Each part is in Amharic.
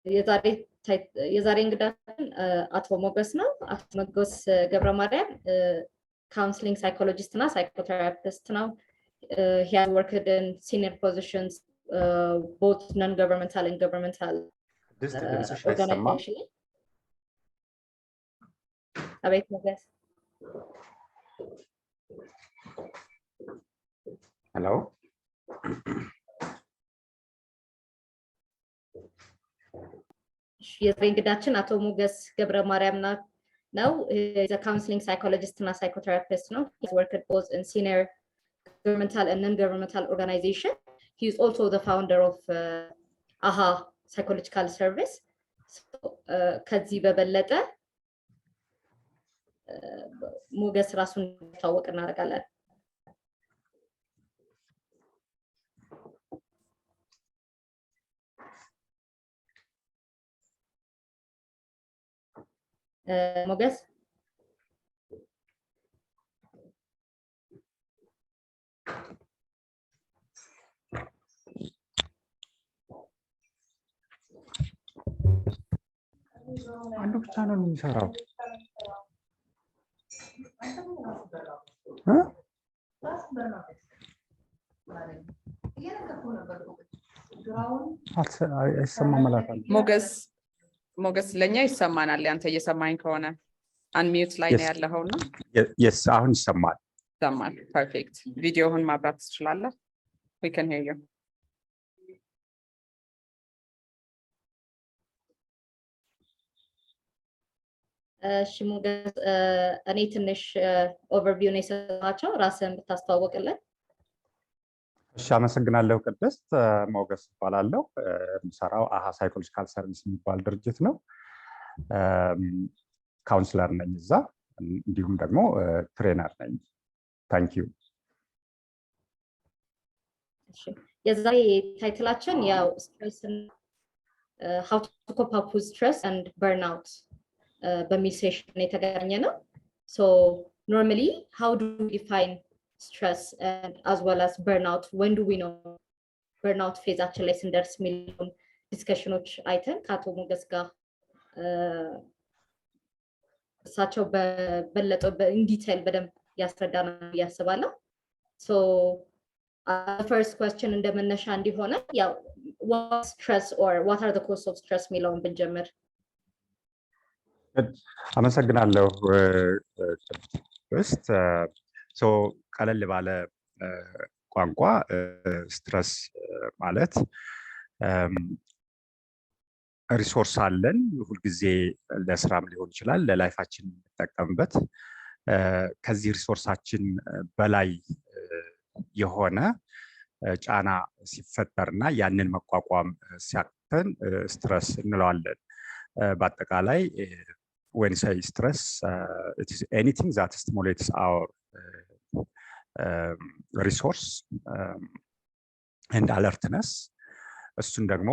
የዛሬ እንግዳችን አቶ ሞገስ ነው። አቶ ሞገስ ገብረ ማርያም counseling psychologist እና psychotherapist ነው. He has worked in senior positions both non-governmental and governmental organizations. አቤት ሞገስ Hello. የዛሬ እንግዳችን አቶ ሞገስ ገብረ ማርያም ነው. He's a counseling psychologist and a psychotherapist ነው. He's worked both in senior governmental and non-governmental organization. He is also the founder of AHA psychological service. So ከዚህ በበለጠ ሞገስ ራሱን ታወቅ እናደርጋለን. ሞገስ አንዱ ብቻ ነው የሚሰራው ሞገስ ለኛ ይሰማናል ያንተ እየሰማኝ ከሆነ አንሚዩት ላይ ነው ያለውና yes አሁን ይሰማል perfect ቪዲዮውን ማብራት ትችላለህ we can hear you እሺ ሞገስ እኔ ትንሽ ኦቨርቪው ነው የሰጣቸው ራስህን ብታስተዋውቅልን እሺ አመሰግናለሁ ቅድስት ሞገስ እባላለሁ የምሰራው አሃ ሳይኮሎጂካል ሰርቪስ የሚባል ድርጅት ነው ካውንስለር ነኝ እዛ እንዲሁም ደግሞ ትሬነር ነኝ ታንክ ዩ እሺ የዛሬ ታይትላችን ያው ስትሬስ how to cope up with stress and burnout በሚል ሴሽን የተገናኘ ነው so normally how do we define stress and as well as burnout when do we know burnout phase actually ስንደርስ የሚለውን ዲስከሽኖች አይተን ከአቶ ሞገስ ጋር እሳቸው በበለጠው በኢንዲቴል በደንብ ያስረዳናል ያስባለሁ so the first question እንደመነሻ እንዲሆነ ያው what stress or what are the causes of stress የሚለውን ብንጀምር አመሰግናለሁ first so ቀለል ባለ ቋንቋ ስትረስ ማለት ሪሶርስ አለን ሁሉ ጊዜ ለስራም ሊሆን ይችላል ለላይፋችን ተጠቀምበት ከዚህ ሪሶርሳችን በላይ የሆነ ጫና ሲፈጠርና ያንን መቋቋም ሲያቅተን ስትረስ እንለዋለን በአጠቃላይ when you say stress it is anything that stimulates our resource and alertness እሱን ደግሞ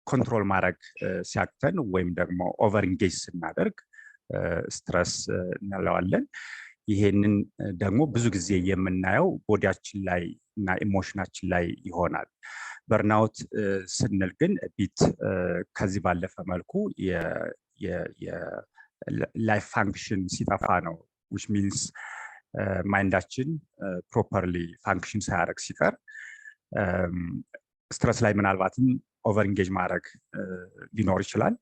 ኮንትሮል ማድረግ ሲያቅተን ወይም ደግሞ ኦቨር ኢንጌጅ ስናደርግ ስትረስ እንለዋለን ይሄንን ደግሞ ብዙ ጊዜ የምናየው ቦዲያችን ላይ እና ኢሞሽናችን ላይ ይሆናል በርናውት ስንል ግን ቢት ከዚህ ባለፈ መልኩ የላይፍ ፋንክሽን ሲጠፋ ነው which means ማይንዳችን ፕሮፐርሊ ፋንክሽን ሳያደርግ ሲቀር ስትረስ ላይ ምናልባትም ኦቨር ኢንጌጅ ማድረግ ሊኖር ይችላል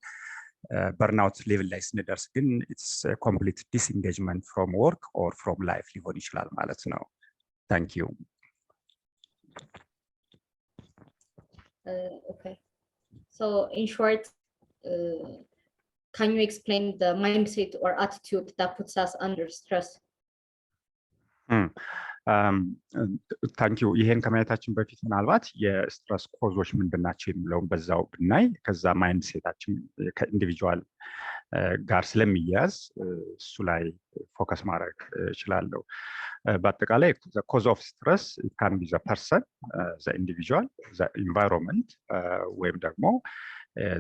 burnout level ላይ ስንደርስ ግን it's a complete disengagement from work or from life ሊሆን ይችላል ማለት ነው thank you okay so in short can you explain the mindset or attitude that puts us under stress thank you ይሄን ከማየታችን በፊት ምናልባት የስትረስ ኮዞች ምንድናቸው የሚለውን በዛው ብናይ ከዛ ማይንድ ሴታችን ከኢንዲቪጁዋል ጋር ስለሚያዝ እሱ ላይ ፎከስ ማድረግ እችላለሁ በአጠቃላይ the cause of stress it can be the person the individual the environment ወይም ደግሞ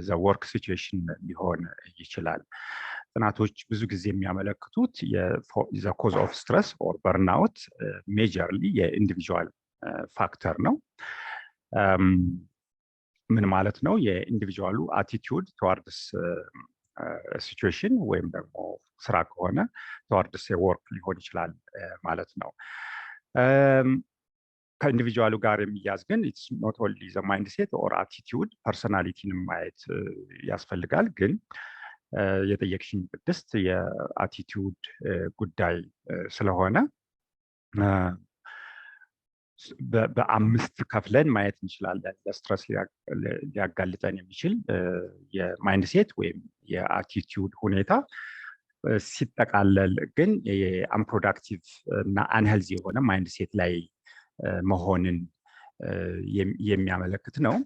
the work situation ሊሆን ይችላል ጥናቶች ብዙ ጊዜ የሚያመለክቱት the cause of stress or burnout majorly የኢንዲቪጁዋል ፋክተር ነው ምን ማለት ነው? የኢንዲቪጁዋሉ አቲቲዩድ towards ሲቹዌሽን ወይም ደግሞ ስራ ከሆነ towards ወርክ ሊሆን ይችላል ማለት ነው። ከኢንዲቪጁዋሉ ጋር የሚያዝ ግን it's not only the mindset or attitude personality ማየት ያስፈልጋል። ግን የጠየቅሽኝ ቅድስት የአቲቲዩድ ጉዳይ ስለሆነ በአምስት ከፍለን ማየት እንችላለን። ለስትረስ ሊያጋልጠን የሚችል የማይንድሴት ወይም የአቲቲዩድ ሁኔታ ሲጠቃለል ግን የአንፕሮዳክቲቭ እና አንሄልዚ የሆነ ማይንድሴት ላይ መሆንን የሚያመለክት ነው።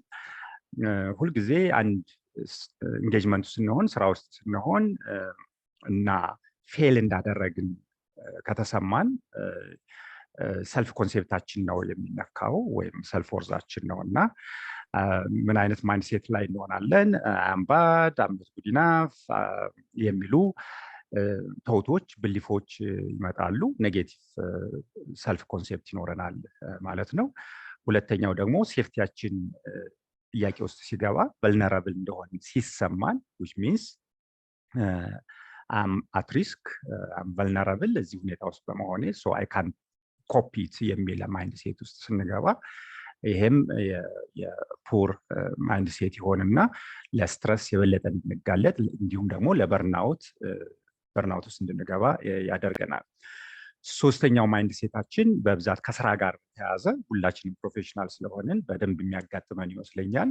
ሁልጊዜ አንድ ኢንጌጅመንት ስንሆን ስራ ውስጥ ስንሆን እና ፌል እንዳደረግን ከተሰማን ሰልፍ ኮንሴፕታችን ነው የሚነካው ወይም ሰልፍ ወርዛችን ነው እና ምን አይነት ማይንድሴት ላይ እንሆናለን? አም ባድ አም ኖት ጉድ ኢናፍ የሚሉ ቶቶች ብሊፎች ይመጣሉ። ኔጌቲቭ ሰልፍ ኮንሴፕት ይኖረናል ማለት ነው። ሁለተኛው ደግሞ ሴፍቲያችን ጥያቄ ውስጥ ሲገባ vulnerable እንደሆነ ሲሰማን which means I'm at risk, I'm vulnerable እዚህ ሁኔታ ውስጥ በመሆኔ so I can cope it የሚል ማይንድሴት ውስጥ ስንገባ ይሄም የፑር ማይንድሴት ይሆንና ለስትረስ የበለጠ እንድንጋለጥ እንዲሁም ደግሞ ለበርናውት ውስጥ እንድንገባ ያደርገናል። ሶስተኛው ማይንድሴታችን በብዛት ከስራ ጋር ተያዘ ሁላችንም ፕሮፌሽናል ስለሆነን በደንብ የሚያጋጥመን ይመስለኛል።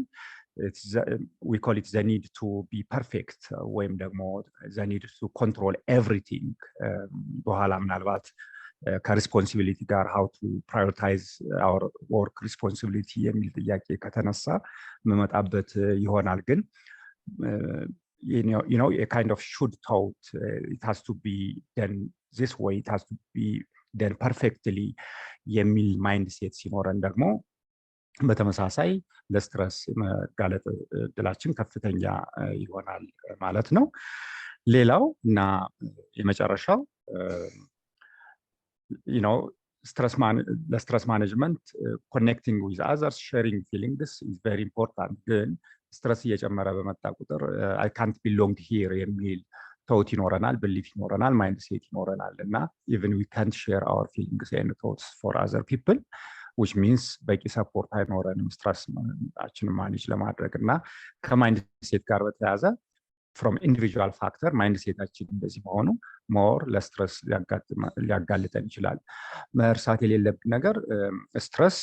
we call it the need to be perfect ወይም ደግሞ the need to control everything በኋላ ምናልባት ከሪስፖንሲቢሊቲ ጋር how to prioritize our work responsibility የሚል ጥያቄ ከተነሳ መመጣበት ይሆናል። ግን you know a kind of should thought it has to be done this way, it has to be done perfectly የሚል ማይንድሴት ሲኖረን ደግሞ በተመሳሳይ ለስትረስ መጋለጥ እድላችን ከፍተኛ ይሆናል ማለት ነው። ሌላው እና የመጨረሻው you know stress management connecting with others, sharing feelings is very important. ግን ስትረስ እየጨመረ በመጣ ቁጥር I can't belong here የሚል ቶት ይኖረናል፣ ብሊፍ ይኖረናል፣ ማይንድሴት ይኖረናል እና even we can't share our feelings and thoughts for other people which means በቂ ሰፖርት አይኖረንም ስትረሳችንን ማኔጅ ለማድረግ እና ከማይንድሴት ጋር በተያያዘ from individual factor ማይንድሴታችን እንደዚህ መሆኑ ሞር ለስትረስ ሊያጋልጠን ይችላል። መርሳት የሌለብን ነገር ስትረስ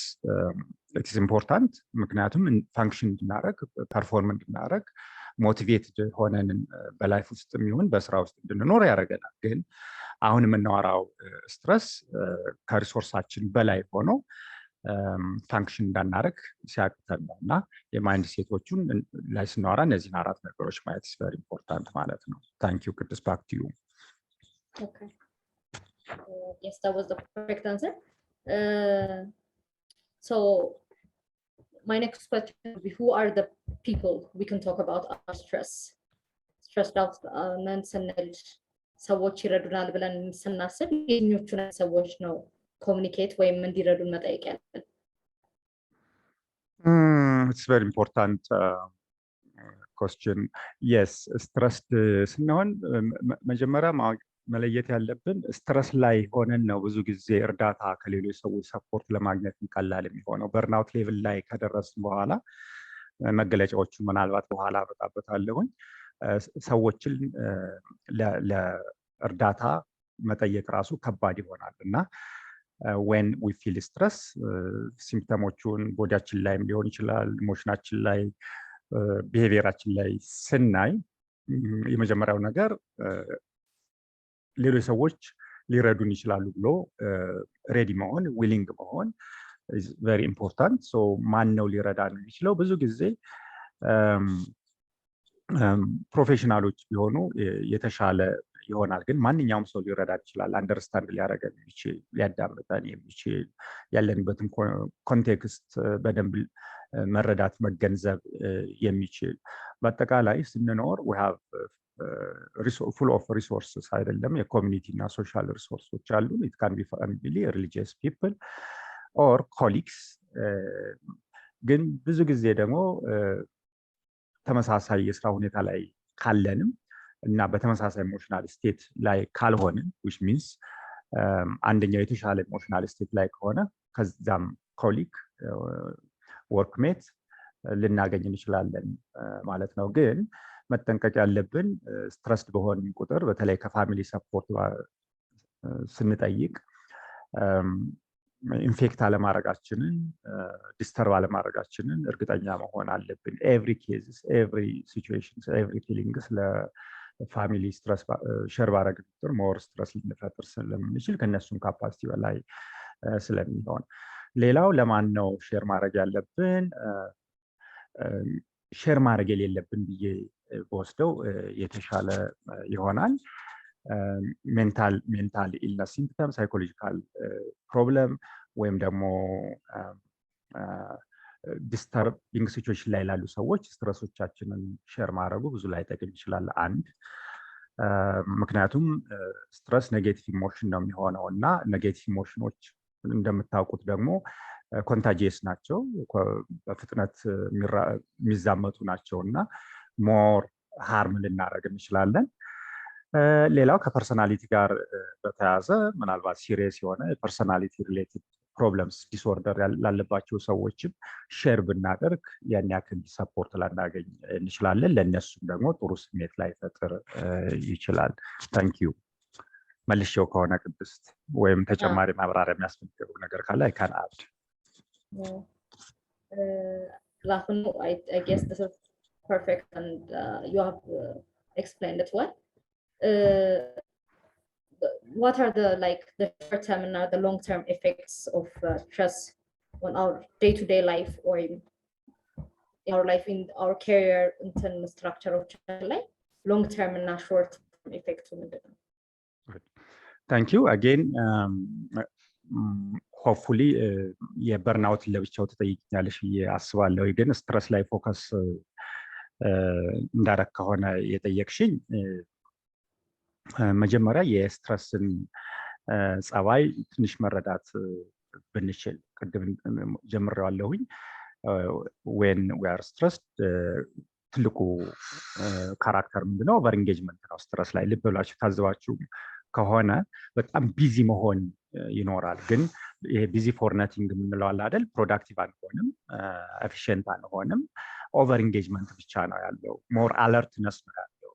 it is important ምክንያቱም ፋንክሽን እንድናደርግ ፐርፎርም እንድናደርግ ሞቲቬትድ ሆነን በላይፍ ውስጥ የሚሆን በስራ ውስጥ እንድንኖር ያደርገናል። ግን አሁን የምናወራው ስትረስ ከሪሶርሳችን በላይ ሆኖ ፋንክሽን እንዳናደርግ ሲያቅተን ነው እና የማይንድ ሴቶቹን ላይ ስናወራ እነዚህን አራት ነገሮች ማየት is very important ማለት ነው። Thank you. Good, back to you. Okay. Yes, that was the perfect answer. So my next question would be, who are the people we can talk about our stressed out ስንል ሰዎች ይረዱናል ብለን ስናስብ የኞቹን ሰዎች ነው ኮሙኒኬት ወይም እንዲረዱን መጠየቅ ያለብን? It's very important question. Yes, stressed ስንሆን መጀመሪያ መለየት ያለብን ስትረስ ላይ ሆነን ነው ብዙ ጊዜ እርዳታ ከሌሎች ሰዎች ሰፖርት ለማግኘት ቀላል የሚሆነው። በርናውት ሌቭል ላይ ከደረስን በኋላ መገለጫዎቹ ምናልባት በኋላ አመጣበታለሁኝ። ሰዎችን ለእርዳታ መጠየቅ ራሱ ከባድ ይሆናል እና when we feel stress ሲምፕተሞቹን ቦዲያችን ላይም ሊሆን ይችላል፣ ኢሞሽናችን ላይ፣ ቢሄቪየራችን ላይ ስናይ የመጀመሪያው ነገር ሌሎች ሰዎች ሊረዱን ይችላሉ ብሎ ሬዲ መሆን ዊሊንግ መሆን is very important. so ማን ነው ሊረዳን የሚችለው? ብዙ ጊዜ ፕሮፌሽናሎች ቢሆኑ የተሻለ ይሆናል። ግን ማንኛውም ሰው ሊረዳን ይችላል። አንደርስታንድ ሊያደርገን የሚችል፣ ሊያዳምጠን የሚችል፣ ያለንበትን ኮንቴክስት በደንብ መረዳት መገንዘብ የሚችል በአጠቃላይ ስንኖር we have full of resources አይደለም? የኮሚኒቲ እና ሶሻል ሪሶርሶች አሉ። it can be family, religious people or colleagues ግን ብዙ ጊዜ ደግሞ ተመሳሳይ የስራ ሁኔታ ላይ ካለንም እና በተመሳሳይ ኢሞሽናል ስቴት ላይ ካልሆንን which means አንደኛው የተሻለ ኢሞሽናል ስቴት ላይ ከሆነ ከዛም ኮሊግ ወርክሜት ልናገኝ እንችላለን ማለት ነው። ግን መጠንቀቅ ያለብን ስትረስድ በሆን ቁጥር በተለይ ከፋሚሊ ሰፖርት ስንጠይቅ ኢንፌክት አለማድረጋችንን ዲስተርብ አለማድረጋችንን እርግጠኛ መሆን አለብን። ኤቭሪ ኬዝስ ኤቭሪ ሲቹዌሽንስ ኤቭሪ ፊሊንግስ ለፋሚሊ ስትረስ ሼር ባደረግን ቁጥር ሞር ስትረስ ልንፈጥር ስለምንችል ከነሱም ካፓሲቲ በላይ ስለሚሆን፣ ሌላው ለማን ነው ሼር ማድረግ ያለብን? ሼር ማድረግ የሌለብን ብዬ በወስደው የተሻለ ይሆናል። ሜንታል ኢልነስ ሲምፕተም፣ ሳይኮሎጂካል ፕሮብለም ወይም ደግሞ ዲስተርቢንግ ሲቹዌሽን ላይ ላሉ ሰዎች ስትረሶቻችንን ሼር ማድረጉ ብዙ ላይ ጠቅም ይችላል። አንድ ምክንያቱም ስትረስ ኔጌቲቭ ኢሞሽን ነው የሚሆነው እና ኔጌቲቭ ኢሞሽኖች እንደምታውቁት ደግሞ ኮንታጂየስ ናቸው፣ በፍጥነት የሚዛመቱ ናቸው እና ሞር ሃርም ልናደርግ እንችላለን። ሌላው ከፐርሰናሊቲ ጋር በተያያዘ ምናልባት ሲሪየስ የሆነ ፐርሰናሊቲ ሪሌትድ ፕሮብለምስ ዲስኦርደር ላለባቸው ሰዎችም ሼር ብናደርግ ያን ያክል ሰፖርት ላናገኝ እንችላለን። ለእነሱም ደግሞ ጥሩ ስሜት ላይፈጥር ይችላል። ታንኪዩ። መልሼው ከሆነ ቅድስት ወይም ተጨማሪ ማብራሪያ የሚያስፈልገው ነገር ካለ አይካን አድ Rahul, I guess this is perfect and you have explained it well. What are the short-term and the long-term effects of stress on our day-to-day life or in our life, in our career, internal structure of life? Long-term and short-term effects. Thank you again. ሆፕፉሊ የበርናውት ለብቻው ተጠይቅኛለሽ አስባለሁ። ግን ስትረስ ላይ ፎከስ እንዳረክ ከሆነ የጠየቅሽኝ መጀመሪያ የስትረስን ጸባይ ትንሽ መረዳት ብንችል ቅድም ጀምሬዋለሁኝ። when we are stressed ትልቁ ካራክተር ምንድነው? ኦቨር ኢንጌጅመንት ነው። ስትረስ ላይ ልብ ብላችሁ ታዝባችሁ ከሆነ በጣም ቢዚ መሆን ይኖራል። ግን ይሄ ቢዚ ፎር ነቲንግ የምንለው አለ አይደል? ፕሮዳክቲቭ አንሆንም፣ ኤፊሽንት አንሆንም። ኦቨር ኢንጌጅመንት ብቻ ነው ያለው። ሞር አለርትነስ ነው ያለው።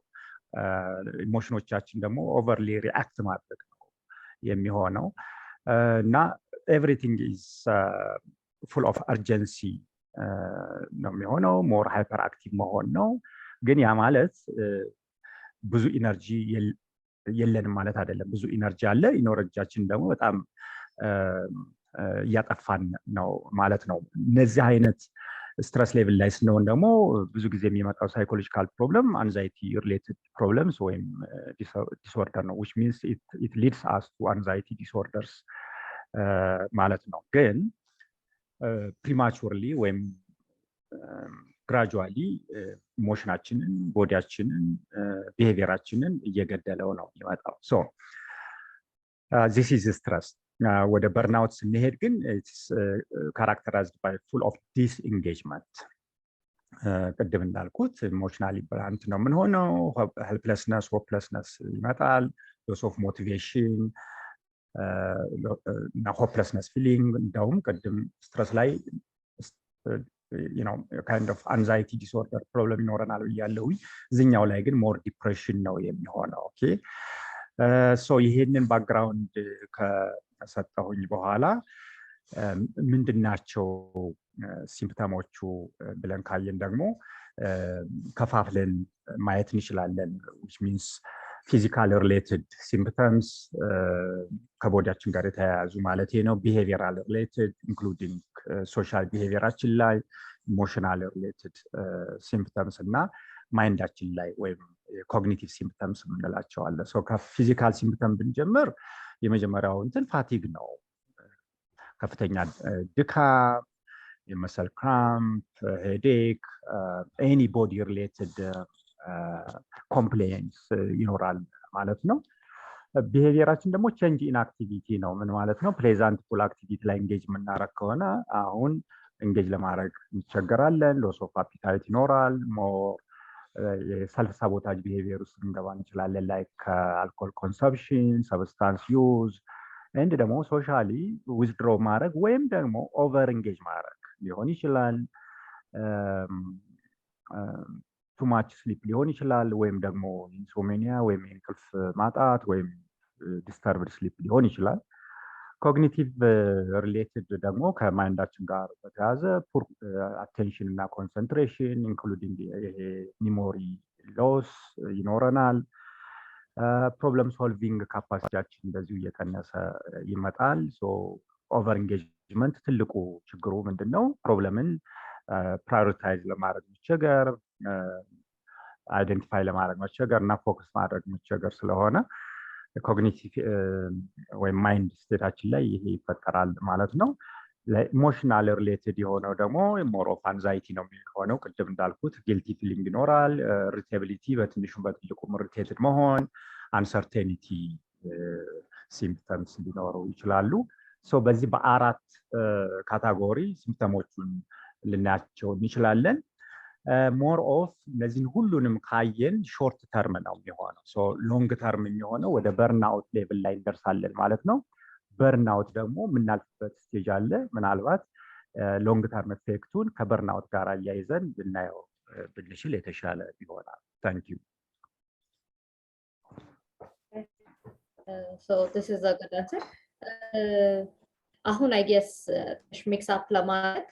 ኢሞሽኖቻችን ደግሞ ኦቨርሊ ሪአክት ማድረግ ነው የሚሆነው እና ኤቭሪቲንግ ኢዝ ፉል ኦፍ አርጀንሲ ነው የሚሆነው። ሞር ሃይፐር አክቲቭ መሆን ነው። ግን ያ ማለት ብዙ ኢነርጂ የለንም ማለት አይደለም። ብዙ ኢነርጂ አለ። ኢነርጂያችን ደግሞ በጣም እያጠፋን ነው ማለት ነው። እነዚህ አይነት ስትረስ ሌቭል ላይ ስንሆን ደግሞ ብዙ ጊዜ የሚመጣው ሳይኮሎጂካል ፕሮብለም አንዛይቲ ሪሌትድ ፕሮብለምስ ወይም ዲስኦርደር ነው። which means it leads us to anxiety disorders ማለት ነው። ግን ፕሪማቹርሊ ወይም ግራጁዋሊ ኢሞሽናችንን፣ ቦዲያችንን፣ ቢሄቪየራችንን እየገደለው ነው የሚመጣው። ሶ this is stress. ወደ በርናውት ስንሄድ ግን it's characterized by full of disengagement. ቅድም እንዳልኩት ኢሞሽናሊ ብራንት ነው የምንሆነው። ሄልፕለስነስ፣ ሆፕለስነስ ይመጣል። ሎስ ኦፍ ሞቲቬሽን እና ሆፕለስነስ ፊሊንግ። እንደውም ቅድም ስትረስ ላይ kind of anxiety disorder problem ይኖረናል ብያለሁ። እዚህኛው ላይ ግን ሞር ዲፕሬሽን ነው የሚሆነው። ኦኬ ሶ ይሄንን ባክግራውንድ ከሰጠሁኝ በኋላ ምንድናቸው ሲምፕተሞቹ ብለን ካየን ደግሞ ከፋፍለን ማየት እንችላለን። which means physical related symptoms ከቦዲያችን ጋር የተያያዙ ማለት ነው። behavioral related including social behaviorችን ላይ emotional related symptoms እና ማይንዳችን ላይ ወይም ኮግኒቲቭ ሲምፕተምስ የምንላቸው አለ። ሶ ከፊዚካል ሲምፕተም ብንጀምር የመጀመሪያው እንትን ፋቲግ ነው። ከፍተኛ ድካም፣ የመሰል ክራምፕ፣ ሄዴክ፣ ኤኒ ቦዲ ሪሌትድ ኮምፕሌንስ ይኖራል ማለት ነው። ቢሄቪየራችን ደግሞ ቼንጅ ኢን አክቲቪቲ ነው። ምን ማለት ነው? ፕሌዛንት ፉል አክቲቪቲ ላይ ኢንጌጅ የምናደርግ ከሆነ አሁን engage ለማድረግ እንቸገራለን loss of appetite ይኖራል more self sabotage behavior ውስጥ እንገባ እንችላለን like alcohol consumption substance use and ደግሞ socially withdraw ማድረግ ወይም ደግሞ over engage ማድረግ ሊሆን ይችላል too much sleep ሊሆን ይችላል ወይም ደግሞ insomnia ወይም እንቅልፍ ማጣት ወይም disturbed sleep ሊሆን ይችላል cognitive related ደግሞ ከማይንዳችን ጋር በተያያዘ poor attention እና concentration including memory loss ይኖረናል problem solving capacity እንደዚሁ እየቀነሰ ይመጣል so over engagement ትልቁ ችግሩ ምንድነው ፕሮብለምን prioritize ለማድረግ መቸገር identify ለማድረግ መቸገር እና focus ማድረግ መቸገር ስለሆነ cognitive ወይ mind ስቴታችን ላይ ይሄ ይፈጠራል ማለት ነው ኢሞሽናል ሪሌትድ የሆነው ደግሞ more of anxiety ነው የሚሆነው ቅድም እንዳልኩት guilty feeling ይኖራል irritability በትንሹ በትልቁ irritated መሆን uncertainty symptoms ሊኖሩ ይችላሉ so በዚህ በአራት ካታጎሪ ሲምፕተሞቹን ልናያቸው እንችላለን more of እነዚህን ሁሉንም ካየን ሾርት ተርም ነው የሚሆነው so ሎንግ ተርም የሚሆነው ወደ በርናውት ሌቭል ላይ እንደርሳለን ማለት ነው በርናውት ደግሞ ምናልፍበት ስቴጅ አለ ምናልባት ሎንግ ተርም ኢፌክቱን ከበርናውት ጋር አያይዘን ብናየው ብንችል የተሻለ ይሆናል thank you so this is a good answer አሁን I guess mix up ለማለት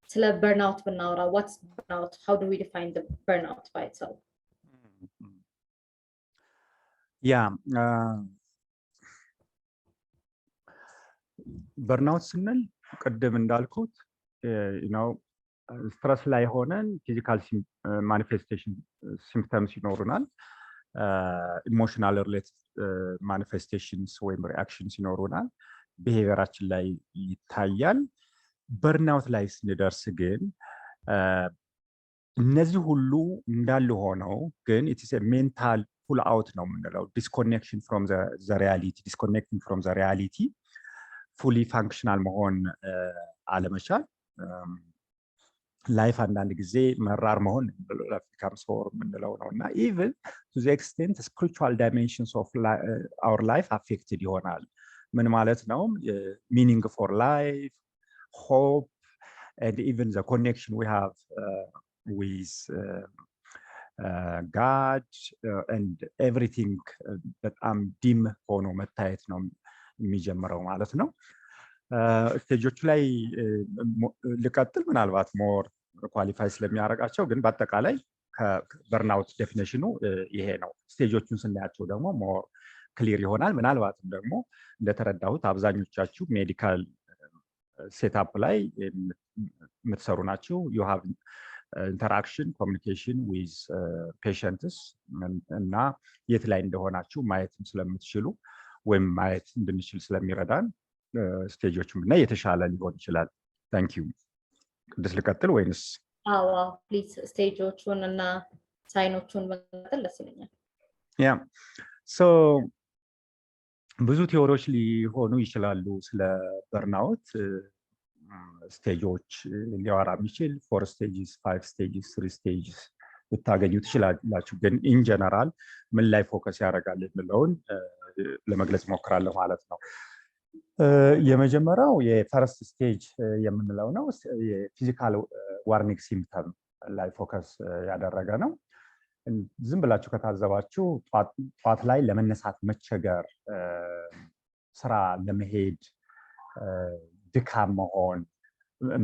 ስለ burnout ብናወራ what's burnout how do we define the burnout by itself burnout ስንል ቅድም እንዳልኩት you know stress ላይ ሆነን physical manifestation symptoms ይኖሩናል emotional related manifestations ወይም reactions ይኖሩናል behaviorአችን ላይ ይታያል burnout ላይ ስንደርስ ግን እነዚህ ሁሉ እንዳሉ ሆነው ግን it is a mental pull out ነው የምንለው disconnection from the reality disconnecting from the reality fully functional መሆን አለመቻል life አንዳንድ ጊዜ መራር መሆን becomes for የምንለው ነውና even to the extent spiritual dimensions of our life affected ይሆናል ምን ማለት ነው meaning for life hope and even the connection we have with God and everything that dim ሆኖ መታየት ነው የሚጀምረው ማለት ነው ስቴጆቹ ላይ ልቀጥል ምናልባት ሞር ኳሊፋይ ስለሚያረጋቸው ግን በአጠቃላይ ከበርናውት ዴፊኒሽኑ ይሄ ነው ስቴጆቹን ስናያቸው ደግሞ ሞር ክሊር ይሆናል ምናልባትም ደግሞ እንደተረዳሁት አብዛኞቻችሁ ሜዲካል ሴትአፕ ላይ የምትሰሩ ናችሁ you have interaction communication with patients እና የት ላይ እንደሆናችሁ ማየትም ስለምትችሉ ወይም ማየት እንድንችል ስለሚረዳን ስቴጆቹም እና የተሻለ ሊሆን ይችላል thank you ቅድስ ልቀጥል ወይንስ please ስቴጆቹን እና ሳይኖቹን መቀጠል ደስ ይለኛል so ብዙ ቲዎሪዎች ሊሆኑ ይችላሉ ስለ በርናውት ስቴጆች ሊያወራ የሚችል 4 stages 5 stages 3 stages ልታገኙ ትችላላችሁ ግን ኢን ጀነራል ምን ላይ ፎከስ ያደርጋል የሚለውን ለመግለጽ ሞክራለሁ ማለት ነው የመጀመሪያው የፈርስት ስቴጅ የምንለው ነው የፊዚካል ዋርኒንግ ሲምፕተም ላይ ፎከስ ያደረገ ነው ዝም ብላችሁ ከታዘባችሁ ጧት ላይ ለመነሳት መቸገር ስራ ለመሄድ ድካም መሆን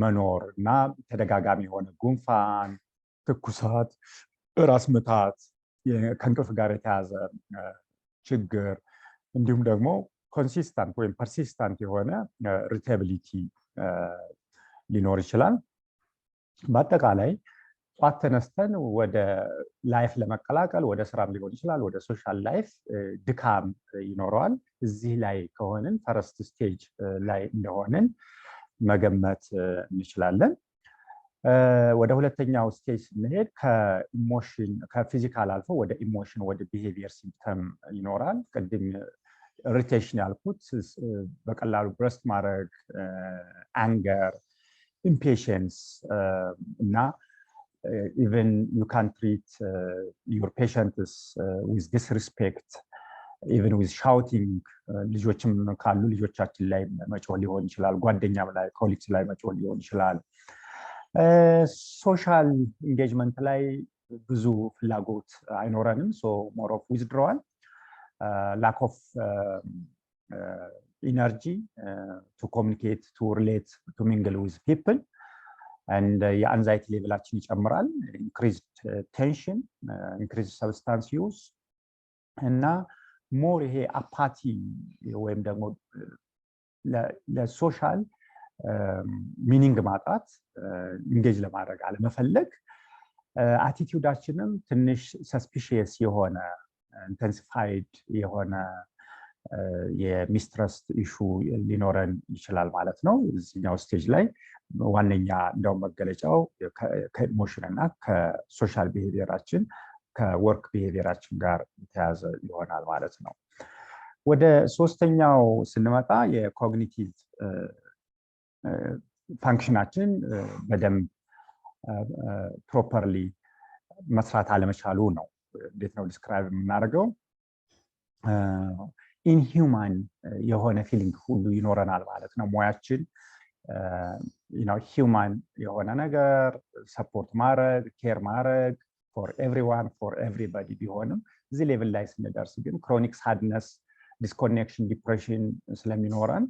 መኖር እና ተደጋጋሚ የሆነ ጉንፋን ትኩሳት ራስ ምታት ከእንቅልፍ ጋር የተያዘ ችግር እንዲሁም ደግሞ ኮንሲስታንት ወይም ፐርሲስታንት የሆነ ኢሪታቢሊቲ ሊኖር ይችላል በአጠቃላይ ጧት ተነስተን ወደ ላይፍ ለመቀላቀል ወደ ስራም ሊሆን ይችላል ወደ ሶሻል ላይፍ ድካም ይኖረዋል እዚህ ላይ ከሆነን ፈርስት ስቴጅ ላይ እንደሆነን መገመት እንችላለን ወደ ሁለተኛው ስቴጅ ስንሄድ ከኢሞሽን ከፊዚካል አልፎ ወደ ኢሞሽን ወደ ቢሄቪየር ሲምፕተም ይኖራል ቅድም ኢሪቴሽን ያልኩት በቀላሉ ብረስት ማድረግ አንገር impatience እና even you can treat your patients with disrespect, even with shouting. ልጆችም ካሉ ልጆቻችን ላይ መጮህ ሊሆን ይችላል፣ ጓደኛም ላይ ኮሊግስ ላይ መጮህ ሊሆን ይችላል። ሶሻል ኢንጌጅመንት ላይ ብዙ ፍላጎት አይኖረንም። so more of withdrawal, lack of energy to communicate, to relate, to mingle with people, and የአንዛይቲ ሌቭላችን ይጨምራል። increased tension, increased substance use እና ሞር ይሄ አፓቲ ወይም ደግሞ ለሶሻል ሚኒንግ ማጣት፣ ኢንጌጅ ለማድረግ አለመፈለግ፣ አቲቲዩዳችንም ትንሽ ሰስፒሺየስ የሆነ ኢንተንሲፋይድ የሆነ የሚስትረስት ኢሹ ሊኖረን ይችላል ማለት ነው። እዚህኛው ስቴጅ ላይ ዋነኛ እንደው መገለጫው ከኢሞሽን እና ከሶሻል ቢሄቪየራችን ከወርክ ቢሄቪየራችን ጋር የተያዘ ይሆናል ማለት ነው። ወደ ሶስተኛው ስንመጣ የኮግኒቲቭ ፋንክሽናችን በደንብ ፕሮፐርሊ መስራት አለመቻሉ ነው። እንዴት ነው ዲስክራይብ የምናደርገው? ኢንሂውማን የሆነ ፊሊንግ ሁሉ ይኖረናል ማለት ነው። ሙያችን ሂውማን የሆነ ነገር ሰፖርት ማድረግ፣ ኬር ማድረግ for everyone, for everybody ቢሆንም እዚህ ሌቭል ላይ ስንደርስ ግን ክሮኒክ ሳድነስ፣ ዲስኮኔክሽን፣ ዲፕሬሽን ስለሚኖረን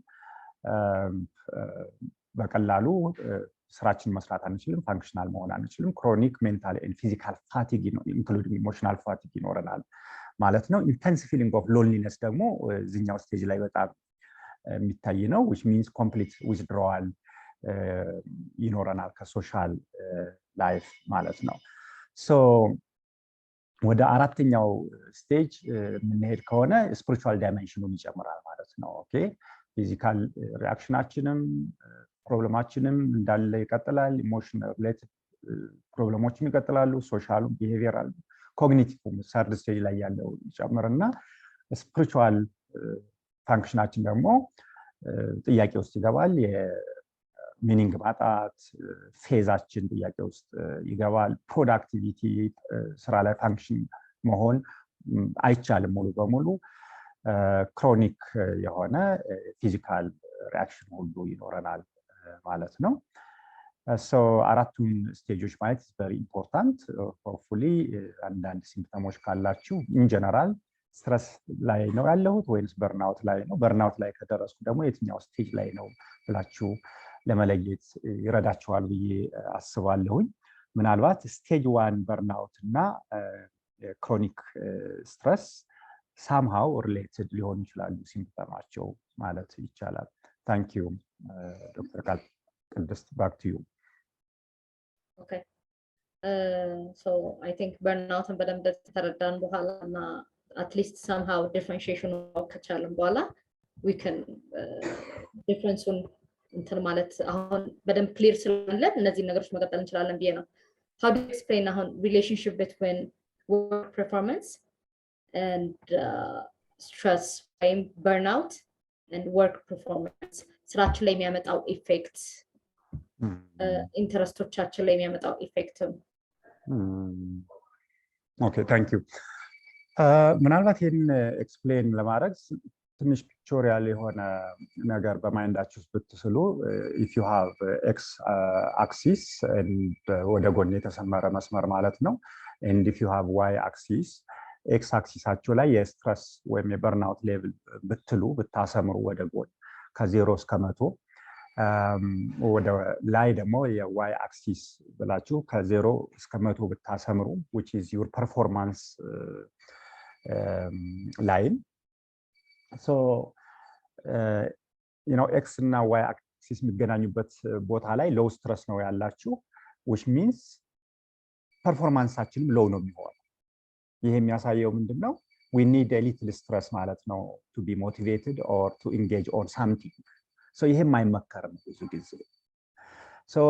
በቀላሉ ስራችን መስራት አንችልም፣ ፋንክሽናል መሆን አንችልም። ክሮኒክ ሜንታል ኤንድ ፊዚካል ፋቲግ ኢንክሉዲንግ ኢሞሽናል ፋቲግ ይኖረናል ማለት ነው። ኢንተንስ ፊሊንግ ኦፍ ሎንሊነስ ደግሞ እዚህኛው ስቴጅ ላይ በጣም የሚታይ ነው። which means complete withdrawal ይኖረናል ከሶሻል ላይፍ ማለት ነው። ሶ ወደ አራተኛው ስቴጅ የምንሄድ ከሆነ ስፒሪቹዋል ዳይሜንሽኑን ይጨምራል ማለት ነው። ኦኬ ፊዚካል ሪአክሽናችንም ፕሮብለማችንም እንዳለ ይቀጥላል። ኢሞሽናል ሪሌትድ ፕሮብለሞችም ይቀጥላሉ። ሶሻሉ፣ ቢሄቪየራል፣ ኮግኒቲቭ ሰርድ ስቴጅ ላይ ያለው ይጨምርና ስፒሪቹዋል ፋንክሽናችን ደግሞ ጥያቄ ውስጥ ይገባል። ሚኒንግ ማጣት፣ ፌዛችን ጥያቄ ውስጥ ይገባል። ፕሮዳክቲቪቲ ስራ ላይ ፋንክሽን መሆን አይቻልም ሙሉ በሙሉ። ክሮኒክ የሆነ ፊዚካል ሪአክሽን ሁሉ ይኖረናል ማለት ነው። ሶ አራቱን ስቴጆች ማየት ቨሪ ኢምፖርታንት። ሆፕፉሊ አንዳንድ ሲምፕተሞች ካላችሁ ኢን ጀነራል ስትረስ ላይ ነው ያለሁት ወይስ በርናውት ላይ ነው፣ በርናውት ላይ ከደረስኩ ደግሞ የትኛው ስቴጅ ላይ ነው ብላችሁ ለመለየት ይረዳቸዋል ብዬ አስባለሁኝ። ምናልባት ስቴጅ 1 በርናውት እና ክሮኒክ ስትረስ ሳምሃው ሪሌትድ ሊሆኑ ይችላሉ ሲምፕተማቸው ማለት ይቻላል። ታንክ ዩ ዶክተር ቅድስት፣ ባክ ቱ ዩ። ኦኬ ሶ አይ ቲንክ በርናውትን በደንብ ተረዳን በኋላ እና አትሊስት ሳምሃው ዲፍረንሺዬሽኑ ከቻለን በኋላ ዊ ካን ዲፍረንሱን እንትን ማለት አሁን በደንብ ክሊር ስለሆነ እነዚህ ነገሮች መቀጠል እንችላለን ብዬ ነው። how do you explain አሁን relationship between work performance and stress ወይም burnout and work performance ስራችን ላይ የሚያመጣው ኢፌክት፣ ኢንተረስቶቻችን ላይ የሚያመጣው ኢፌክት? ኦኬ ታንክ ዩ። ምናልባት ይህን ኤክስፕሌን ለማድረግ ትንሽ ፒክቶሪያል የሆነ ነገር በማይንዳችሁ ብትስሉ if you have x axis ወደ ጎን የተሰመረ መስመር ማለት ነው and if you have y axis x አክሲሳቸው ላይ የስትረስ ወይም የበርናውት ሌቭል ብትሉ ብታሰምሩ ወደ ጎን ከ0 እስከ 100 ወደ ላይ ደግሞ የy axis ብላችሁ ከ0 እስከ 100 ብታሰምሩ which is your performance line. So x እና y axis የሚገናኙበት ቦታ ላይ ሎው ስትረስ ነው ያላችሁ which means ፐርፎርማንሳችንም ሎው ነው የሚሆነው። ይሄ የሚያሳየው ምንድነው? we need a little stress ማለት ነው to be motivated or to engage on something. so ይሄም አይመከርም ብዙ ጊዜ። so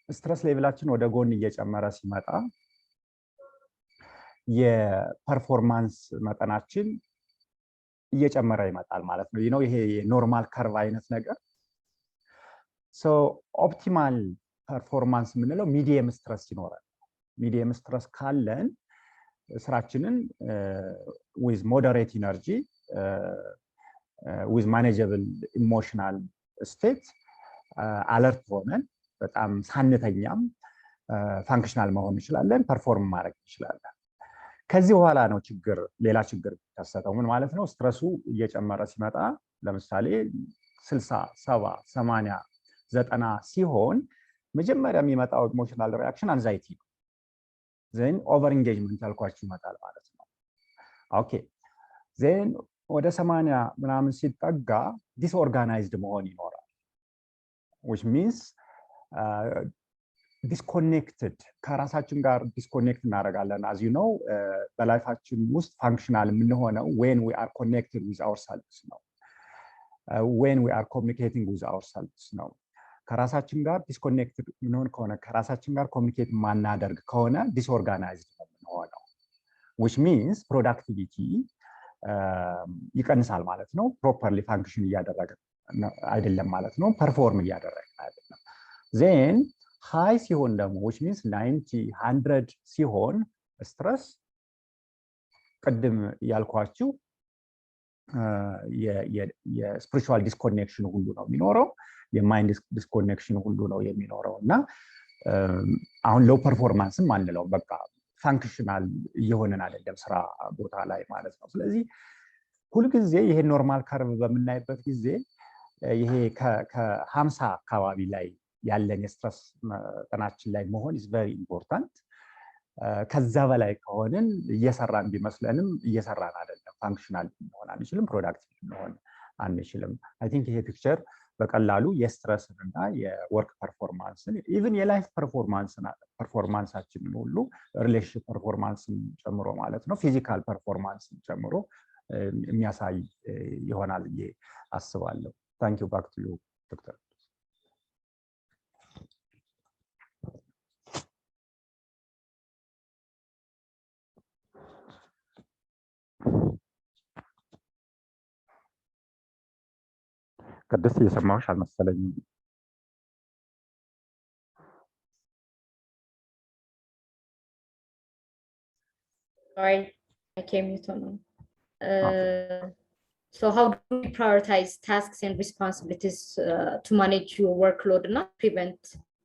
ስትረስ ሌቭላችን ወደ ጎን እየጨመረ ሲመጣ የፐርፎርማንስ መጠናችን እየጨመረ ይመጣል ማለት ነው። ይሄ የኖርማል ከርቭ አይነት ነገር ሶ ኦፕቲማል ፐርፎርማንስ የምንለው ሚዲየም ስትረስ ይኖራል። ሚዲየም ስትረስ ካለን ስራችንን ዊዝ ሞደሬት ኢነርጂ ዊዝ ማኔጀብል ኢሞሽናል ስቴት አለርት ሆነን በጣም ሳንተኛም ፋንክሽናል መሆን እንችላለን፣ ፐርፎርም ማድረግ እንችላለን። ከዚህ በኋላ ነው ሌላ ችግር ተከሰተው። ምን ማለት ነው? ስትረሱ እየጨመረ ሲመጣ ለምሳሌ 60 70 80 90 ሲሆን መጀመሪያ የሚመጣው ኢሞሽናል ሪአክሽን አንዛይቲ ነው። ዜን ኦቨር ኢንጌጅመንት ያልኳችሁ ይመጣል ማለት ነው። ኦኬ ዜን ወደ 80 ምናምን ሲጠጋ ዲስኦርጋናይዝድ መሆን ይኖራል። which means ዲስኮኔክትድ ከራሳችን ጋር ዲስኮኔክት እናደርጋለን። as you know በላይፋችን ውስጥ ፋንክሽናል የምንሆነው when we are connected with ourselves ነው። when we are communicating with ourselves ነው። ከራሳችን ጋር ዲስኮኔክትድ ምንሆን ከሆነ ከራሳችን ጋር ኮሚኒኬት ማናደርግ ከሆነ ዲስኦርጋናይዝድ ነው የምንሆነው። which means productivity ይቀንሳል ማለት ነው። ፕሮፐርሊ ፋንክሽን እያደረገ አይደለም ማለት ነው። ፐርፎርም እያደረገ አይደለም። ዜን ሃይ ሲሆን ደግሞ which means 90 100 ሲሆን ስትረስ ቅድም ያልኳችሁ የስፒሪቹዋል ዲስኮኔክሽን ሁሉ ነው የሚኖረው፣ የማይንድ ዲስኮኔክሽን ሁሉ ነው የሚኖረው እና አሁን ሎው ፐርፎርማንስም አንለው፣ በቃ ፋንክሽናል እየሆነን አይደለም ስራ ቦታ ላይ ማለት ነው። ስለዚህ ሁልጊዜ ይሄ ኖርማል ከርቭ በምናይበት ጊዜ ይሄ ከ50 አካባቢ ላይ ያለን የስትረስ መጠናችን ላይ መሆን is very important። ከዛ በላይ ከሆንን እየሰራን ቢመስለንም እየሰራን አይደለም፣ ፋንክሽናል መሆን አንችልም፣ ፕሮዳክቲቭ መሆን አንችልም። አይ ቲንክ ይሄ ፒክቸር በቀላሉ የስትረስን እና የወርክ ፐርፎርማንስን ኢቭን የላይፍ ፐርፎርማንሳችንን ሁሉ ሪሌሽንሺፕ ፐርፎርማንስን ጨምሮ ማለት ነው ፊዚካል ፐርፎርማንስን ጨምሮ የሚያሳይ ይሆናል ብዬ አስባለሁ። ታንክ ዩ ባክ ቱ ዩ ዶክተር። ቅድስት እየሰማሁሽ አልመሰለኝም። Sorry, I came mute on. So how do you prioritize tasks and responsibilities to manage your workload and not prevent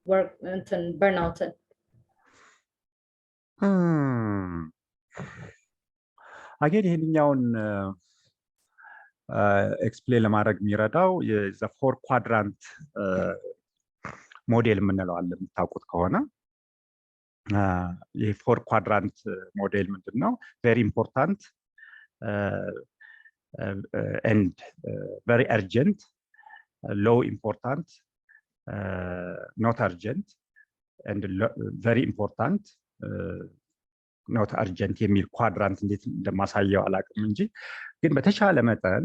work and burnout? Again, ይሄኛውን ኤክስፕሌን ለማድረግ የሚረዳው የፎር ኳድራንት ሞዴል የምንለው አለ የምታውቁት ከሆነ የፎር ኳድራንት ሞዴል ምንድነው? ቬሪ ኢምፖርታንት ኤንድ ቬሪ አርጀንት፣ ሎው ኢምፖርታንት ኖት አርጀንት ኤንድ ቬሪ ኢምፖርታንት ኖት አርጀንት የሚል ኳድራንት እንዴት እንደማሳየው አላውቅም እንጂ ግን በተቻለ መጠን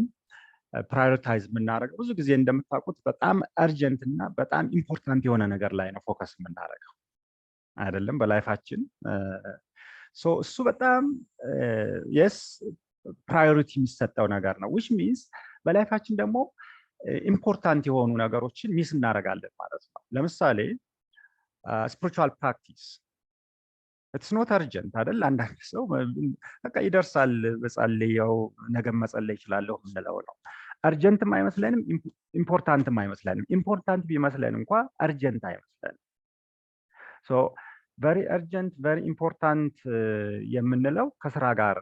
ፕራዮሪታይዝ የምናደርገው ብዙ ጊዜ እንደምታውቁት በጣም አርጀንት እና በጣም ኢምፖርታንት የሆነ ነገር ላይ ነው ፎከስ የምናደርገው አይደለም በላይፋችን። እሱ በጣም የስ ፕራዮሪቲ የሚሰጠው ነገር ነው። which means በላይፋችን ደግሞ ኢምፖርታንት የሆኑ ነገሮችን ሚስ እናደርጋለን ማለት ነው። ለምሳሌ ስፒሪቹዋል ፕራክቲስ ኢትስ ኖት አርጀንት አይደል? አንዳንድ ሰው በቃ ይደርሳል በጸልየው ነገ መጸለይ ይችላልው እንለው ነው። አርጀንትም አይመስለንም፣ ኢምፖርታንትም አይመስለንም። ኢምፖርታንት ቢመስለን እንኳን አርጀንት አይመስለንም። ሶ ቨሪ አርጀንት ቨሪ ኢምፖርታንት የምንለው ከስራ ጋር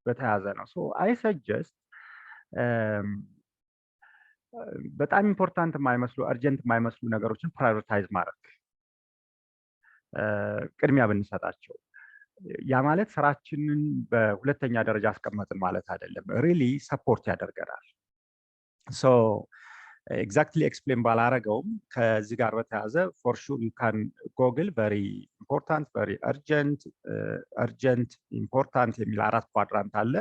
በተያያዘ ነው። ሶ አይ ሰጀስት በጣም ኢምፖርታንት የማይመስሉ አርጀንት የማይመስሉ ነገሮችን ፕራዮሪታይዝ ማድረግ ቅድሚያ ብንሰጣቸው። ያ ማለት ስራችንን በሁለተኛ ደረጃ አስቀመጥን ማለት አይደለም። ሪሊ ሰፖርት ያደርገናል። ሶ ኤግዛክትሊ ኤክስፕሌን ባላረገውም ከዚህ ጋር በተያያዘ ፎር ሹር ዩ ካን ጎግል ቨሪ ኢምፖርታንት፣ ቨሪ አርጀንት፣ ኢምፖርታንት የሚል 4 ኳድራንት አለ።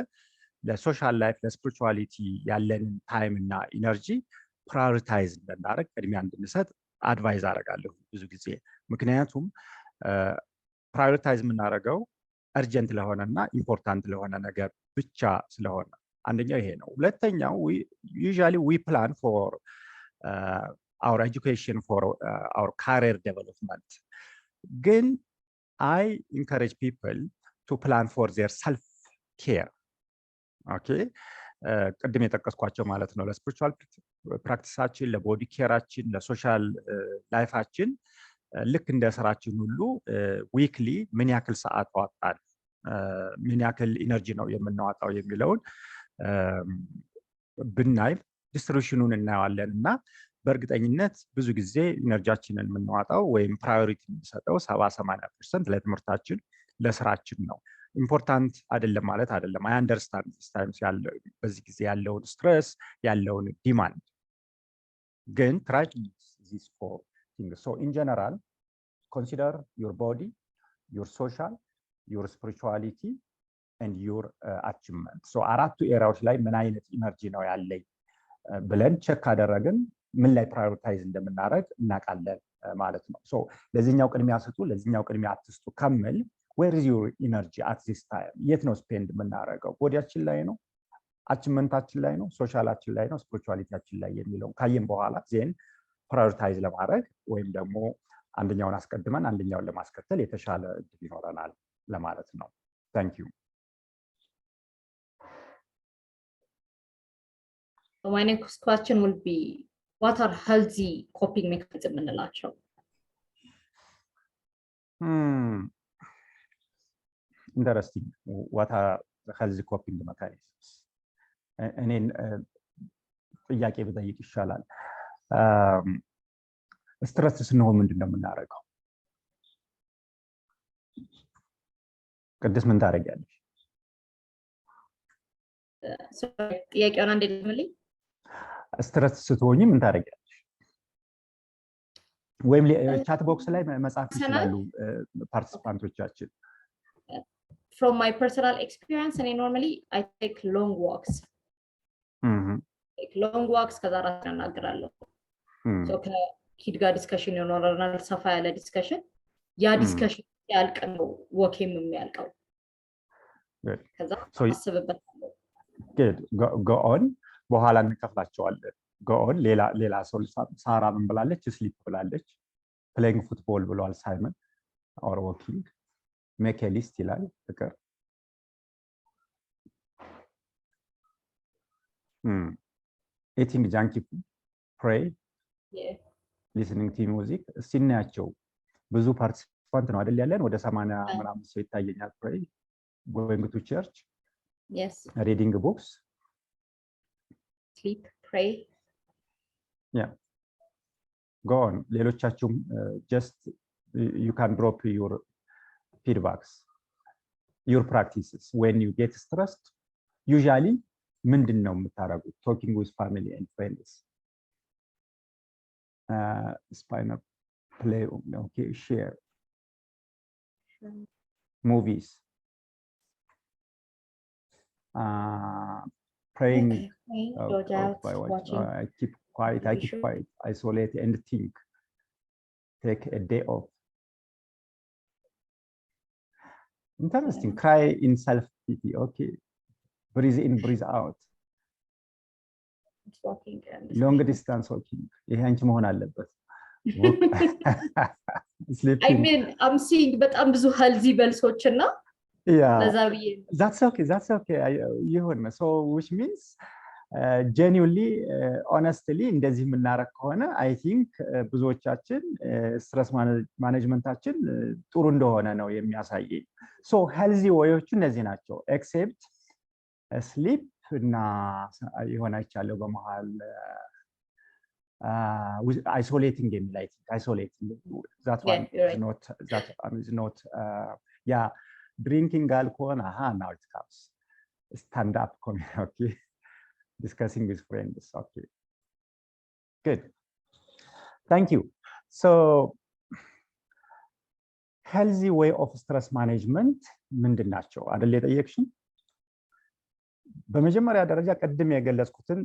ለሶሻል ላይፍ ለስፒሪቹዋሊቲ ያለንን ታይም እና ኢነርጂ ፕራዮሪታይዝ እንድናደርግ ቅድሚያ እንድንሰጥ አድቫይዝ አደርጋለሁ ብዙ ጊዜ። ምክንያቱም ፕራዮሪታይዝ የምናደርገው አርጀንት ለሆነ እና ኢምፖርታንት ለሆነ ነገር ብቻ ስለሆነ አንደኛው ይሄ ነው። ሁለተኛው ዩዥዋሊ ዊ ፕላን ፎር our education, for our career development. Again, I encourage people to plan for their self-care. Okay. ቅድም የጠቀስኳቸው ማለት ነው ለስፒሪቹዋል ፕራክቲሳችን ለቦዲ ኬራችን ለሶሻል ላይፋችን ልክ እንደ ስራችን ሁሉ ዊክሊ ምን ያክል ሰዓት አወጣን ምን ያክል ኢነርጂ ነው የምናወጣው የሚለውን ብናይ ዲስትሪቢዩሽኑን እናያለን እና በእርግጠኝነት ብዙ ጊዜ ኢነርጂያችንን የምናወጣው ወይም ፕራዮሪቲ የምንሰጠው 70-80% ለትምህርታችን ለስራችን ነው ኢምፖርታንት አይደለም ማለት አይደለም I understand this times ያለው በዚህ ጊዜ ያለውን ስትረስ ያለውን ዲማንድ ግን try to use these four things so in general consider your body your social your spirituality and your achievement so አራቱ ኤሪያዎች ላይ ምን አይነት ኢነርጂ ነው ያለኝ ብለን ቼክ አደረግን ምን ላይ ፕራዮሪታይዝ እንደምናደርግ እናውቃለን ማለት ነው so ለዚህኛው ቅድሚያ ስጡ ለዚህኛው ቅድሚያ አትስጡ ከመል where is your energy at this time የት ነው ስፔንድ የምናደርገው ቦዲያችን ላይ ነው አቺቭመንታችን ላይ ነው ሶሻላችን ላይ ነው ስፒሪቹዋሊቲያችን ላይ የሚለው ካየን በኋላ ዜን ፕራዮሪታይዝ ለማድረግ ወይም ደግሞ አንደኛውን አስቀድመን አንደኛውን ለማስከተል የተሻለ እድል ይኖረናል ለማለት ነው thank you my next question will be what are healthy coping mechanisms እንላቸው interesting what are the healthy coping mechanisms እኔን ጥያቄ በጠይቅ ይሻላል ስትረስ ስንሆን ምንድነው የምናደርገው ቅድስ ምን ታደርጊያለሽ ጥያቄውን አንዴ ልምልኝ ስትረስ ስትሆኚ ምን ታደርጊያለሽ ወይም ቻት ቦክስ ላይ መጻፍ ይችላሉ ፓርቲሲፓንቶቻችን from my personal experience and normally I take long walks like long walks ከዛ ራስን እናገራለሁ so ከኪድ ጋር ዲስከሽን ይኖረናል ሰፋ ያለ ዲስከሽን ያ ዲስከሽን ያልቅ ነው ወኬም የሚያልቀው ከዛ አስብበታለሁ good go on በኋላ እንከፍላቸዋለን go on ሌላ ሰው ሳራ ምን ብላለች ስሊፕ ብላለች playing football ብሏል ሳይመን or walking make a list ይላል ፍቅር eating junky food pray yeah listening to music ሲናያቸው ብዙ ፓርቲሲፓንት ነው አይደል ያለን ወደ 80 ምናምን ሰው ይታየኛል pray going to church yes reading books sleep pray yeah go on ሌሎቻችሁም just you can drop your feedbacks your practices when you get stressed usually ምንድነው የምታደርጉት talking with family and friends spinal play okay share movies praying I keep quiet isolate and think take a day off interesting cry in self pity okay breathe in breathe out walking and long distance walking ይሄ አንቺ መሆን አለበት I mean I'm seeing በጣም ብዙ healthy በልሶችና yeah ለዛብዬ that's okay ይሁን so which means genuinely honestly እንደዚህ የምናረግ ከሆነ I think ብዙዎቻችን ስትረስ ማኔጅመንታችን ጥሩ እንደሆነ ነው የሚያሳየኝ so healthy ወዮቹ እነዚህ ናቸው except sleep እና የሆነ ይቻለው በመሃል isolating የሚል I think isolating that one is not yeah drinking alcohol now it comes stand up okay discussing with friends okay good thank you so healthy way of stress management ምንድናቸው አይደል የጠየቅሽኝ በመጀመሪያ ደረጃ ቀድም የገለጽኩትን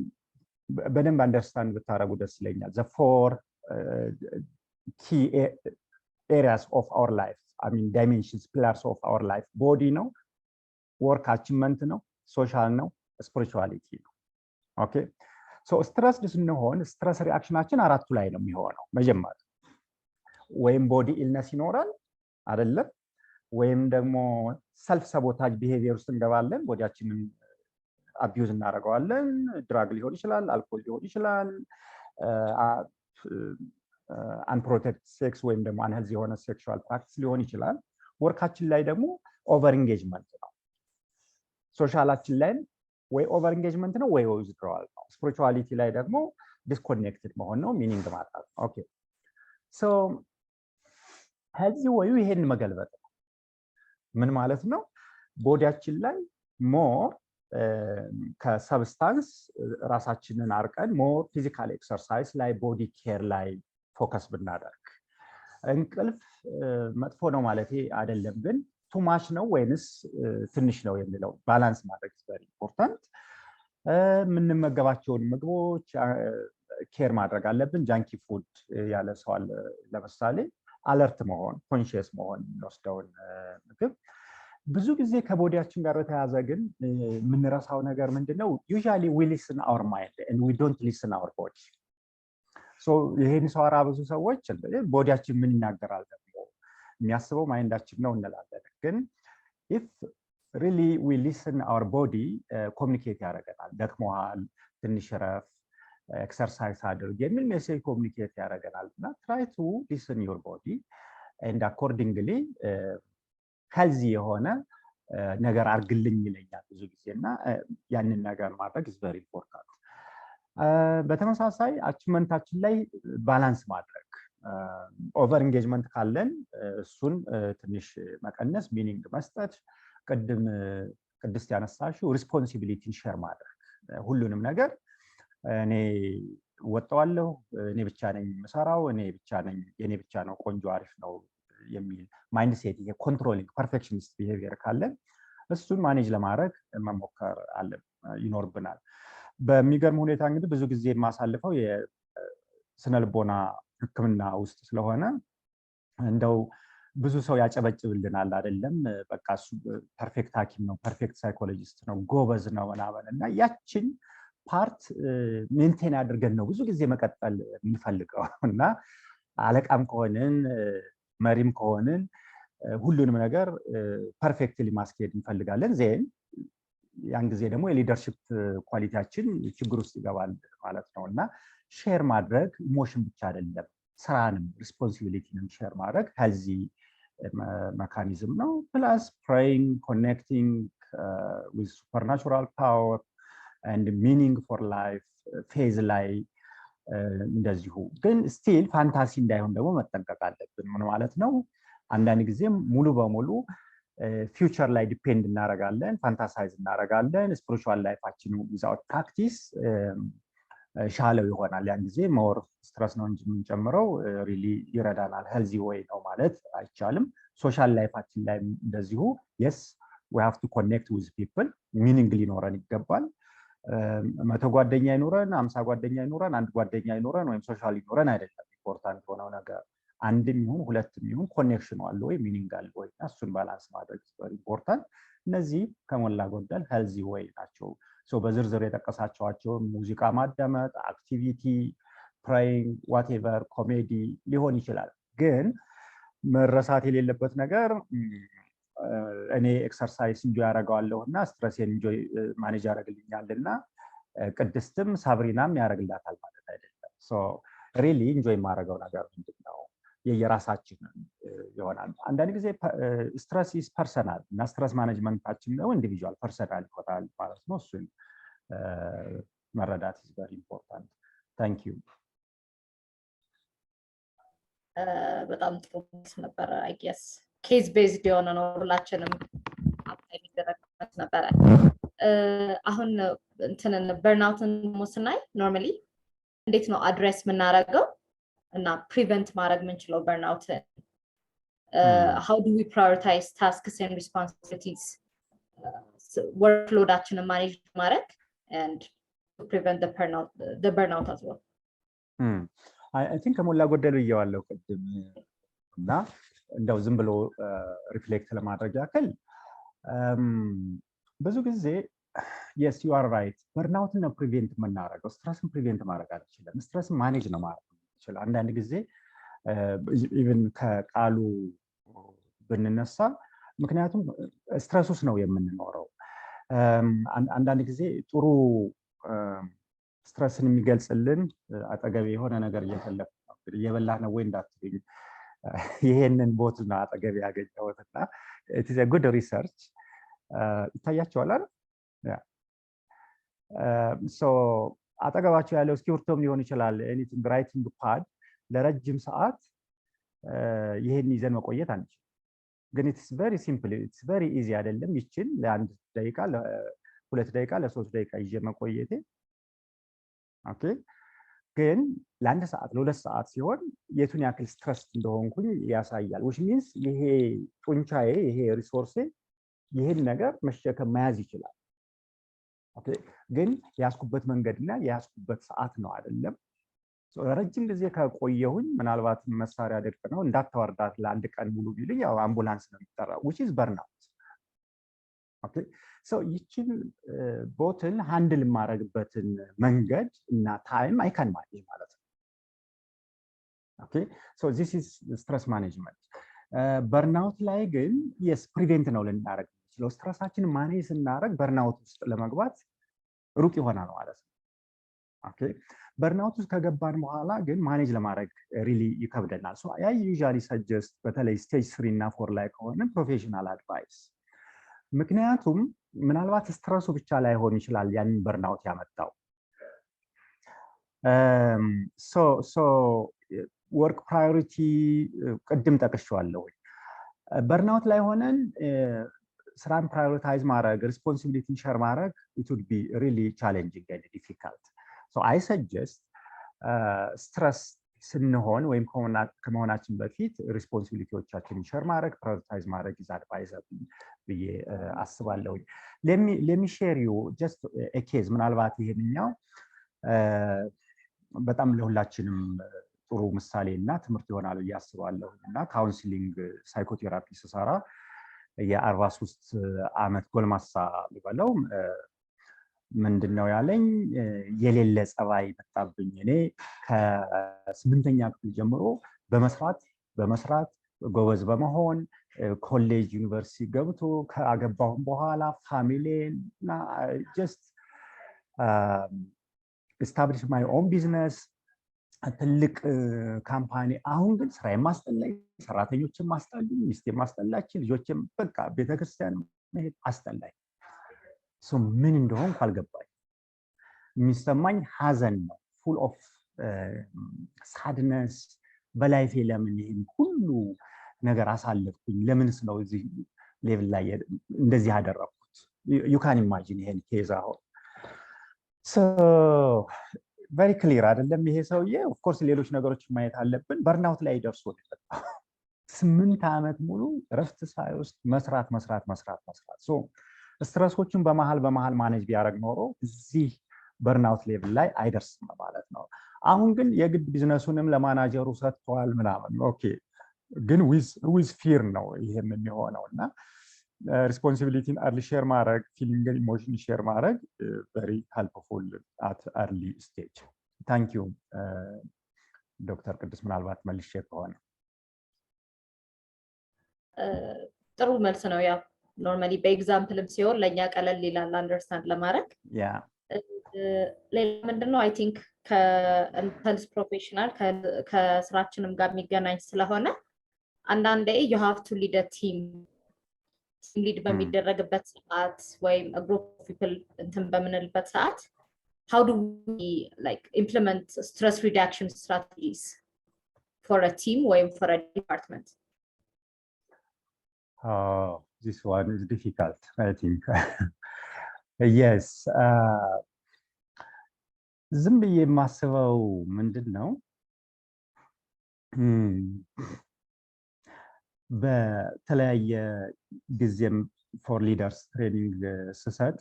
በደንብ አንደርስታንድ ብታረጉ ደስ ይለኛል the four key areas of our life I mean dimensions pillars of our life body ነው work achievement ነው social ነው spirituality ነው okay ሶ ስትረስ ስንሆን ስትረስ ሪአክሽናችን አራቱ ላይ ነው የሚሆነው መጀመሪያ ወይም ቦዲ ኢልነስ ይኖራል አይደለም ወይም ደግሞ ሰልፍ ሳቦታጅ ቢሄቪየር ውስጥ እንገባለን ቦዲያችንን አቢዩዝ እናደርገዋለን ድራግ ሊሆን ይችላል አልኮል ሊሆን ይችላል unprotected sex ወይም ደግሞ unhealthy የሆነ sexual practice ሊሆን ይችላል ወርካችን ላይ ደግሞ ኦቨር ኢንጌጅመንት ነው ሶሻላችን ላይ ወይ ኦቨር ኢንጌጅመንት ነው ወይ ዊዝድሮዋል ነው ስፒሪቹዋሊቲ ላይ ደግሞ ዲስኮኔክትድ መሆን ነው ሚኒንግ ማጣት ኦኬ ሶ ሄልዚ ወይ ይሄን መገልበጥ ምን ማለት ነው ቦዲያችን ላይ ሞር ከሰብስታንስ ራሳችንን አርቀን ሞር ፊዚካል ኤክሰርሳይዝ ላይ ቦዲ ኬር ላይ ፎከስ ብናደርግ እንቅልፍ መጥፎ ነው ማለት አይደለም ግን ቱ ማች ነው ወይንስ ትንሽ ነው የሚለው ባላንስ ማድረግ very important ምንመገባቸውን ምግቦች ኬር ማድረግ አለብን ጃንኪ ፉድ ያለ ሰው አለ ለምሳሌ አለርት መሆን ኮንሺየስ መሆን ወስደውን ምግብ ብዙ ጊዜ ከቦዲያችን ጋር ተያዘ ግን ምንረሳው ነገር ምንድነው usually we listen our mind and we don't listen our body so ይሄን ሰዋራ ብዙ ሰዎች ቦዲያችን ምን ይናገራል ደግሞ የሚያስበው ማይንዳችን ነው እንላለን ግን if really we listen our body communicate ያደርጋል ደክሞሃል ትንሽ ረፍ ኤክሰርሳይዝ አድርግ የሚል ሜሴጅ ኮሙኒኬት ያደርጋልና try to listen your body and accordingly healthy የሆነ ነገር አርግልኝ ይለኛል ብዙ ጊዜና ያንን ነገር ማድረግ is very important በተመሳሳይ አቺቭመንታችን ላይ ባላንስ ማድረግ ኦቨር ኢንጌጅመንት ካለን እሱን ትንሽ መቀነስ ሚኒንግ መስጠት ቅድስት ያነሳሽው ሪስፖንሲቢሊቲን ሼር ማድረግ ሁሉንም ነገር እኔ ወጣዋለሁ እኔ ብቻ ነኝ መሰራው እኔ ብቻ ነኝ የኔ ብቻ ነው ቆንጆ አሪፍ ነው የሚል ማይንድ ሴት የኮንትሮሊንግ ፐርፌክሽኒስት ቢሄቪየር ካለን እሱን ማኔጅ ለማድረግ መሞከር አለ ይኖርብናል በሚገርም ሁኔታ እንግዲህ ብዙ ጊዜ ማሳልፈው የስነልቦና ህክምና ውስጥ ስለሆነ እንደው ብዙ ሰው ያጨበጭብልናል አይደለም በቃ እሱ ፐርፌክት ሐኪም ነው ፐርፌክት ሳይኮሎጂስት ነው ጎበዝ ነው ምናምንና ያችን ፓርት ሜንቴን አድርገን ነው ብዙ ጊዜ መቀጠል የምንፈልገውና አለቃም ከሆነን መሪም ከሆነን ሁሉንም ነገር ፐርፌክትሊ ማስኬድ እንፈልጋለን ዜን ያን ጊዜ ደግሞ የሊደርሺፕ ኳሊቲያችን ችግር ውስጥ ይገባል ማለት ነውና ሼር ማድረግ ኢሞሽን ብቻ አይደለም ስራንም ሪስፖንሲቢሊቲንም ሼር ማድረግ ሄልዚ mechanism ነው plus praying connecting with supernatural power and meaning for life phase ላይ እንደዚሁ ግን ስቲል ፋንታሲ እንዳይሆን ደግሞ መጠንቀቅ አለብን ምን ማለት ነው አንዳንድ ጊዜ ሙሉ በሙሉ ፊውቸር ላይ ዲፔንድ እናረጋለን ፋንታሳይዝ እናረጋለን ስፒሪቹዋል ላይፋችን without practice ሻለው ይሆናል ያን ጊዜ ሞር ስትረስ ነው እንጂ የምንጨምረው ሪሊ ይረዳናል ሄልዚ ወይ ነው ማለት አይቻልም ሶሻል ላይፋችን ላይ እንደዚሁ yes we have to connect with people meaning ሊኖረን ይገባል መቶ ጓደኛ ይኖረን 50 ጓደኛ ይኖረን አንድ ጓደኛ ይኖረን ወይም ሶሻል ይኖረን አይደለም ኢምፖርታንት ሆነው ነገር አንድም ይሁን ሁለትም ይሁን ኮኔክሽን አለው ወይ ሚኒንግ አለው ወይ እሱን ባላንስ ማድረግ ኢምፖርታንት እነዚህ ከሞላ ጎደል ሄልዚ ወይ ናቸው ሶ በዝርዝር የጠቀሳቸዋቸው ሙዚቃ ማዳመጥ አክቲቪቲ ፕሬይንግ ዋትኤቨር ኮሜዲ ሊሆን ይችላል ግን መረሳት የሌለበት ነገር እኔ ኤክሰርሳይዝ ኢንጆይ ያረጋዋለሁና ስትሬስን ኢንጆይ ማኔጅ ያረግልኛልና ቅድስትም ሳብሪናም ያረግላታል ማለት አይደለም ሶ ሪሊ ኢንጆይ ማረጋው ነገር ምንድነው የየራሳችን ይሆናል አንዳንድ ጊዜ ስትሬስ ኢዝ ፐርሰናል እና ስትሬስ ማኔጅመንታችን ነው ኢንዲቪጁዋል ፐርሰናል ይሆናል ማለት ነው እሱን መረዳት is very important thank you በጣም ጥሩ ነበር አይ ጌስ ኬዝ ቤዝድ የሆነ ነው ሁላችንም አፕላይ የሚደረግበት ነበር አሁን እንትንን በርናውትን ሞስናይ ኖርማሊ እንዴት ነው አድሬስ የምናደርገው እና ፕሪቨንት ማድረግ የምንችለው በርናውትን how do we prioritize tasks and responsibilities workload-አችንን ማኔጅ ማድረግ and to prevent the burnout as well I think ከሞላ ጎደል ይያዋለው ቅድም እና እንደው ዝም ብሎ ሪፍሌክት ለማድረግ ያክል ብዙ ጊዜ yes, you are right. Burnout ነው prevent የምናደርገው ስትረስን prevent ማድረግ አንችልም። ስትረስን ማኔጅ ነው ማድረግ እንችላለን። አንዳንድ ጊዜ ኢቭን ከቃሉ ብንነሳ ምክንያቱም ስትረስ ውስጥ ነው የምንኖረው። አንዳንድ ጊዜ ጥሩ ስትረስን የሚገልጽልን አጠገቤ የሆነ ነገር እየፈለኩ ነው እንግዲህ እየበላህ ነው ወይ እንዳትሉኝ ይሄንን ቦትና አጠገቤ ያገኘሁትና it is a good research ይታያችኋል አይደል? so አጠገባችሁ ያለው እስክሪብቶም ሊሆን ይችላል anything writing pad ለረጅም ሰዓት ይሄን ይዘን መቆየት አንችልም። ግን it's very simple, it's very easy አይደለም። ይችን ለአንድ ደቂቃ ለሁለት ደቂቃ ለሶስት ደቂቃ ይዤ መቆየቴ ኦኬ። ግን ለአንድ ሰዓት ለሁለት ሰዓት ሲሆን የቱን ያክል ስትረስ እንደሆንኩኝ ያሳያል። which means ይሄ ጡንቻዬ ይሄ ሪሶርሴ ይሄን ነገር መሸከም መያዝ ይችላል። ኦኬ ግን ያስኩበት መንገድና ያስኩበት ሰዓት ነው አይደለም። ረጅም ጊዜ ከቆየሁኝ ምናልባት መሳሪያ ደቅ ነው እንዳታወርዳት ለአንድ ቀን ሙሉ ቢልኝ ያው አምቡላንስ ነው የሚጠራው which is burnout. ኦኬ so ይችን ቦትል ሃንድል ማድረግበትን መንገድ እና ታይም I can manage ማለት ነው። ኦኬ so this is stress management. በርናውት ላይ ግን yes prevent ነው ልናደርግ የምንችለው። ስትረሳችን ማኔጅ ስናደርግ በርናውት ውስጥ ለመግባት ሩቅ ይሆናል ማለት ነው። ኦኬ በርናውት ውስጥ ከገባን በኋላ ግን ማኔጅ ለማድረግ ሪሊ ይከብደናል። ሶ አይ ዩዥዋሊ ሰጀስት በተለይ ስቴጅ 3 እና 4 ላይ ከሆነ ፕሮፌሽናል አድቫይስ። ምክንያቱም ምናልባት ስትረሱ ብቻ ላይሆን ይችላል ያንን በርናውት ያመጣው። ሶ ወርክ ፕራዮሪቲ ቅድም ጠቅሼዋለሁ። በርናውት ላይ ሆነን ስራን ፕራዮሪታይዝ ማድረግ ሪስፖንሲቢሊቲን ሼር ማድረግ it would be really challenging and difficult. So I suggest stress ስንሆን ወይም ከመሆናችን በፊት ሪስፖንሲቢሊቲዎቻችንን ሼር ማድረግ ፕራዮሪታይዝ ማድረግ is advisable ብዬ አስባለሁ። let me share you just a case ምናልባት ይሄንኛው በጣም ለሁላችንም ጥሩ ምሳሌ እና ትምህርት ይሆናል ብዬ አስባለሁ። እና ካውንስሊንግ ሳይኮቴራፒ ስሰራ የ43 ዓመት ጎልማሳ ልበለው ምንድነው ያለኝ የሌለ ጸባይ መጣብኝ። እኔ ከ8ኛ ክፍል ጀምሮ በመስራት ጎበዝ በመሆን ኮሌጅ ዩኒቨርሲቲ ገብቶ ከአገባሁም በኋላ ፋሚሊን እና just establish my own business ትልቅ ካምፓኒ። አሁን ግን ስራዬን ማስጠላኝ፣ ሰራተኞችን ማስጠላኝ፣ ሚስቴን ማስጠላች፣ ልጆችን በቃ ቤተክርስቲያን መሄድ አስጠላኝ። ምን እንደሆንኩ አልገባኝ። የሚሰማኝ ሀዘን ነው። full of sadness በላይፌ ለምን ይሄን ሁሉ ነገር አሳለፍኩኝ? ለምንስ ነው እዚህ ሌቭል ላይ እንደዚህ ያደረኩት? you can imagine ይሄን ኬዝ አሁን very clear አይደለም ይሄ ሰውዬ። of course ሌሎች ነገሮች ማየት አለብን። በርናውት ላይ ደርሶ ነው 8 ዓመት ሙሉ ረፍት ሳይወስድ መስራት ስትረሶችን በመሃል ማኔጅ ቢያደርግ ኖሮ እዚህ በርናውት ሌቭል ላይ አይደርስም ማለት ነው። አሁን ግን የግድ ቢዝነሱንም ለማናጀሩ ሰጥቷል ምናምን ኦኬ። ግን ዊዝ ፊር ነው ይሄም የሚሆነው እና ሪስፖንሲቢሊቲን አርሊ ሼር ማድረግ ፊሊንግን ኢሞሽን ሼር ማድረግ very helpful at early stage. thank you ዶክተር ቅዱስ ምናልባት መልሼ ከሆነ ጥሩ መልስ ነው። ያው ኖርማሊ በኤግዛምፕልም ሲሆን ለኛ ቀለል ይላል አንደርስታንድ ለማድረግ። ሌላ ምንድነው አይ ቲንክ ከኢንተንስ ፕሮፌሽናል ከስራችንም ጋር የሚገናኝ ስለሆነ አንዳንዴ you have to lead a team ሊድ በሚደረግበት ሰዓት ወይም a group of people እንትን በምንልበት ሰዓት how do we like implement stress reduction strategies for a team or for a department? This one is difficult, I think. Yes. ዝም ብዬ የማስበው ምንድን ነው በተለያየ ጊዜም ፎር ሊደርስ ትሬኒንግ ስሰጥ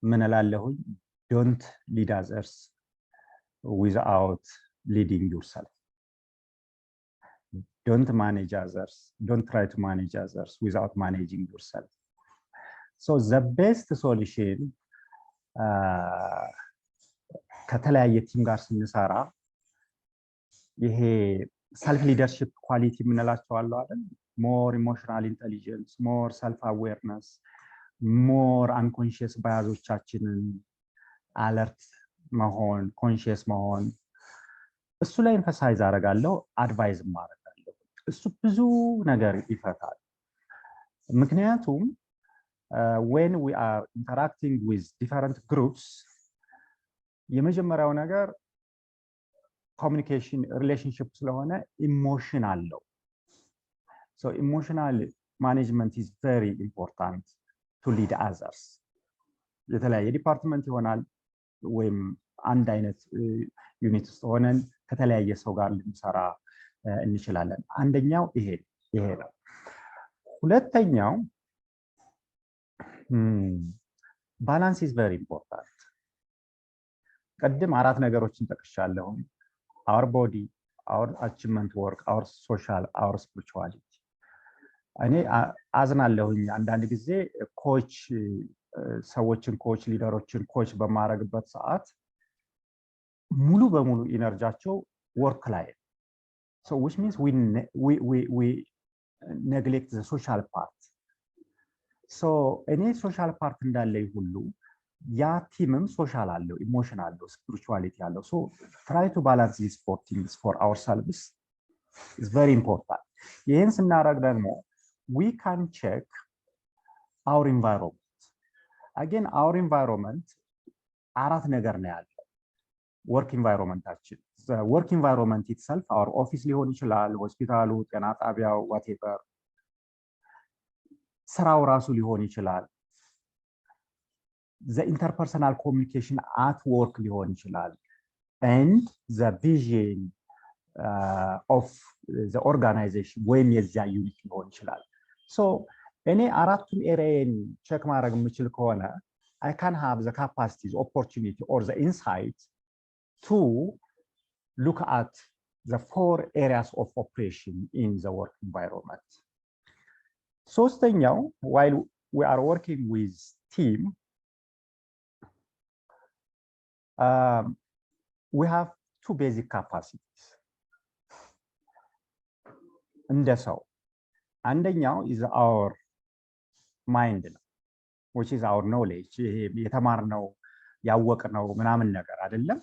ምን እላለሁኝ? ዶንት ሊድ አዘርስ ዊዝአውት ሊዲንግ ዩርሰልፍ። ዶንት ማኔጅ አዘርስ ዶንት ትራይ ቱ ማኔጅ አዘርስ ዊዝአውት ማኔጂንግ ዩርሰልፍ። So the best solution ከተለያየ ቲም ጋር ስንሰራ ይሄ self leadership quality የምንላቸው አሉ አይደል? more emotional intelligence, more self awareness, more unconscious biasoቻችንን alert መሆን conscious መሆን እሱ ላይ emphasize አደርጋለሁ advise ማድረጋለሁ እሱ ብዙ ነገር ይፈታል ምክንያቱም when we are interacting with different groups የመጀመሪያው ነገር communication relationship ስለሆነ emotion አለው so emotional management is very important to lead others የተለያየ ዲፓርትመንት ይሆናል ወይም አንድ አይነት ዩኒት ውስጥ ሆነን ከተለያየ ሰው ጋር ልንሰራ እንችላለን አንደኛው ይሄ ነው ሁለተኛው balance is very important ቀድም አራት ነገሮችን ጠቅሻለሁ our body our achievement work our social our spirituality እኔ አዝናለሁኝ አንዳንድ ጊዜ ኮች ሰዎችን ኮች ሊደሮችን ኮች በማረግበት ሰዓት ሙሉ በሙሉ ኢነርጂያቸው ወርክ ላይ so which means we neglect the social part so any social part እንዳለ ሁሉ ያ ቲምም ሶሻል አለው ኢሞሽናል አለው ስፒሪቹዋሊቲ አለው so try to balance these four things for ourselves is very important ይሄን ስናደርግ ደግሞ we can check our environment again our environment አራት ነገር ነው ያለው work environment the work environment itself our office ሊሆን ይችላል ሆስፒታሉ ጤና ጣቢያው whatever ስራው ራሱ ሊሆን ይችላል the interpersonal communication at work ሊሆን ይችላል and the vision of the organization ወይም የዚያ ዩኒት ሊሆን ይችላል so እኔ አራቱን ኤሪያን ቼክ ማድረግ የምችል ከሆነ I can have the capacities opportunity or the insight to look at the four areas of operation in the work environment ሶስተኛው while we are working with team we have two basic capacities እንደ ሰው አንደኛው is our mind which is our knowledge የተማርነው ያወቅነው ምናምን ነገር አይደለም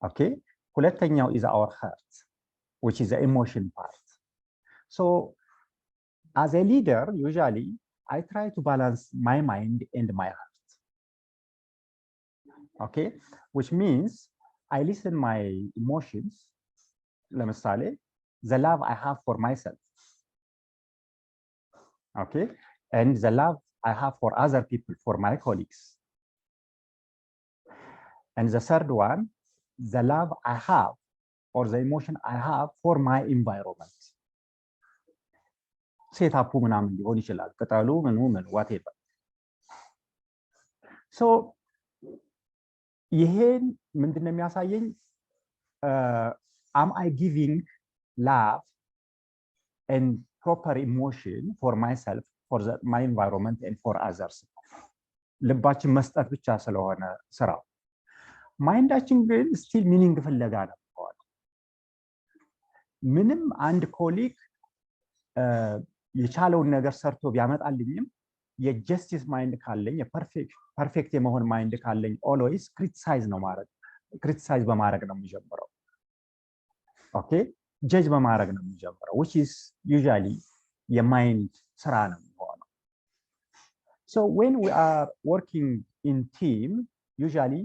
okay ሁለተኛው is our heart which is the emotion part so as a leader usually I try to balance my mind and my heart okay which means I listen my emotions ለምሳሌ the love I have for myself okay and the love I have for other people for my colleagues and the third one the love I have or the emotion I have for my environment ሴታፑ ምናምን ሊሆን ይችላል ቅጠሉ ምኑ whatever so ይሄን ምንድነው የሚያሳየኝ am I giving love and proper emotion for myself for my environment and for others ልባችን መስጠት ብቻ ስለሆነ ስራው ማይንዳችን ግን still meaning ፍለጋ ነው ምንም አንድ ኮሊግ የቻለውን ነገር ሰርቶ ቢያመጣልኝም የጀስቲስ ማይንድ ካለኝ የፐርፌክት የመሆን ማይንድ ካለኝ always criticize በማድረግ ነው የሚጀምረው okay judge በማድረግ ነው የሚጀምረው which is usually የማይንድ ስራ ነው የሚሆነው so when we are working in team usually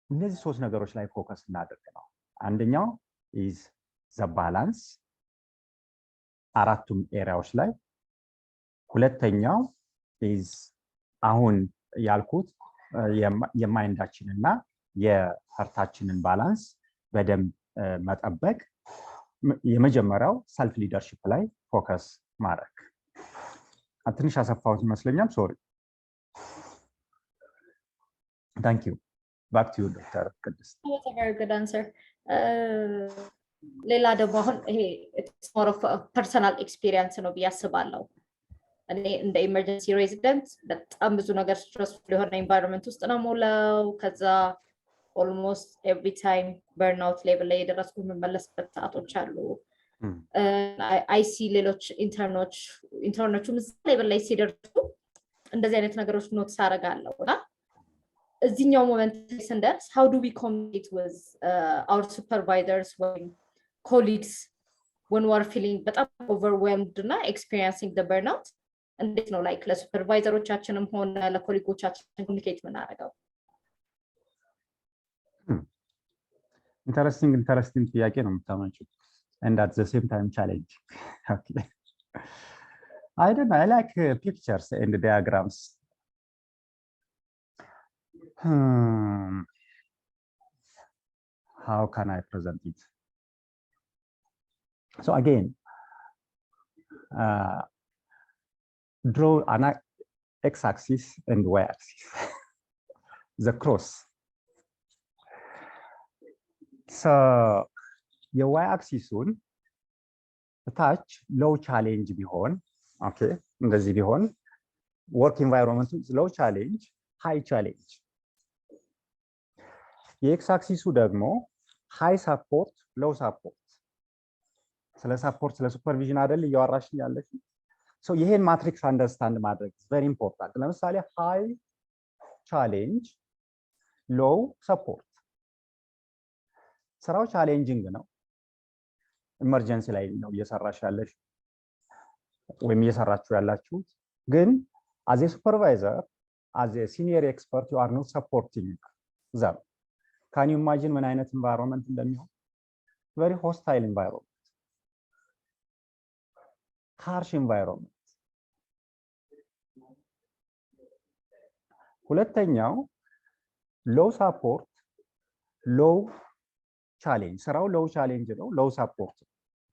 እነዚህ ሶስት ነገሮች ላይ ፎከስ እናደርግ ነው አንደኛው is the balance አራቱም ኤሪያዎች ላይ ሁለተኛው is አሁን ያልኩት የማይንዳችንና የሀርታችንን ባላንስ በደንብ መጠበቅ የመጀመሪያው ሰልፍ ሊደርሺፕ ላይ ፎከስ ማድረግ ትንሽ አሰፋሁት ይመስለኛል ሶሪ thank you back to you Dr. ቅድስት That's a very good answer ሌላ ደግሞ አሁን ይሄ it's more of a personal experience ነው ብዬ አስባለሁ እኔ እንደ ኢመርጀንሲ ሬዚደንት በጣም ብዙ ነገር ስትረስፉል የሆነ ኤንቫይሮንመንት ውስጥ ነው ሞላው። ከዛ ኦልሞስት ኤቭሪ ታይም በርንአውት ሌቭል ላይ የደረስኩ የምመለስበት ሰዓቶች አሉ። አይሲ ሌሎች ኢንተርኖቹም እዛ ሌቭል ላይ ሲደርሱ እንደዚህ አይነት ነገሮች ኖትስ አደርጋለሁ እና እዚህኛው ሞመንት ስንደርስ how do we communicate with our supervisors ወይም colleagues when we are feeling በጣም overwhelmed እና experiencing the burnout እንዴት ነው ላይክ ለሱፐርቫይዘሮቻችንም ሆነ ለኮሊጎቻችን ኮሚኒኬት የምናደርገው? ኢንተረስቲንግ ጥያቄ ነው የምታመጪው and at the same time challenge. Okay. I don't know, I like pictures and diagrams. How can I present it? So again, draw an x-axis and y-axis, the cross. So your y-axis on touch low challenge ቢሆን okay እንደዚህ ቢሆን work environment low challenge high challenge የx-axis ደግሞ high support low support ስለ support ስለ supervision አይደል እያወራሽ ያለሽ so ይሄን ማትሪክስ አንደርስታንድ ማድረግ very important ለምሳሌ high challenge low support ስራው ቻሌንጂንግ ነው ኢመርጀንሲ ላይ ነው እየሰራሽ ያለሽ ወይም እየሰራችሁ ያላችሁት ግን as a supervisor as a senior expert you are not supporting them. Can you imagine ምን አይነት environment እንደሚሆን? Very hostile environment, harsh environment. ሁለተኛው low support low challenge ስራው low challenge ነው low support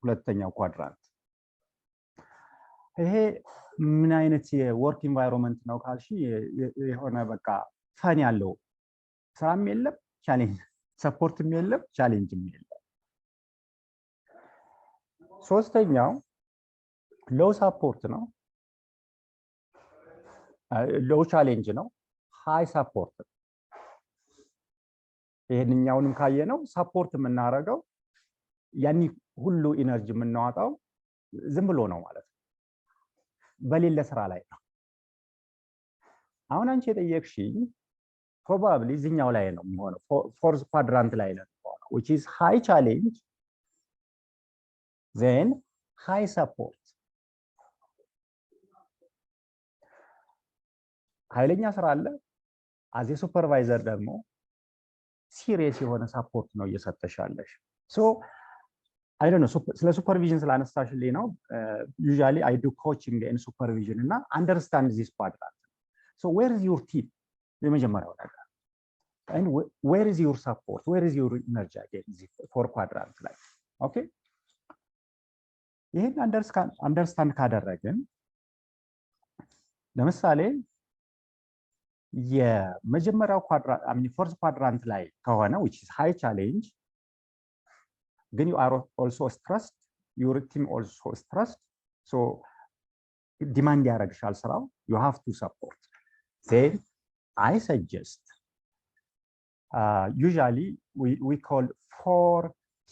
ሁለተኛው ኳድራንት ይሄ ምን አይነት የወርክ ኢንቫይሮንመንት ነው ካልሽ የሆነ በቃ ፈን ያለው ስራም የለም ቻሌንጅ ሰፖርትም የለም ቻሌንጅም የለም ሶስተኛው low support ነው low challenge ነው high support ይሄንኛውንም ካየነው ሰፖርት የምናደርገው ያኒ ሁሉ ኢነርጂ የምናወጣው ዝም ብሎ ነው ማለት ነው በሌለ ስራ ላይ ነው አሁን አንቺ የጠየቅሽኝ probably እዚህኛው ላይ ነው የሚሆነው fourth quadrant ላይ ነው which is high challenge then high support ኃይለኛ ስራ አለ as a supervisor ደግሞ ሲሪየስ የሆነ ሰፖርት ነው እየሰጠሻለሽ so I don't know ስለ ሱፐርቪዥን ስላነሳሽልኝ ነው usually I do coaching and supervision እና understand this quadrant so where is your team የመጀመሪያው ነገር and where is your support where is your energy again this four quadrant ላይ okay ይሄን understand ካደረግን ለምሳሌ የመጀመሪያው ኳድራንት I mean fourth quadrant ላይ ከሆነ which is high challenge then you are also stressed your team also stressed so demand ያደርግሻል ስራው you have to support then I suggest usually we call four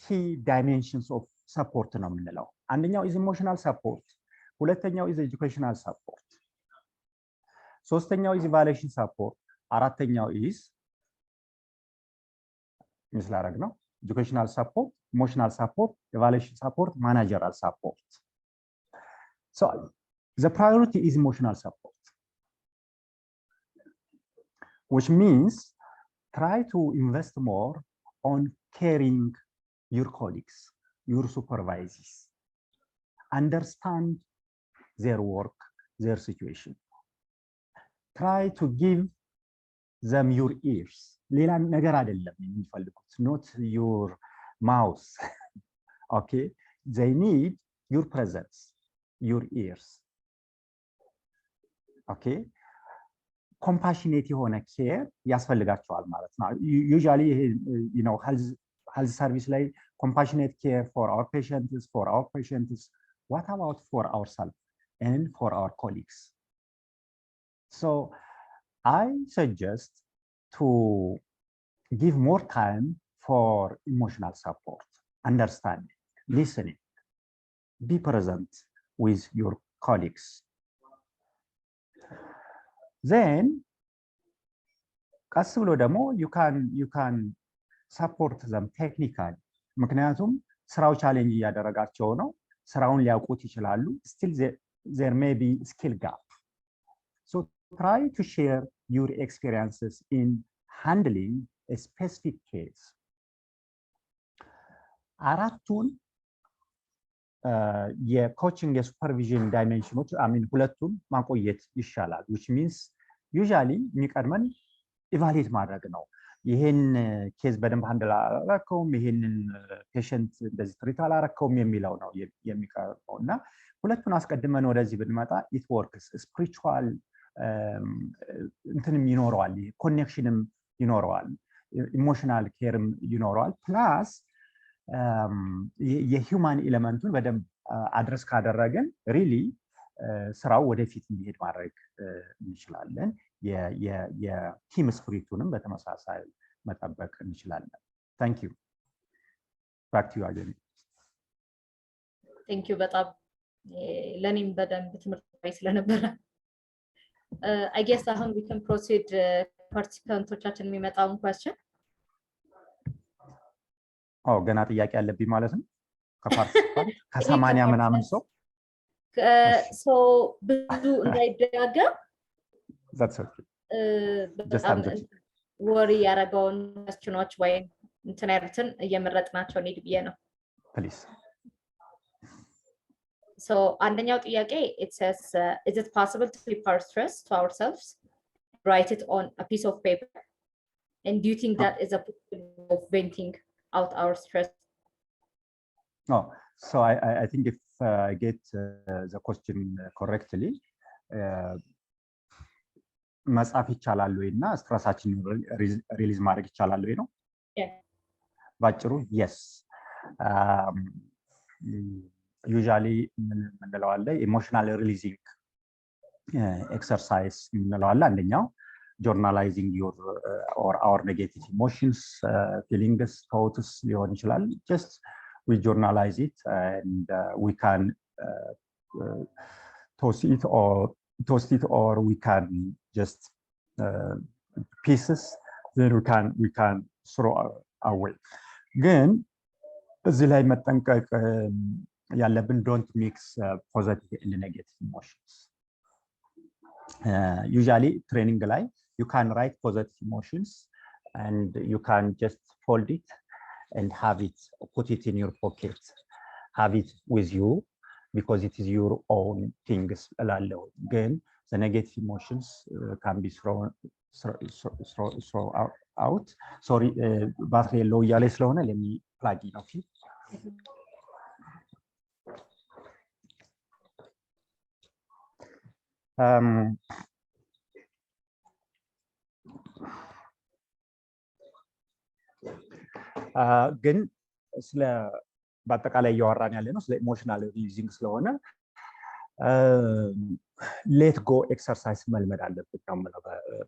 key dimensions of support ነው የምንለው አንደኛው is emotional support ሁለተኛው is educational support ሶስተኛው is evaluation support አራተኛው is ምስላረግ ነው educational support emotional support evaluation support managerial support so the priority is emotional support which means try to invest more on caring your colleagues your supervisors understand their work their situation try to give them your ears ሌላ ነገር አይደለም የሚፈልጉት not your mouth okay they need your presence your ears okay compassionate የሆነ care ያስፈልጋቸዋል ማለት ነው usually you know health service ላይ compassionate care for our patients what about for ourselves and for our colleagues. So I suggest to give more time for emotional support, understanding, listening, be present with your colleagues. Then ቀስ ብሎ ደግሞ you can support them technically. ምክንያቱም ስራው ቻሌንጅ እያደረጋቸው ነው፣ ስራውን ሊያውቁት ይችላሉ። still there may be skill gap. So try to share your experiences in handling a specific case. አራቱን የኮችንግ የሱፐርቪዥን ዳይሜንሽኖች ሁለቱን ማቆየት ይሻላል። which means usually የሚቀድመን ኢቫሉዌት ማድረግ ነው። ይሄን ኬዝ በደንብ ሃንድል አላረከውም፣ ይሄንን ፔሸንት እንደዚህ ትሪት አላረከውም የሚለው ነው የሚቀርበው እና ሁለቱን አስቀድመን ወደዚህ ብንመጣ ኢት ወርክስ። ስፒሪቹዋል እንትንም ይኖረዋል፣ ኮኔክሽንም ይኖረዋል፣ ኢሞሽናል ኬርም ይኖረዋል። ፕላስ የሂውማን ኤሌመንቱን በደንብ አድረስ ካደረግን ሪሊ ስራው ወደፊት እንዲሄድ ማድረግ እንችላለን። የቲም ስፒሪቱንም በተመሳሳይ መጠበቅ እንችላለን። ታንክ ዩ ባክ ቱ ዩ አገኒ። ታንክ ዩ በጣም ለኔም በደንብ ትምህርታዊ ስለነበረ አይ ጌስ አሁን we can proceed ፓርቲሲፓንቶቻችን የሚመጣውን question ገና ጥያቄ አለብኝ ማለት ነው ከፓርቲሲፓንት ከ80 ምናምን ሰው so ብዙ እንዳይደጋገም that's okay ወሪ ያረጋውን questionዎች ወይ እንትን ያሉትን እየመረጥናቸው ኒድ ብዬ ነው please. So አንደኛው ጥያቄ it says is it possible to keep our stress to ourselves, write it on a piece of paper, and do you think that is a possible of venting out our stress? No. So I think if I get the question correctly, መጻፍ ይቻላል ወይና ስትረሳችን ሪሊዝ ማድረግ ይቻላል ወይ ነው? ባጭሩ yes. Usually ምንለው አለ ኢሞሽናል ሪሊዚንግ ኤክሰርሳይዝ ምንለው አለ። አንደኛው journalizing your or our negative emotions, feelings, thoughts ሊሆን ይችላል። just we journalize it and we can toast it or we can just pieces, then we can throw away. ግን እዚህ ላይ መጠንቀቅ ያለብን don't mix positive and negative emotions. Usually training ላይ you can write positive emotions and you can just fold it and have it, put it in your pocket, have it with you because it is your own things. Again, the negative emotions can be thrown out. Sorry, battery low yale ስለሆነ let me plug in. Okay. ግን ስለ በአጠቃላይ እያወራን ያለ ነው ስለ ኢሞሽናል ሪሊዚንግ ስለሆነ ሌት ጎ ኤክሰርሳይዝ መልመድ አለብን ነው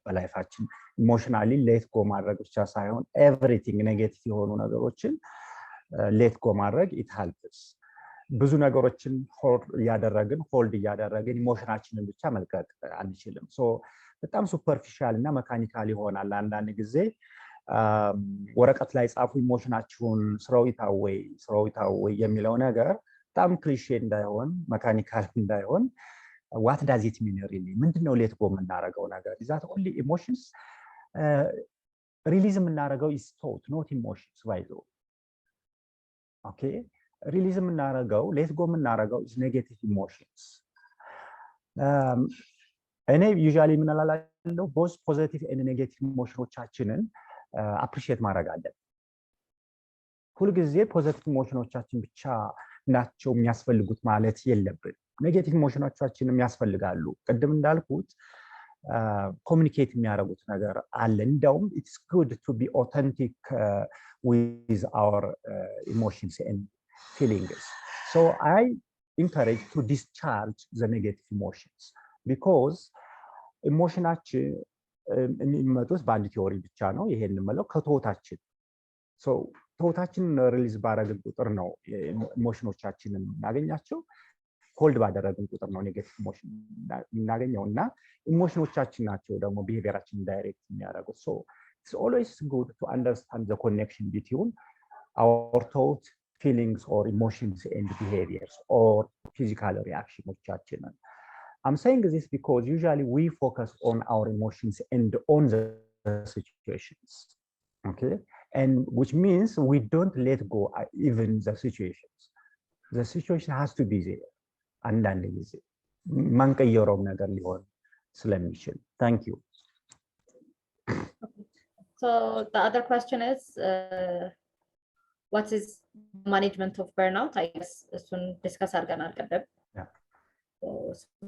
በላይፋችን። ኢሞሽናሊ ሌት ጎ ማድረግ ብቻ ሳይሆን ኤቭሪቲንግ ኔጌቲቭ የሆኑ ነገሮችን ሌት ጎ ማድረግ ኢት ሄልፕስ። ብዙ ነገሮችን ሆልድ እያደረግን ኢሞሽናችንን ብቻ መልቀቅ አንችልም። ሶ በጣም ሱፐርፊሻል እና መካኒካል ይሆናል አንዳንድ ጊዜ። ወረቀት ላይ ጻፉ ኢሞሽናችሁን ስሮይታዌይ የሚለው ነገር በጣም ክሊሼ እንዳይሆን መካኒካል እንዳይሆን what does it mean really? ምንድነው ሌት ጎ የምናደርገው ነገር? is that only emotions? ሪሊዝ የምናደርገው is thought not emotions by the way. okay, ሪሊዝ የምናደርገው ሌት ጎ የምናደርገው is negative emotions. እኔ usually ምን እላለሁ both positive and negative ኢሞሽኖቻችንን አፕሪሺየት ማድረግ አለን። ሁልጊዜ ፖዚቲቭ ኢሞሽኖቻችን ብቻ ናቸው የሚያስፈልጉት ማለት የለብን። ኔጌቲቭ ኢሞሽኖቻችንም ያስፈልጋሉ። ቅድም እንዳልኩት ኮሙኒኬት የሚያደርጉት ነገር አለ። እንደውም ኢትስ ጉድ ቱ ቢ ኦተንቲክ ዊዝ አወር ኢሞሽንስ ኤንድ ፊሊንግስ። ሶ አይ encouraged to discharge the negative emotions because emotionaችን የሚመጡት በአንድ ቲዮሪ ብቻ ነው ይሄን እንመለው ከቶታችን so ቶታችንን ሪሊዝ ባደረግን ቁጥር ነው ኢሞሽኖቻችንን እናገኛቸው ሆልድ ባደረግን ቁጥር ነው ኔጌቲቭ ኢሞሽን እናገኘውና ኢሞሽኖቻችን ናቸው ደግሞ ቢሄቪየራችንን ዳይሬክት የሚያደርጉት so it's always good to understand the connection between our thoughts feelings or emotions and behaviors or physical reactions. I'm saying this because usually we focus on our emotions and on the situations, okay? And which means we don't let go even the situations. The situation has to be there. አንዳንድ ጊዜ ማንቀየረው ነገር ሊሆን ስለሚችል thank you. So the other question is what is management of burnout? I guess እሱን ዲስከስ አድርገናል ቀደም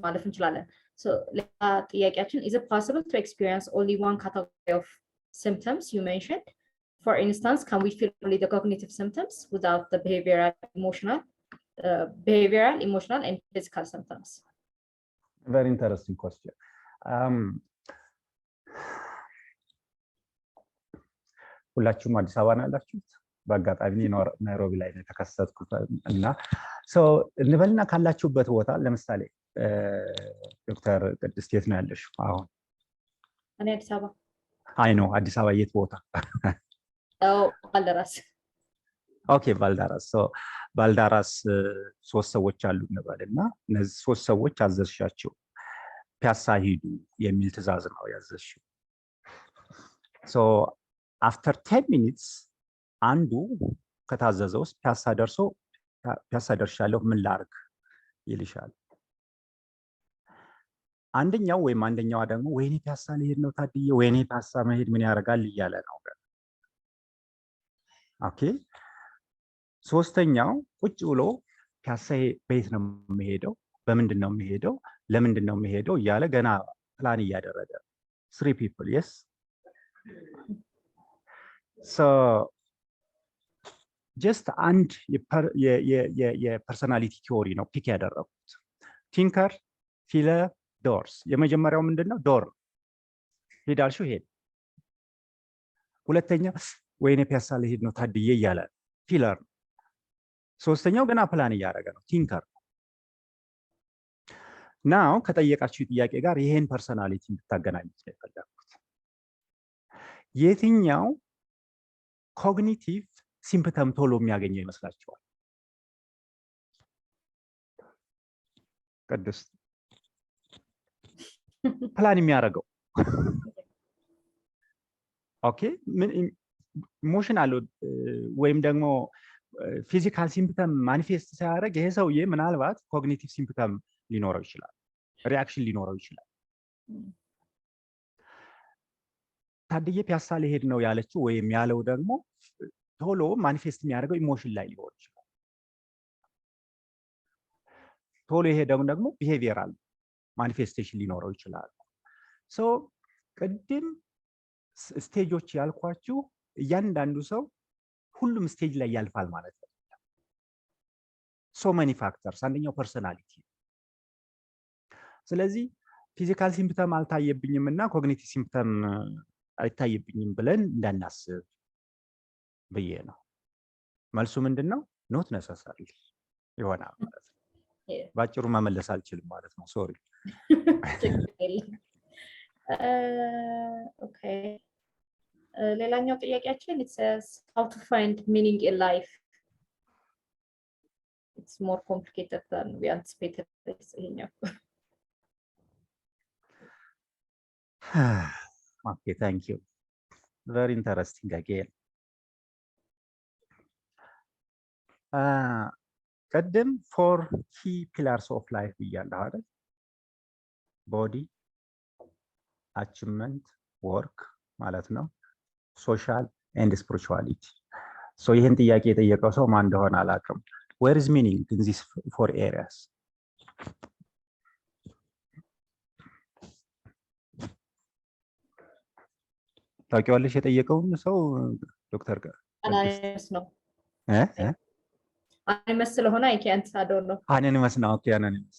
ማለት እንችላለን. So ጥያቄያችን is it possible to experience only one category of symptoms you mentioned? For instance, can we feel only the cognitive symptoms without the behavioral, emotional and physical symptoms? Very interesting question. ሁላችሁም አዲስ አበባ ነው ያላችሁት? በአጋጣሚ ናይሮቢ ላይ ነው የተከሰትኩት እና so እንበልና ካላችሁበት ቦታ ለምሳሌ ዶክተር ቅድስት የት ነው ያለሽው አሁን? እኔ አዲስ አበባ። አይ ነው አዲስ አበባ የት ቦታ? ባልደራስ። ኦኬ ባልደራስ so ባልደራስ ሶስት ሰዎች አሉ እንበልና እነዚህ ሶስት ሰዎች አዘዝሻቸው ፒያሳ ሂዱ የሚል ትዕዛዝ ነው ያዘዝሽው so after 10 minutes አንዱ ከታዘዘው ፒያሳ ደርሻለሁ ምን ላርግ ይልሻል አንደኛው ደግሞ ወይኔ ፒያሳ ልሄድ ነው ታድዬ ወይኔ ፒያሳ መሄድ ምን ያደርጋል እያለ ነው ኦኬ ሶስተኛው ቁጭ ብሎ ፒያሳ ቤት ነው የሚሄደው በምንድን ነው የሚሄደው ለምንድን ነው የሚሄደው እያለ ገና ፕላን እያደረገ 3 people yes so just and የፐርሰናሊቲ ቲዮሪ ነው ፒክ ያደረኩት ቲንከር ፊለር ዶርስ የመጀመሪያው ምንድነው ዶር ሄዳልሽው ሄድ ሁለተኛ ወይኔ ፒያሳ ልሄድ ነው ታድዬ እያለ ፊለር ሶስተኛው ገና ፕላን እያደረገ ነው ቲንከር ናው ከጠየቃችሁ ጥያቄ ጋር ይሄን ፐርሰናሊቲ እንድታገናኙት ነው የፈለኩት የትኛው ኮግኒቲቭ ሲምፕተም ቶሎ የሚያገኘው ይመስላችኋል ቅድስት ፕላን የሚያደርገው ኦኬ ምን ኢሞሽናል ወይም ደግሞ ፊዚካል ሲምፕተም ማኒፌስት ሲያደርግ ይሄ ሰውዬ ምናልባት ኮግኒቲቭ ሲምፕተም ሊኖረው ይችላል ሪአክሽን ሊኖረው ይችላል ታድዬ ፒያሳ ሊሄድ ነው ያለችው ወይም ያለው ደግሞ ቶሎ ማኒፌስት የሚያደርገው ኢሞሽን ላይ ሊሆን ይችላል ቶሎ የሄደው ደግሞ ቢሄቪየራል ማኒፌስቴሽን ሊኖረው ይችላል ሶ ቅድም ስቴጆች ያልኳችሁ እያንዳንዱ ሰው ሁሉም ስቴጅ ላይ ያልፋል ማለት ነው so many factors አንደኛው ፐርሰናሊቲ ስለዚህ ፊዚካል ሲምፕተም አልታየብኝምና ኮግኒቲቭ ሲምፕተም አይታየብኝም ብለን እንዳናስብ ብዬ ነው መልሱ ምንድነው ኖት ነሰሰሪ ይሆናል ማለት ነው ባጭሩ መመለስ አልችልም ማለት ነው ሶሪ okay ሌላኛው ጥያቄያችን it says how to find meaning in life it's more complicated than we anticipated ይሄኛው okay thank you very interesting again ቀደም four key pillars of life ብያለሁ አይደል body achievement work ማለት ነው social and spirituality so ይሄን ጥያቄ የጠየቀው ሰው ማን እንደሆነ አላውቅም where is meaning in these four areas ታውቂዋለሽ የጠየቀውን ሰው ዶክተር አናሊሲስ ነው anonymous ስለሆነ I can't, I don't know. Anonymous ነው። ኦኬ anonymous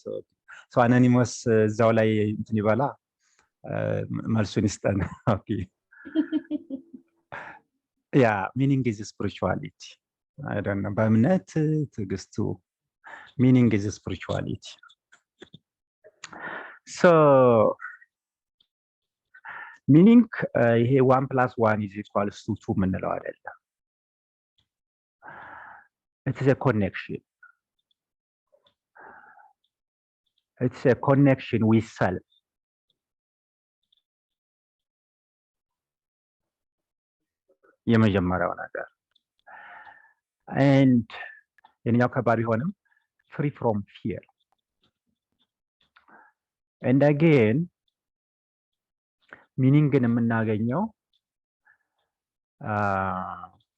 so anonymous እዛው ላይ እንትን ይበላ መልሱን ይስጠን። ኦኬ yeah, meaning is spirituality. I don't know በእምነት ትዕግስቱ meaning is spirituality. So meaning ይሄ 1 + 1 is equals to 2 ምንለው አይደለም። It is a connection. It's a connection with self. የመጀመሪያው ነገር and የኛው ከባድ ቢሆንም free from fear. And again meaning ግን የምናገኘው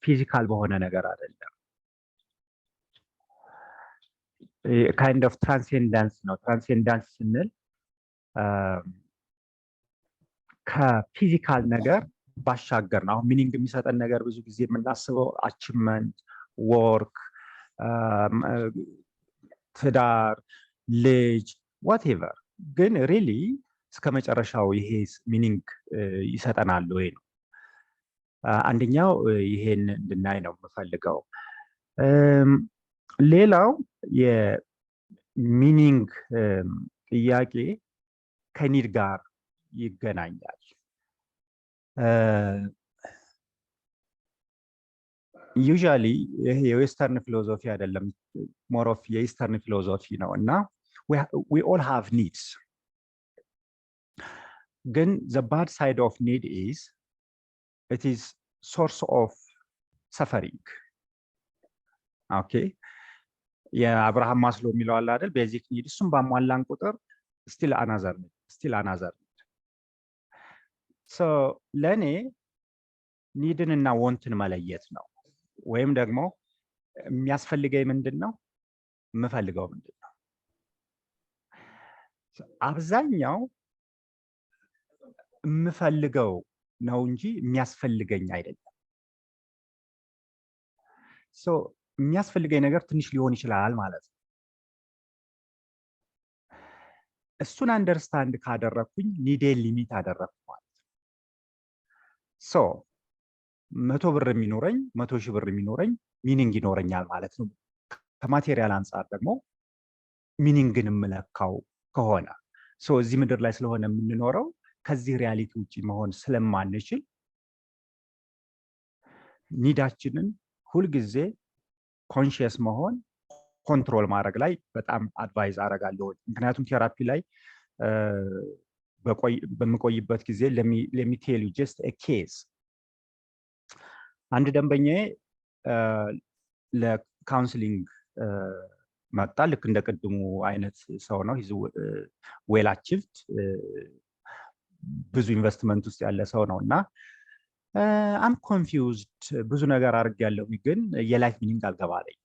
ፊዚካል በሆነ ነገር አይደለም። kind of transcendence ነው። transcendence ስንል ከፊዚካል ነገር ባሻገር ነው። አሁን ሚኒንግ የሚሰጠን ነገር ብዙ ጊዜ የምናስበው አቺቭመንት፣ ወርክ፣ ትዳር፣ ልጅ whatever ግን ሪሊ እስከ መጨረሻው ይሄ ሚኒንግ ይሰጠናል ወይ ነው። አንደኛው ይሄን እንድናይ ነው የምፈልገው። ሌላው የሚኒንግ ጥያቄ ከኒድ ጋር ይገናኛል። ዩዥዋሊ ይሄ የዌስተርን ፊሎሶፊ አይደለም፣ ሞር ኦፍ የኢስተርን ፊሎሶፊ ነው እና we all have needs. ግን the bad side of need is it is source of suffering. Okay, የአብርሃም ማስሎ የሚለው አለ አይደል? ቤዚክ ኒድ እሱም ባሟላን ቁጥር still another need. So ለኔ ኒድን እና ወንትን መለየት ነው። ወይም ደግሞ የሚያስፈልገኝ ምንድነው፣ የምፈልገው ምንድነው። አብዛኛው የምፈልገው ነው እንጂ የሚያስፈልገኝ አይደለም። so የሚያስፈልገኝ ነገር ትንሽ ሊሆን ይችላል ማለት ነው። እሱን አንደርስታንድ ካደረኩኝ ኒዴን ሊሚት አደረኩ ማለት ነው። so 100 ብር የሚኖረኝ 100 ሺህ ብር የሚኖረኝ ሚኒንግ ይኖረኛል ማለት ነው። ከማቴሪያል አንፃር ደግሞ ሚኒንግን የምለካው ከሆነ so እዚህ ምድር ላይ ስለሆነ የምንኖረው ከዚህ ሪያሊቲ ውጪ መሆን ስለማንችል ኒዳችንን ሁልጊዜ ኮንሺየስ መሆን ኮንትሮል ማድረግ ላይ በጣም አድቫይዝ አደርጋለሁ። ምክንያቱም ቴራፒ ላይ በምቆይበት ጊዜ let me tell you just a case. አንድ ደንበኛዬ ለካውንስሊንግ መጣ። ልክ እንደ ቅድሙ አይነት ሰው ነው። ሂዝ ዌል አቺቭድ ብዙ ኢንቨስትመንት ውስጥ ያለ ሰው ነው እና አም ኮንፊውዝድ ብዙ ነገር አድርጌያለሁ ግን የላይፍ ሚኒንግ አልገባለኝ።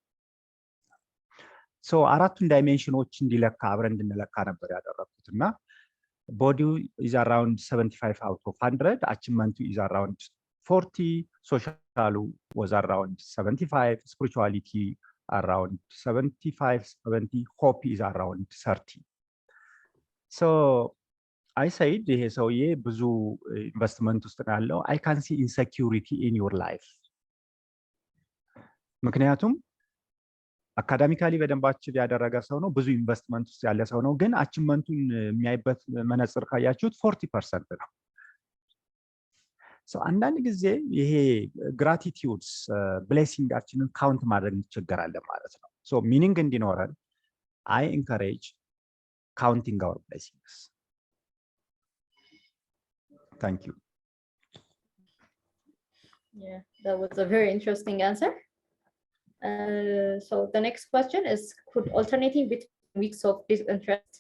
ሶ አራቱን ዳይሜንሽኖች እንዲለካ አብረን እንድንለካ ነበር ያደረኩት እና ቦዲው ኢዝ አራውንድ 75 out of 100, አቺቭመንቱ ኢዝ አራውንድ 40, ሶሻሉ was around 75, spirituality around 75, 70, hope is around 30. So I said ይሄ ሰውዬ ብዙ ኢንቨስትመንት ውስጥ ነው ያለው። I can see insecurity in your life. ምክንያቱም አካዳሚካሊ በደንብ አቺቭ ያደረገ ሰው ነው፣ ብዙ ኢንቨስትመንት ውስጥ ያለ ሰው ነው። ግን አቺቭመንቱን የሚያይበት መነጽር ካያችሁት 40% ነው። አንዳንድ ጊዜ ይሄ ግራቲቲዩድስ ብሌሲንጋችንን ካውንት ማድረግ እንቸገራለን ማለት ነው። ሚኒንግ እንዲኖረን I encourage counting our blessings. Thank you. Yeah, that was a very interesting answer. So the next question is, could alternating between weeks of disinterest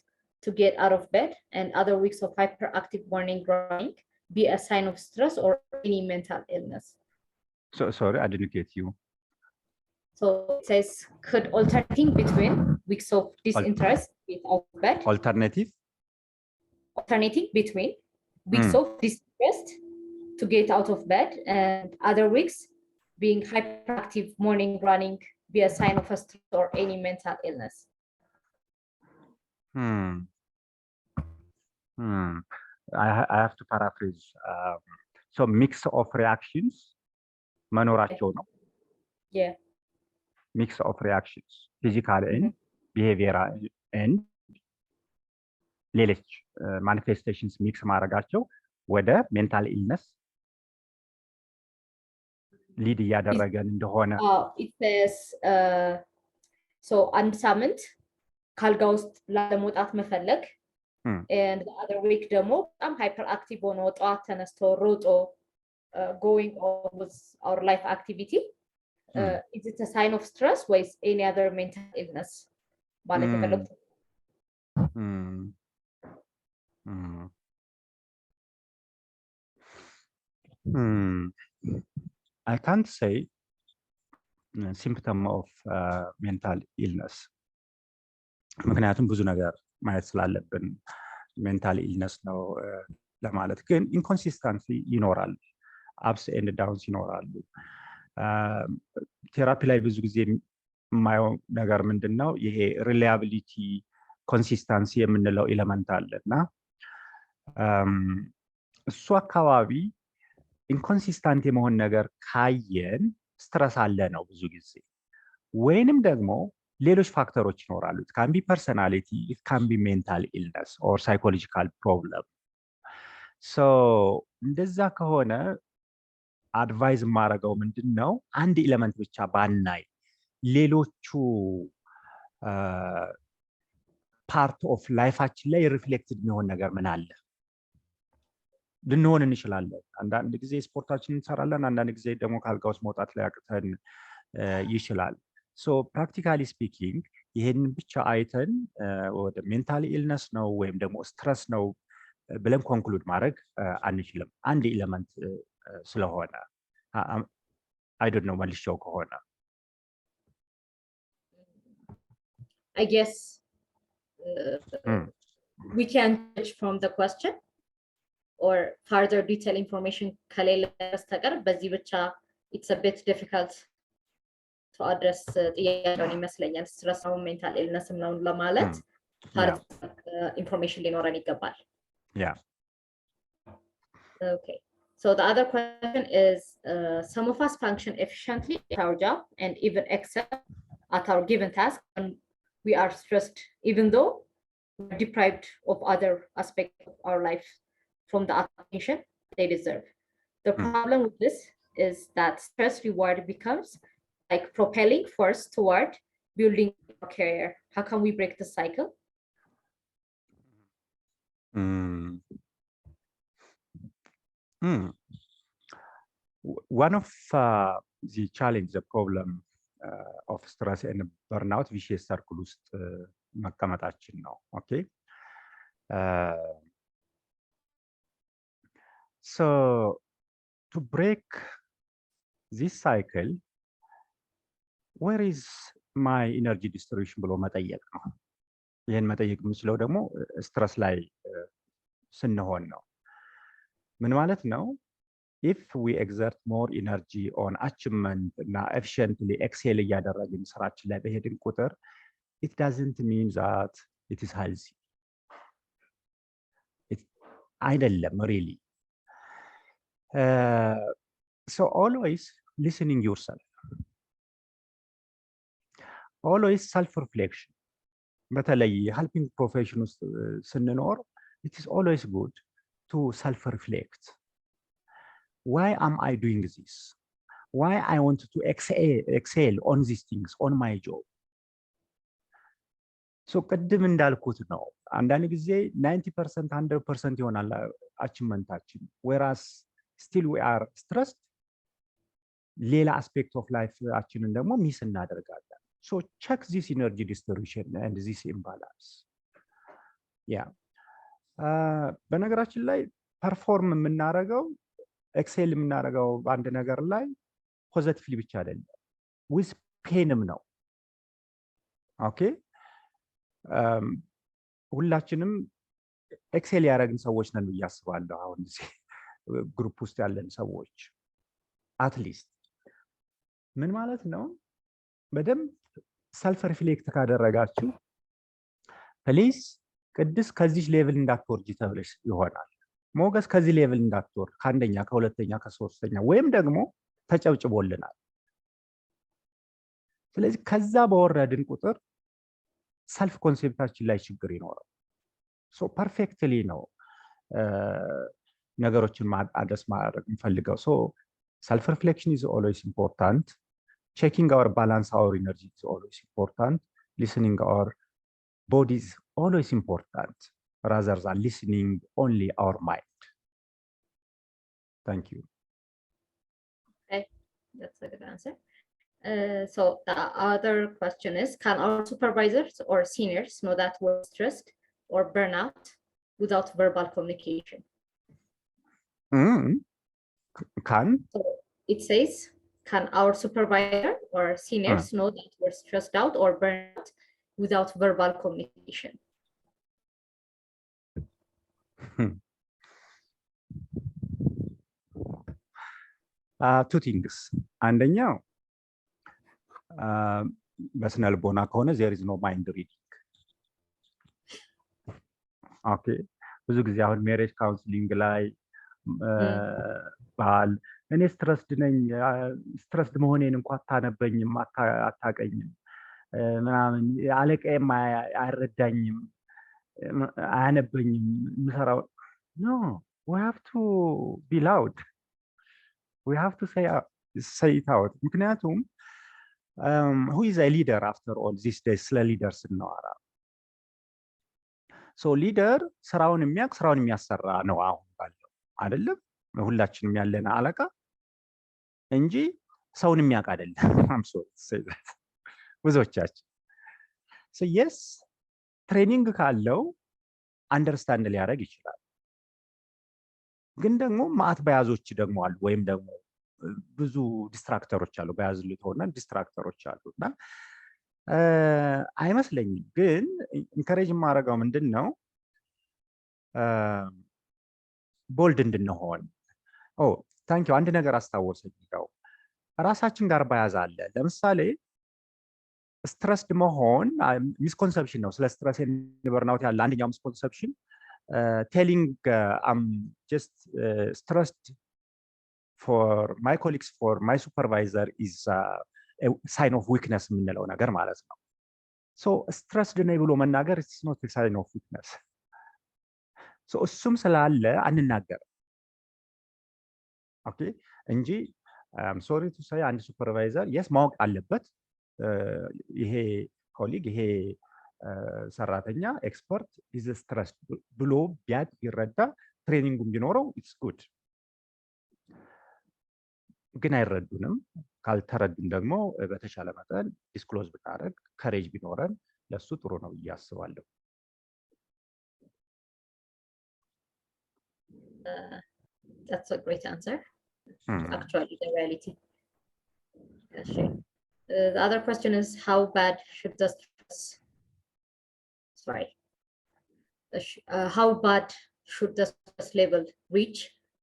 to get out of bed and other weeks of hyperactive morning grinding be a sign of stress or any mental illness? So sorry, I didn't get you. So it says, could alternating between weeks of disinterest get out of bed? Alternating between weeks of disinterest to get out of bed and other weeks being hyperactive morning running be a sign of a stress or any mental illness? I have to paraphrase. So mix of reactions, መኖራቸው ነው። Yeah. Mix of reactions, physical and behavioral and ሌሎች manifestations mix ማድረጋቸው ወደ mental illness ሊድ እያደረገን እንደሆነ it says so አንድ ሳምንት ካልጋ ውስጥ ለመውጣት መፈለግ and the other week ደግሞ በጣም hyperactive ሆኖ ጠዋት ተነስቶ ሮጦ going on with our life activity is it a sign of stress or is any other mental illness ማለት የፈለጉት I can't say symptom of mental illness ምክንያቱም ብዙ ነገር ማየት ስላለብን ሜንታል ኢልነስ ነው ለማለት ግን ኢንኮንሲስተንሲ ይኖራል አፕስ ኤንድ ዳውንስ ይኖራሉ ቴራፒ ላይ ብዙ ጊዜ የማየው ነገር ምንድነው ይሄ ሪላያቢሊቲ ኮንሲስተንሲ የምንለው ኤሌመንት አለና እሱ አካባቢ ኢንኮንሲስተንት የመሆን ነገር ካየን ስትረስ አለ ነው ብዙ ጊዜ ወይንም ደግሞ ሌሎች ፋክተሮች ይኖራሉ it can be personality it can be mental illness or psychological problem so እንደዛ ከሆነ አድቫይዝ ማረጋው ምንድነው አንድ ኤሌመንት ብቻ ባናይ ሌሎቹ ፓርት ኦፍ ላይፋችን ላይ ሪፍሌክትድ የሚሆን ነገር ምን አለ ልንሆን እንችላለን አንዳንድ ጊዜ ስፖርታችንን እንሰራለን አንዳንድ ጊዜ ደግሞ ካልጋውስ መውጣት ላይ አቅተን ይችላል so practically speaking ይሄንን ብቻ አይተን ወደ ሜንታል ኢልነስ ነው ወይም ደግሞ ስትረስ ነው ብለን ኮንክሉድ ማድረግ አንችልም አንድ ኤሌመንት ስለሆነ I don't know መልሼው ከሆነ I guess we can judge from the question or further detailed information ከሌለ በስተቀር በዚህ ብቻ it's a bit difficult to address ጥያቄውን ይመስለኛል ስትረስ ነው ሜንታል ኢልነስም ነው ለማለት information ሊኖረን ይገባል yeah okay so the other question is some of us function efficiently at our job and even excel at our given task when we are stressed even though we're deprived of other aspects of our life from the attention they deserve. The problem with this is that stress reward becomes like propelling force toward building a career. How can we break the cycle? One of the challenge, the problem of stress and burnout vicious circle ውስጥ መቀመጣችን ነው okay so to break this cycle where is my energy distribution ብሎ መጠየቅ ነው ይሄን መጠየቅ የምንችለው ደግሞ ስትረስ ላይ ስንሆን ነው ምን ማለት ነው if we exert more energy on achievement እና efficiently excel እያደረግን ስራችን ላይ በሄድን ቁጥር it doesn't mean that it is healthy አይደለም really so always listening yourself always self reflection በተለይ helping profession ውስጥ ስንኖር it is always good to self reflect why am I doing this why I want to excel on these things on my job so ቅድም እንዳልኩት ነው አንዳንድ ጊዜ 90% 100% ይሆናል አቺቭመንታችን whereas still we are stressed ሌላ aspect of life አችንን ደግሞ ሚስ እናደርጋለን so check this energy distribution and this imbalance yeah በነገራችን ላይ perform የምናደርገው excel የምናደርገው አንድ ነገር ላይ ፖዚቲቭሊ ብቻ አይደለም with painም ነው okay ሁላችንም ኤክሴል ያደረግን ሰዎች ነን ብያስባለሁ አሁን እዚህ ግሩፕ ውስጥ ያለን ሰዎች at least ምን ማለት ነው በደንብ ሰልፍ ሪፍሌክት ካደረጋችሁ ፕሊዝ ቅድስ ከዚህ ሌቭል እንዳትወርጂ ተብለሽ ይሆናል። ሞገስ ከዚህ ሌቭል እንዳትወርድ ከአንደኛ ከሁለተኛ ከሶስተኛ ወይም ደግሞ ተጨብጭቦልናል። ስለዚህ ከዛ በወረድን ቁጥር ሰልፍ ኮንሴፕታችን ላይ ችግር ይኖራል። ሶ ፐርፌክትሊ ነው ነገሮችን አድረስ ማድረግ እንፈልገው። ሶ ሰልፍ ሪፍሌክሽን is always important. Checking our balance, our energy is always important. Listening our body is always important rather than listening only our mind. Thank you. Okay, that's a good answer. So the other question is, can our supervisors or seniors know that we're stressed or burnout without verbal communication? Can? So it says, can our supervisor or seniors know that we're stressed out or burnout without verbal communication? Two things. አንደኛው በስነ ልቦና ከሆነ there is no mind reading. ኦኬ ብዙ ጊዜ አሁን ሜሬጅ ካውንስሊንግ ላይ ባል እኔ ስትረስድ ነኝ ስትረስድ መሆኔን እንኳን አታነበኝም አታቀኝም ምናምን አለቃዬም አይረዳኝም አያነበኝም ምሰራው no we have to be loud, we have to say it out. ምክንያቱም who is a leader after all these days? ስለ ሊደር ስናወራ ሶ ሊደር ስራውን የሚያሰራ ነው አሁን ባለው አይደለም ሁላችንም ያለን አለቃ እንጂ ሰውን የሚያውቅ አይደለም። I'm sorry to say that. ብዙዎቻችን so yes ትሬኒንግ ካለው አንደርስታንድ ሊያደርግ ይችላል። ግን ደግሞ ማአት በያዞች ደግሞ አሉ ወይም ደግሞ ብዙ ዲስትራክተሮች አሉ በያዝ ሊተውና ዲስትራክተሮች አሉና አይመስለኝም። ግን ኢንከሬጅ ማድረገው ምንድነው ቦልድ እንድንሆን። ታንክ ዩ አንድ ነገር አስታወሰኝ ነው ራሳችን ጋር በያዝ አለ። ለምሳሌ ስትረስድ መሆን ሚስኮንሰፕሽን ነው። ስለ ስትረስ እና በርናውት ያለ አንደኛው ሚስኮንሰፕሽን ቴሊንግ አም ጀስት ስትረስድ ፎር ማይ ኮሊግስ ፎር ማይ ሱፐርቫይዘር ኢዝ ሳይን ኦፍ ዊክነስ የምንለው ነገር ማለት ነው። ሶ ስትረስድ ነኝ ብሎ መናገር ኢትስ ኖት ሳይን ኦፍ ዊክነስ። ሶ እሱም ስላለ አንናገር ኦኬ እንጂ አም ሶሪ ቱ ሴይ አንድ ሱፐርቫይዘር የስ ማወቅ አለበት ይሄ ኮሊግ ይሄ ሰራተኛ ኤክስፐርት ኢዝ ስትረስድ ብሎ ቢያቅ ቢረዳ ትሬኒንጉም ቢኖረው ኢትስ ጉድ። ግን አይረዱንም። ካልተረዱን ደግሞ በተሻለ መጠን ዲስክሎዝ ብናደርግ ከሬጅ ቢኖረን ለሱ ጥሩ ነው ብዬ አስባለሁ። That's a great answer. Actually, the reality. The other question is, how bad should the stress? Sorry. How bad should the stress level reach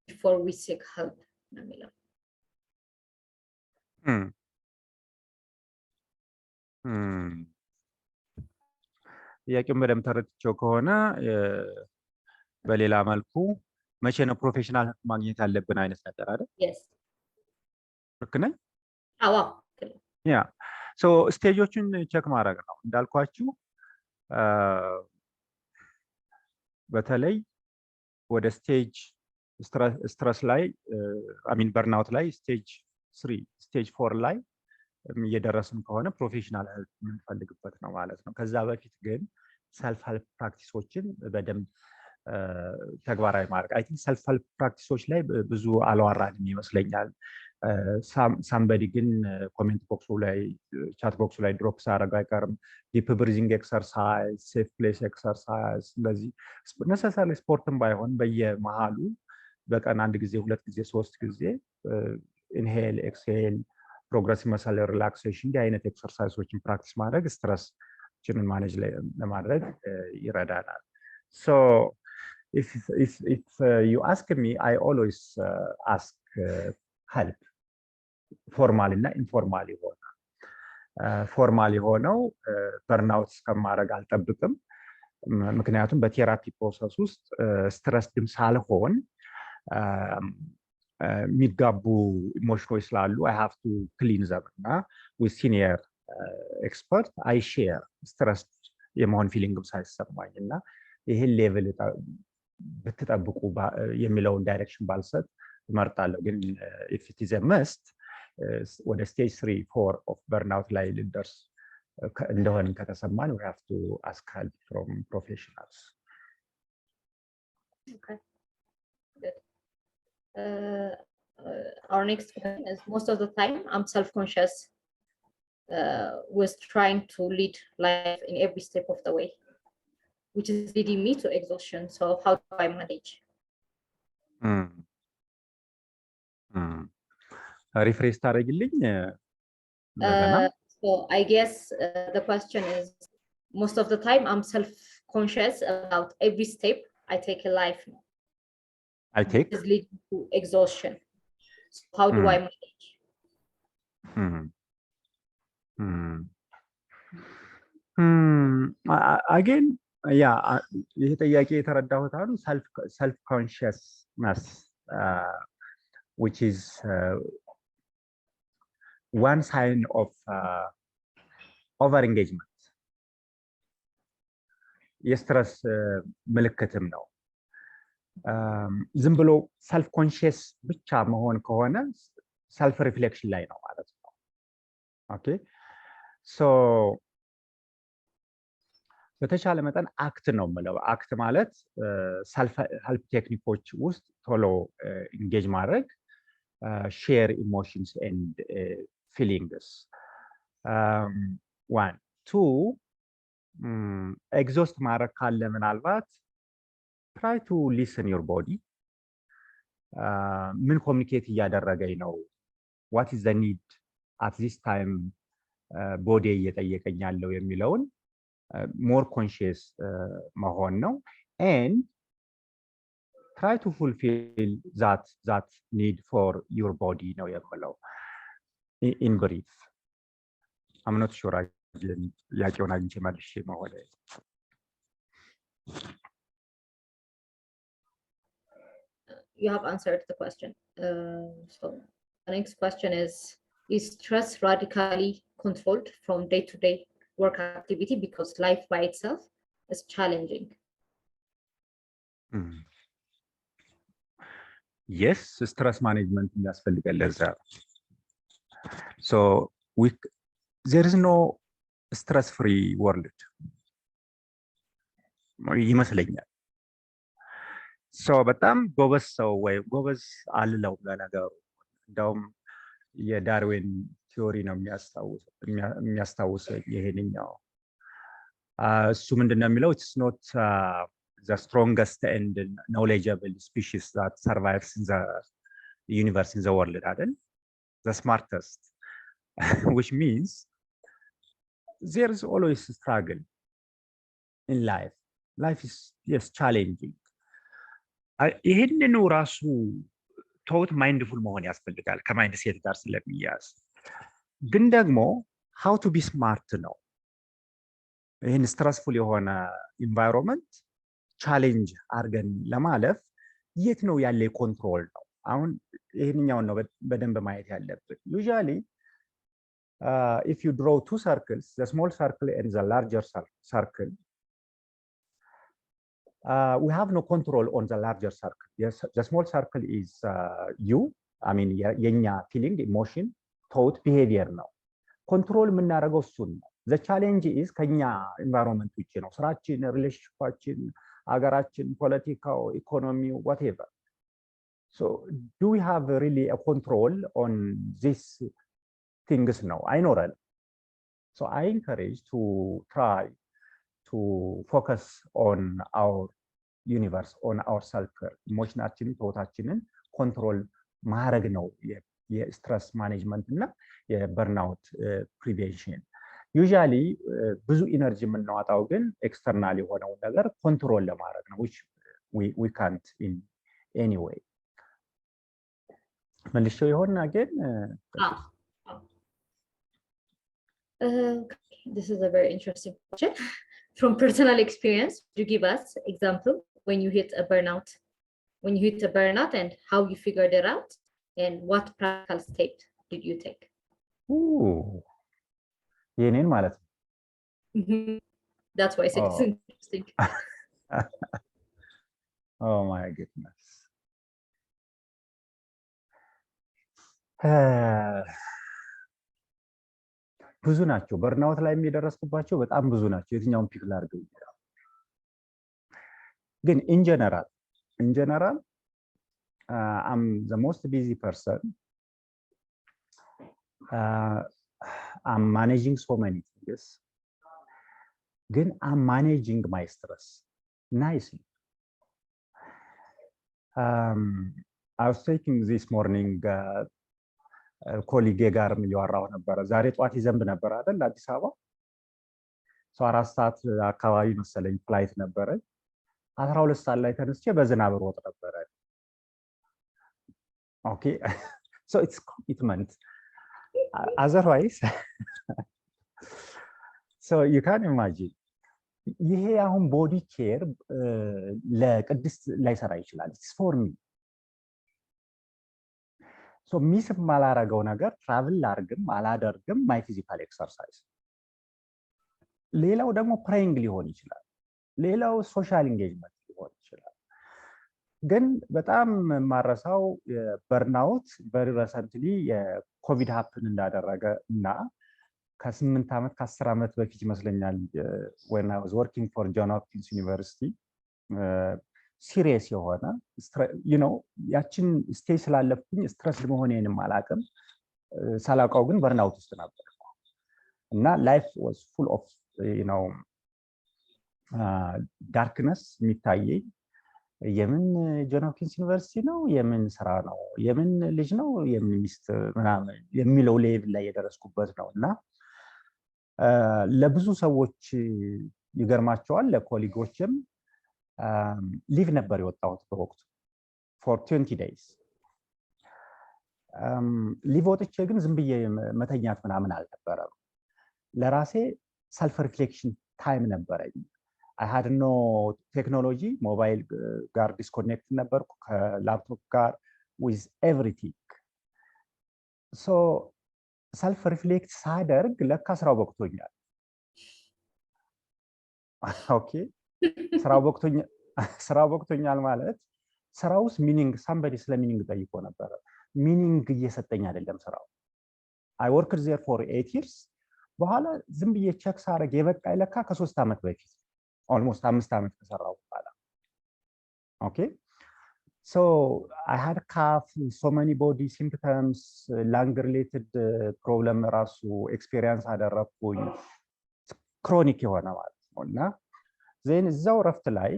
before we seek help? ጥያቄውን በደንብ ተረድቼው ከሆነ በሌላ መልኩ መቼ ነው ፕሮፌሽናል ማግኘት ያለብን አይነት ነገር አይደል? Yes. ልክ ነኝ? አዎ። ያ ሶ ስቴጆችን ቼክ ማድረግ ነው እንዳልኳችሁ። በተለይ ወደ ስቴጅ ስትረስ ላይ አሚን በርናውት ላይ ስቴጅ 3 ስቴጅ 4 ላይ እየደረስን ከሆነ ፕሮፌሽናል ሄልፕ የምንፈልግበት ነው ማለት ነው። ከዛ በፊት ግን ሰልፍ ሄልፕ ፕራክቲሶችን በደንብ ተግባራዊ ማድረግ አይ ቲንክ ሰልፍ ሄልፕ ፕራክቲሶች ላይ ብዙ አልዋራንም ይመስለኛል። ሳምበዲ ግን ኮሜንት ቦክሱ ላይ ቻት ቦክሱ ላይ ድሮፕ ሳደርግ አይቀርም ዲፕ ብሪዚንግ ኤክሰርሳይዝ፣ ሴፍ ፕሌስ ኤክሰርሳይዝ እንደዚህ ነሰሰሪ ስፖርትም ባይሆን በየመሃሉ በቀን አንድ ጊዜ ሁለት ጊዜ ሶስት ጊዜ ኢንሄል ኤክስሄል ፕሮግረሲቭ መሰል ሪላክሴሽን እንዲህ አይነት ኤክሰርሳይሶችን ፕራክቲስ ማድረግ ስትረስችንን ማኔጅ ለማድረግ ይረዳናል። ሶ if you ask me, I always ask help formal እና ኢንፎርማል ይሆናል። ፎርማል የሆነው በርናውት እስከማድረግ አልጠብቅም ምክንያቱም በቴራፒ ፕሮሰስ ውስጥ ስትረስድም ሳልሆን የሚጋቡ ኢሞሽኖች ስላሉ I have to clean them እና with senior expert I share stress የመሆን ፊሊንግም ሳይሰማኝ እና ይሄን ሌቭል ብትጠብቁ የሚለውን ዳይሬክሽን ባልሰጥ እመርጣለሁ ግን if it is a must ወደ stage 3 4 of burnout ላይ ልደርስ እንደሆነ ከተሰማን we have to ask help from professionals. Okay. Good. Our next question is most of the time I'm self-conscious with trying to lead life in every step of the way, which is leading me to exhaustion. So how do I manage? Rephrase ታደርግልኝ so I guess the question is most of the time I'm self-conscious about every step I take in life. Is leading to exhaustion. So how do I manage? Again, yeah, ይሄ ጥያቄ የተረዳሁት አሉ self consciousness which is one sign of over engagement. የስትረስ ምልክትም ነው ዝም ብሎ self conscious ብቻ መሆን ከሆነ self reflection ላይ ነው ማለት ነው okay so በተቻለ መጠን አክት ነው የምለው አክት ማለት self help ቴክኒኮች ውስጥ ቶሎ engage ማድረግ share emotions and feelings 1 2 exhaust ማድረግ ካለ ምናልባት try to listen your body ምን ኮሙኒኬት እያደረገኝ ነው what is the need at this time body እየጠየቀኝ ያለው የሚለውን more conscious መሆን ነው and try to fulfill that need for your body ነው የምለው in brief I'm not sure ያቄውን አግኝቼ መልሼ መሆን You have answered the question. So the next question is stress radically controlled from day-to-day work activity because life by itself is challenging? Yes, stress management ያስፈልጋል ለዛ so there is no stress-free world ይመስለኛል so በጣም ጎበዝ ሰው ወይ ጎበዝ አልለው ለነገሩ እንደውም የዳርዊን ቲዮሪ ነው የሚያስታውሰው ይሄንኛው እሱ ምንድነው የሚለው it's not the strongest and knowledgeable species that survives in the universe in the world አይደል the smartest which means there is always a struggle in life is yes challenging ይሄንን ራሱ ቶት ማይንድፉል መሆን ያስፈልጋል ከማይንድ ሴት ጋር ስለሚያዝ ግን ደግሞ how to be smart ነው ይሄን ስትረስፉል የሆነ ኢንቫይሮንመንት ቻሌንጅ አርገን ለማለፍ የት ነው ያለ ኮንትሮል ነው አሁን ይሄንኛው ነው በደንብ ማየት ያለብን usually if you draw two circles the small circle and the larger circle we have no control on the larger circle. Yes, the small circle is you. I mean, የኛ feeling, emotion, thought, behavior ነው. Control የምናደርገው እሱን ነው. The challenge is ከኛ environment ውጪ ነው. ስራችን፣ ሪሌሽንሺፓችን፣ አገራችን፣ ፖለቲካው፣ ኢኮኖሚው, whatever. So, do we have really a control on these things now? አይኖረን. So, I encourage to try to focus on our universe, on our circle. Emotionaችን ቶታችንን ኮንትሮል ማድረግ ነው የስትረስ ማኔጅመንት እና የበርናውት ፕሪቬንሽን usually ብዙ ኢነርጂ የምናወጣው ግን ኤክስተርናል የሆነው ነገር ኮንትሮል ለማድረግ ነው which we can't in any way መልሼው ይሆን again This is a very interesting question. From personal experience, do you give us example when you hit a burnout? When you hit a burnout and how you figured it out and what practical steps did you take? የኔን ማለት ነው። That's why I said it's interesting. Oh my goodness. ብዙ ናቸው በርናውት ላይ የሚደረስኩባቸው በጣም ብዙ ናቸው የትኛውን ፒክ ላድርገው ግን in general I'm the most busy person. I'm managing so many things. Then I'm managing my stress nicely. I was taking this morning colleague ጋር እያወራሁ ነበር ዛሬ ጧት ይዘንብ ነበር አይደል አዲስ አበባ ሰው 4 ሰዓት አካባቢ መሰለኝ ፍላይት ነበረ 12 ሰዓት ላይ ተነስቼ በዝናብ ሮጥ ነበር okay so it's commitment otherwise so you can imagine ይሄ አሁን ቦዲ ኬር ለቅድስት ላይሰራ ይችላል it's for me so ሚስ ማላረገው ነገር ትራቭል ላርግም አላደርግም my physical exercise ሌላው ደግሞ ፕሬይንግ ሊሆን ይችላል ሌላው ሶሻል ኢንጌጅመንት ሊሆን ይችላል ግን በጣም ማረሳው በርናውት very recently የኮቪድ ሃፕን እንዳደረገ እና ከ8 አመት ከ10 አመት በፊት ይመስለኛል when I was working for Johns Hopkins University serious የሆነ you know ያችን ስቴጅ ስላለፍኩኝ ስትረስ መሆኔንም አላቀም ሳላውቀው ግን በርናውት ውስጥ ነበር እና life was full of you know darkness የሚታየኝ የምን ጆን ሆፕኪንስ ዩኒቨርሲቲ ነው የምን ስራ ነው የምን ልጅ ነው የምን ሚስት ምናምን የሚለው ሌቭል ላይ የደረስኩበት ነውና ለብዙ ሰዎች ይገርማቸዋል ለኮሊጎችም ሊቭ ነበር የወጣሁት በወቅቱ for 20 days ሊቭ ወጥቼ ግን ዝም ብዬ መተኛት ምናምን አልነበረም ለራሴ ሰልፍ ሪፍሌክሽን ታይም ነበረኝ I had no technology mobile ጋር ዲስኮኔክት ነበርኩ ከላፕቶፕ ጋር with everything so self reflect ሳደርግ ለካ ስራው በቅቶኛል okay ስራው በቅቶኛል ማለት ስራውስ ሚኒንግ somebody ስለ ሚኒንግ ጠይቆ ነበር ሚኒንግ እየሰጠኝ አይደለም ስራው I worked there for 8 years በኋላ ዝም ብዬ ቼክ ሳረግ የበቃ ለካ ከ3 አመት በፊት almost 5 አመት ከሰራው በኋላ okay so I had cough so many body symptoms lung related problem ራሱ ኤክስፒሪየንስ አደረኩኝ ክሮኒክ የሆነ ማለት ነውና then እዛው ረፍት ላይ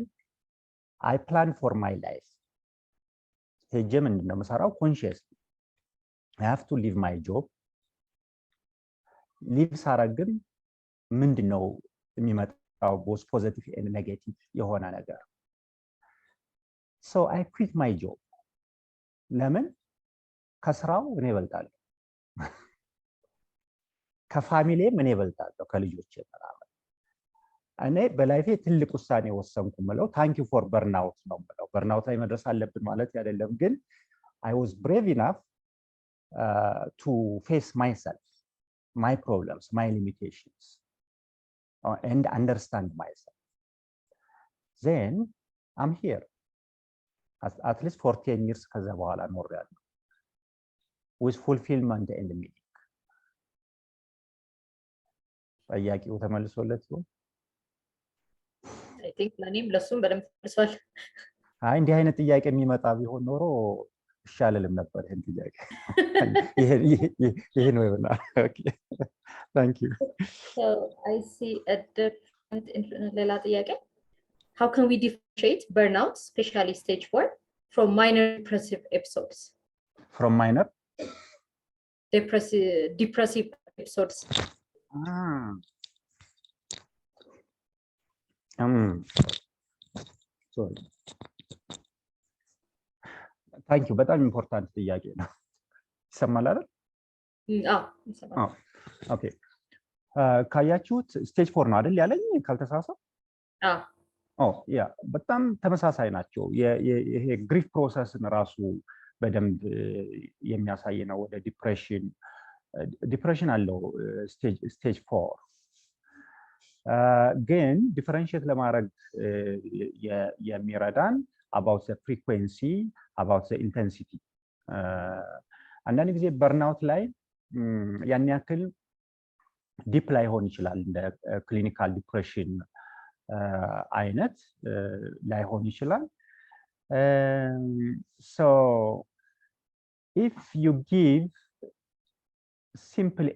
I plan for my life ሄጄ ምንድነው መሰራው consciously I have to leave my job leave ሳረግም ምንድነው የሚመጣው both positive and negative የሆነ ነገር so I quit my job ለምን ከስራው እኔ እበልጣለሁ ከፋሚሊ እኔ እበልጣለሁ ከልጆቼ ምናምን እኔ በላይፌ ትልቅ ውሳኔ ወሰንኩ ማለት thank you for burnout ነው ማለት burnout ላይ መድረስ አለብን ማለት አይደለም ግን I was brave enough to face myself my problems my limitations and understand myself then I'm here at least for 10 years ከዛ በኋላ ኖርያለሁ with fulfillment and meaning ጥያቄው ተመልሶለት ነው I think ለኔም ለሱም በደንብ ተመልሷል አይ እንዲህ አይነት ጥያቄ የሚመጣ ቢሆን ኖሮ ይሻለልም ነበር ይሄን ጥያቄ ይሄ ነው ይሆናል okay thank you so I see a different ሌላ ጥያቄ how can we differentiate burnout especially stage 4 from minor depressive episodes depressive episodes sorry thank you በጣም ኢምፖርታንት ጥያቄ ነው ይሰማል አይደል ይሰማል okay ካያችሁት ስቴጅ 4 ነው አይደል ያለኝ ካልተሳሳትኩ? ያ በጣም ተመሳሳይ ናቸው። ይሄ ግሪፍ ፕሮሰስን ራሱ በደንብ የሚያሳይ ነው። ወደ ዲፕሬሽን አለው ስቴጅ 4 ግን ዲፈረንሺየት ለማድረግ የሚረዳን about the frequency, about the intensity. አንዳንድ ጊዜ በርናውት ላይ ያን ያክል ዲፕ ላይሆን ይችላል። እንደ ክሊኒካል ዲፕሬሽን አይነት ላይሆን ይችላል። So if you give simple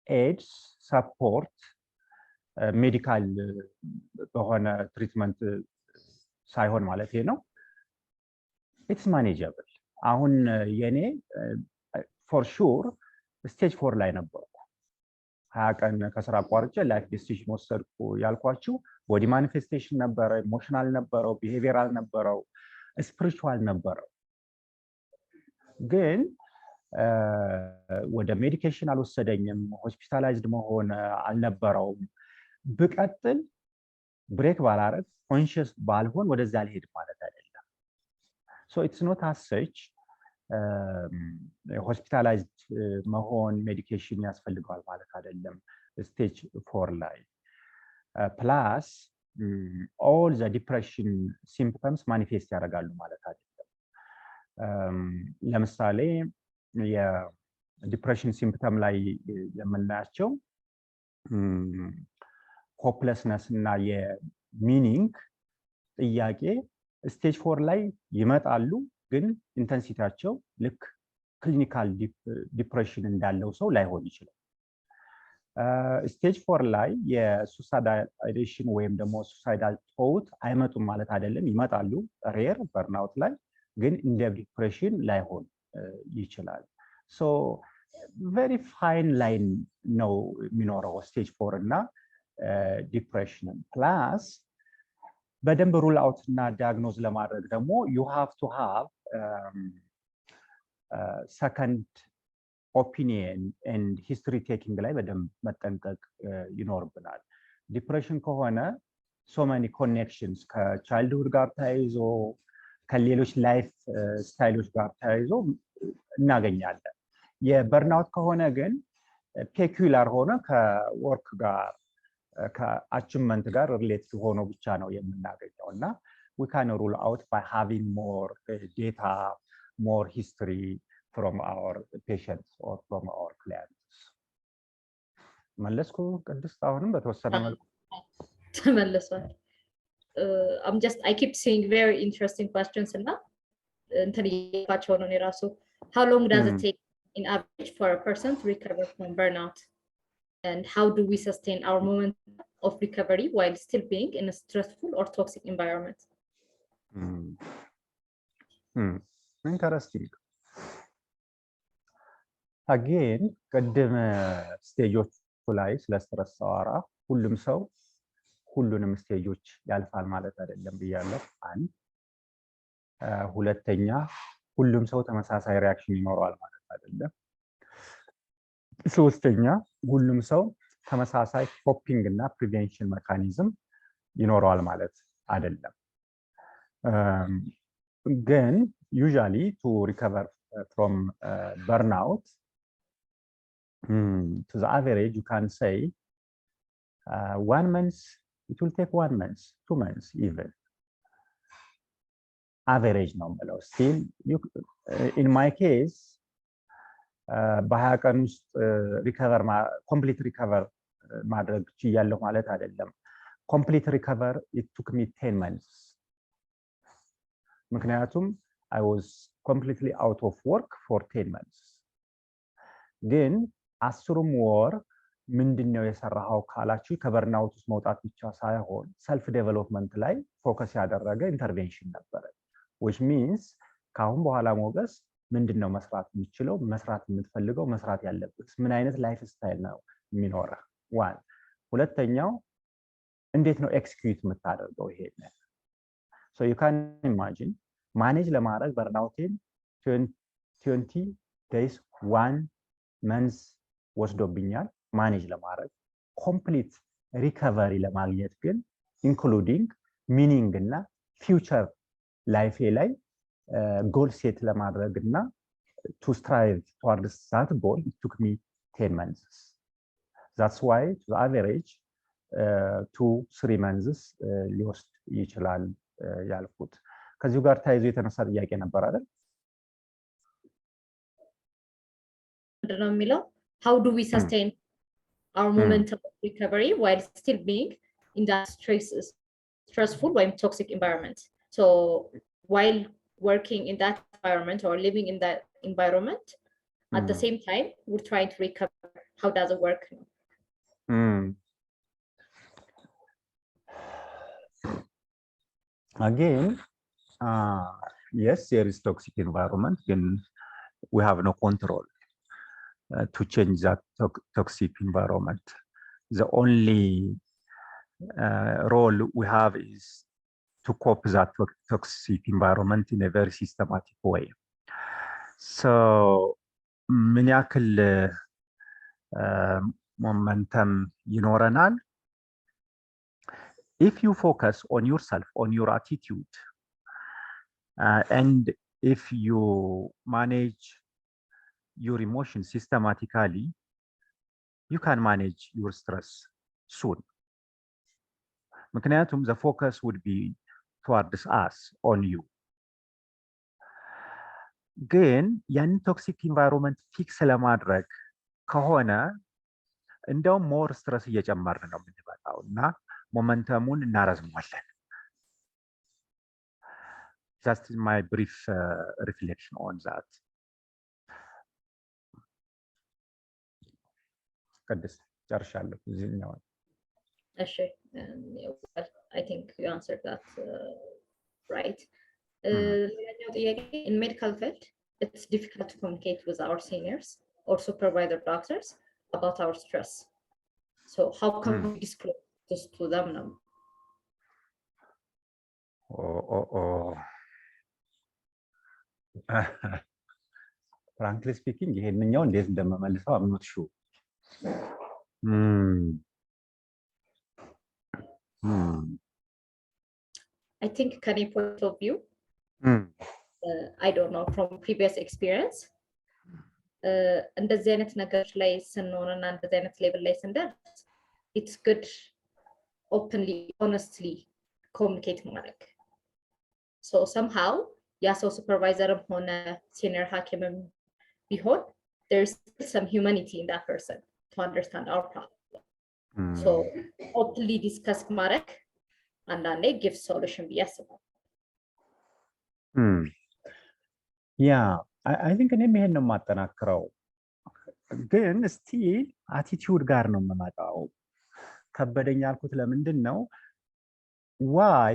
aids support ሜዲካል በሆነ ትሪትመንት ሳይሆን ማለት ነው it's manageable። አሁን የኔ for sure ስቴጅ 4 ላይ ነበርኩ። 20 ቀን ከስራ አቋርጬ ላይፍ ዲሲዥን ወሰድኩ ያልኳችሁ ቦዲ ማኒፌስቴሽን ነበረ፣ ኢሞሽናል ነበረው፣ ቢሄቪየራል ነበረው፣ ስፒሪቹዋል ነበረው። ግን ወደ ሜዲኬሽን አልወሰደኝም፣ ሆስፒታላይዝድ መሆን አልነበረውም። ብቀጥል ብሬክ ባላረግ ኮንሽስ ባልሆን ወደዛ ልሄድ ማለት አይደለም። ሶ ኢትስ ኖት አስ ሰች ሆስፒታላይዝድ መሆን ሜዲኬሽን ያስፈልገዋል ማለት አይደለም። ስቴጅ 4 ላይ ፕላስ ኦል ዘ ዲፕሬሽን ሲምፕተምስ ማኒፌስት ያደርጋሉ ማለት አይደለም። ለምሳሌ የዲፕሬሽን ሲምፕተም ላይ የምናያቸው ሆፕለስነስ እና የሚኒንግ ጥያቄ ስቴጅ 4 ላይ ይመጣሉ፣ ግን ኢንተንሲቲያቸው ልክ ክሊኒካል ዲፕሬሽን እንዳለው ሰው ላይሆን ይችላል። ስቴጅ 4 ላይ የሱሳይዳይዴሽን ወይም ደግሞ ሱሳይዳል ቶት አይመጡም ማለት አይደለም፣ ይመጣሉ። ሬር በርናውት ላይ ግን እንደ ዲፕሬሽን ላይሆን ይችላል። ሶ ቬሪ ፋይን ላይን ነው የሚኖረው ስቴጅ 4 እና ዲፕሬሽን። ፕላስ በደንብ ሩል አውት እና ዲያግኖዝ ለማድረግ ደግሞ you have to have second opinion and history taking ላይ በደንብ መጠንቀቅ ይኖርብናል። ዲፕሬሽን ከሆነ so many connections ከቻይልድሁድ ጋር ተያይዞ ከሌሎች ላይፍ ስታይሎች ጋር ተያይዞ እናገኛለን። የበርናውት ከሆነ ግን ፔኩላር ሆነ ከወርክ ጋር ከአቺቭመንት ጋር ሪሌትድ ሆኖ ብቻ ነው የምናገኘው እና we can rule out by having more data, more history from our patients or from our clients. መለስኩ ቅድስት? አሁንም በተወሰነ መልኩ ተመለሷል። I keep seeing very interesting questions እና እንትን እየባቸው ነው የራሱ how long does it take in average for a person to recover from burnout? And how do we sustain our momentum of recovery while still being in a stressful or toxic environment? Interesting. Again, ቅድም ስቴጆቹ ላይ ስለ ስትረስ ሳወራ ሁሉም ሰው ሁሉንም ስቴጆች ያልፋል ማለት አይደለም ብያለሁ። አንድ ሁለተኛ ሁሉም ሰው ተመሳሳይ ሪያክሽን ይኖረዋል ማለት አይደለም። ሶስተኛ ሁሉም ሰው ተመሳሳይ ኮፒንግ እና ፕሪቬንሽን ሜካኒዝም ይኖረዋል ማለት አይደለም። ግን usually to recover from burnout, to the average you can say 1 month, it will take 1 month, 2 months even. Average ነው የምለው። still in my case በ20 ቀን ውስጥ ሪከቨር ኮምፕሊት ሪከቨር ማድረግ ችያለሁ ማለት አይደለም። ኮምፕሊት ሪከቨር it took me 10 months። ምክንያቱም I was completely out of work for 10 months። ግን 10 ወር ምንድነው የሰራው ካላችሁ ከበርናውት ውስጥ መውጣት ብቻ ሳይሆን ሰልፍ ዴቨሎፕመንት ላይ ፎከስ ያደረገ ኢንተርቬንሽን ነበረ። which means ካሁን በኋላ ሞገስ ምንድነው መስራት የሚችለው፣ መስራት የምትፈልገው፣ መስራት ያለበት ምን አይነት ላይፍ ስታይል ነው የሚኖረው? ዋን ሁለተኛው እንዴት ነው ኤክስኪዩት የምታደርገው ይሄን? so you can imagine ማኔጅ ለማድረግ በርናውቴን 20 days 1 month ወስዶብኛል ማኔጅ ለማድረግ complete recovery ለማግኘት ግን including meaning እና future life ላይ goal set ለማድረግና to strive towards that goal it took me 10 months. That's why the average 2-3 months ሊወስድ ይችላል ያልኩት። ከዚሁ ጋር ታይዞ የተነሳ ጥያቄ ነበር አይደል? ምንድነው የሚለው how do we sustain our momentum of recovery while still being in that stressful or toxic environment? So while working in that environment or living in that environment, at the same time we're trying to recover. How does it work? Again, yes, there is toxic environment, then we have no control to change that toxic environment. The only role we have is to cope that toxic environment in a very systematic way. So, ምን ያክል momentum ይኖረናል? If you focus on yourself, on your attitude, and if you manage your emotions systematically, you can manage your stress soon. ምክንያቱም the focus would be towards us, on you. ግን ያን ቶክሲክ ኢንቫይሮንመንት ፊክስ ለማድረግ ከሆነ እንደውም ሞር ስትረስ እየጨመርን ነው የምንመጣው እና ሞመንተሙን እናረዝማለን። Just my brief reflection on that. ቅድስት ጨርሻለሁ እዚህኛው። እሺ I think you answered that right. In medical field, it's difficult to communicate with our seniors or supervisor doctors about our stress. So how can we disclose this to them now? Frankly speaking, ይሄንኛው እንዴት እንደምመልሰው I'm not sure. I think ከኔ point of view, I don't know, from previous experience, እንደዚህ አይነት ነገሮች ላይ ስንሆንና እንደዚህ አይነት ሌቭል ላይ ስንደርስ it's good openly, honestly communicate ማድረግ. So somehow ያ ሰው ሱፐርቫይዘርም ሆነ ሲኒየር ሐኪምም ቢሆን there's some humanity in that person to understand our problem. So openly discuss ማድረግ አንዳንዴ give solution ብዬ አስባለሁ። Yeah, I think እኔም ይሄን ነው የማጠናክረው። ግን ስቲል አቲቲዩድ ጋር ነው የምመጣው። ከበደኝ ያልኩት ለምንድን ነው? why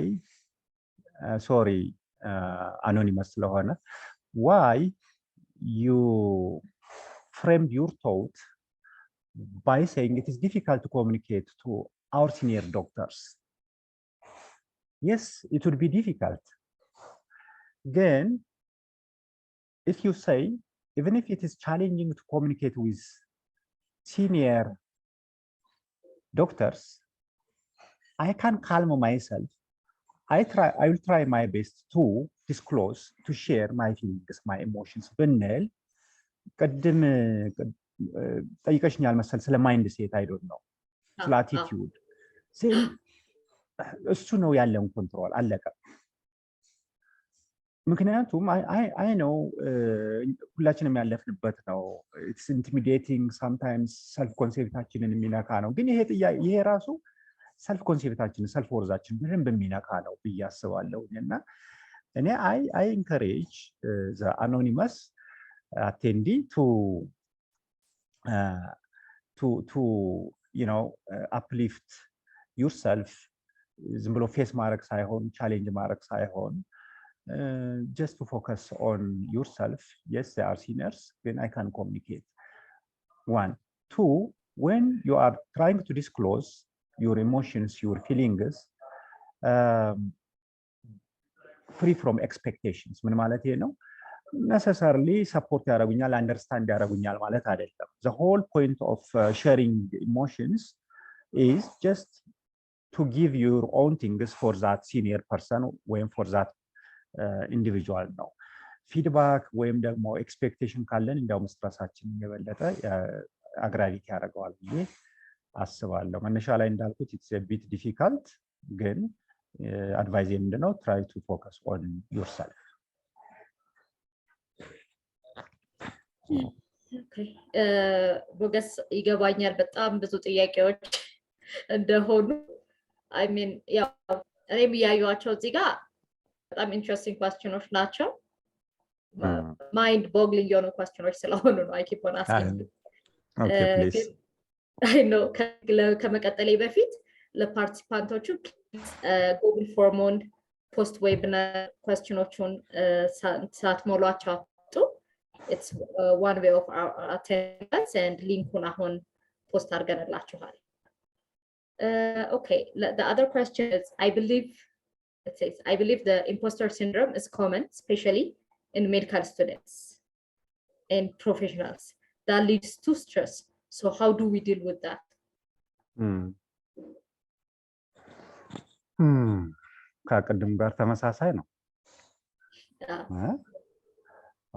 sorry anonymous ስለሆነ why you framed your thought by saying it is difficult to communicate to our senior doctors. Yes, it would be difficult. Then if you say, even if it is challenging to communicate with senior doctors, I can calm myself. I will try my best to disclose, to share my feelings, my emotions. ብንል ቅድም ጠይቀሽኛል መሰል ስለ ማይንድ ሴት I don't know, ስለ አቲቲዩድ እሱ ነው ያለን ኮንትሮል አለቀ። ምክንያቱም I know ሁላችንም ያለፍንበት ነው። It's intimidating sometimes, ሰልፍ ኮንሴፕታችንን የሚነካ ነው። ግን ይሄ ራሱ ሰልፍ ኮንሴፕታችንን ሰልፍ ወርዛችን በደንብ የሚነካ ነው ብዬ አስባለሁ። እና እኔ I encourage the anonymous attendee to you know uplift yourself, ዝም ብሎ ፌስ ማድረግ ሳይሆን ቻሌንጅ ማድረግ ሳይሆን just to focus on yourself. Yes, they are seniors, then I can communicate. 1, 2, when you are trying to disclose your emotions, your feelings, free from expectations. ምን ማለት ነው? necessarily support ያደርጉኛል, understand ያደርጉኛል ማለት አይደለም. The whole point of sharing emotions is just to give your own things for that senior person ወይም for that individual ነው ፊድባክ ወይም ደግሞ ኤክስፔክቴሽን ካለን እንደውም ስትረሳችንን የበለጠ አግራቪቲ ያደርገዋል ብዬ አስባለሁ መነሻ ላይ እንዳልኩት it's a bit difficult ግን አድቫይዝ ምንድነው try to focus on yourself okay ቦገስ ይገባኛል በጣም ብዙ ጥያቄዎች እንደሆኑ I mean ያው እኔም ያዩዋቸው እዚህ ጋር በጣም ኢንትረስቲንግ ኳስቸኖች ናቸው mind boggling የሆኑ ኳስቸኖች ስለሆኑ ነው I keep on asking okay please I know ከመቀጠሌ በፊት ለፓርቲሲፓንቶቹ ጉግል ፎርሙን ፖስት ዌቢናር ኳስቸኖቹን ሳትሞሏቸው it's one way of our attendance and ሊንኩን አሁን ፖስት አድርገንላችኋል okay the other question is I believe the imposter syndrome is common especially in medical students and professionals that leads to stress so how do we deal with that ከቅድም ጋር ተመሳሳይ ነው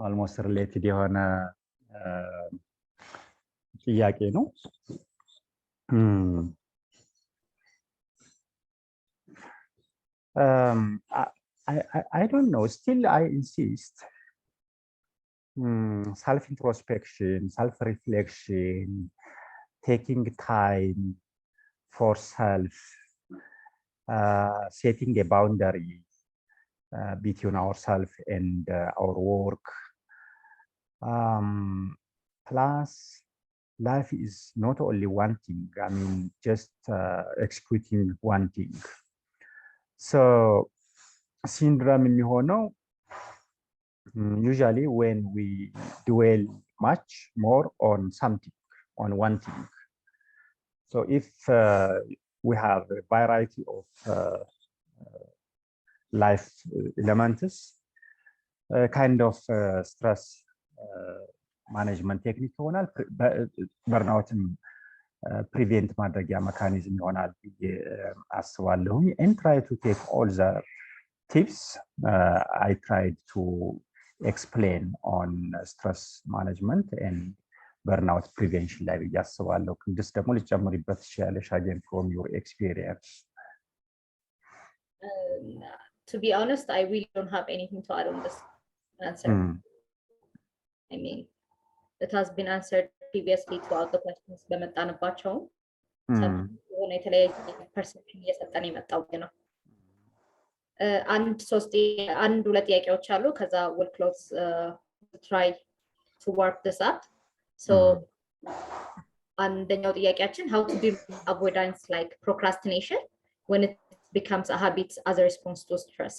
almost related የሆነ ጥያቄ ነው I don't know still I insist self introspection self reflection taking time for self setting a boundary between ourselves and our work plus life is not only one thing I mean just executing one thing so syndrome የሚሆነው usually when we dwell much more on something on one thing so if we have a variety of life elements kind of stress management technique ይሆናል burnoutም prevent ማድረጊያ mechanism ይሆናል አስባለሁ and try to take all the tips I tried to explain on stress management and burnout prevention ላይ ያስባለሁ ቅድስ ደግሞ ልጨምሪበት ይችላልሽ again from your experience to be honest I really don't have anything to add on this answer I mean it has been answered previously throughout the questions በመጣንባቸው የሆነ የተለያየ perception እየሰጠን የመጣው ነው አንድ ሁለት ጥያቄዎች አሉ ከዛ will close try to work this up so አንደኛው ጥያቄያችን how to deal with avoidance like procrastination when it becomes a habit as a response to stress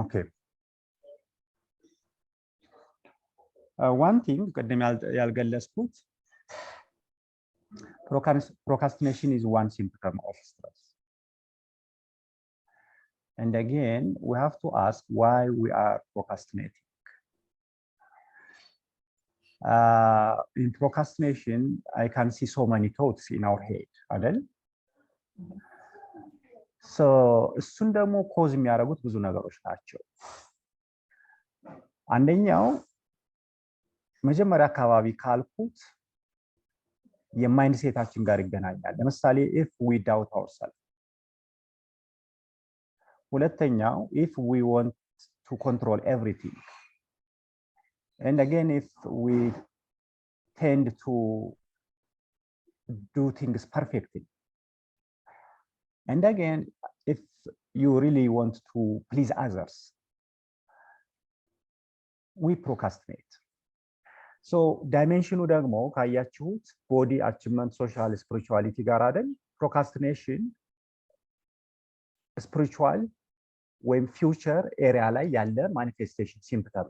okay one thing ቅድም ያልገለጽኩት procrastination is one symptom of stress and again we have to ask why we are procrastinating in procrastination I can see so many thoughts in our head አይደል so እሱን ደግሞ ኮዝ የሚያደርጉት ብዙ ነገሮች ናቸው አንደኛው መጀመሪያ አካባቢ ካልኩት የማይንድ ሴታችን ጋር ይገናኛል ለምሳሌ if we doubt ourselves ሁለተኛው if we want to control everything and again if we tend to do things perfectly and again if you really want to please others we procrastinate so dimensionu ደግሞ ካያችሁት body achievement social spirituality ጋር አይደል procrastination spiritual ወይም future area ላይ ያለ manifestation symptom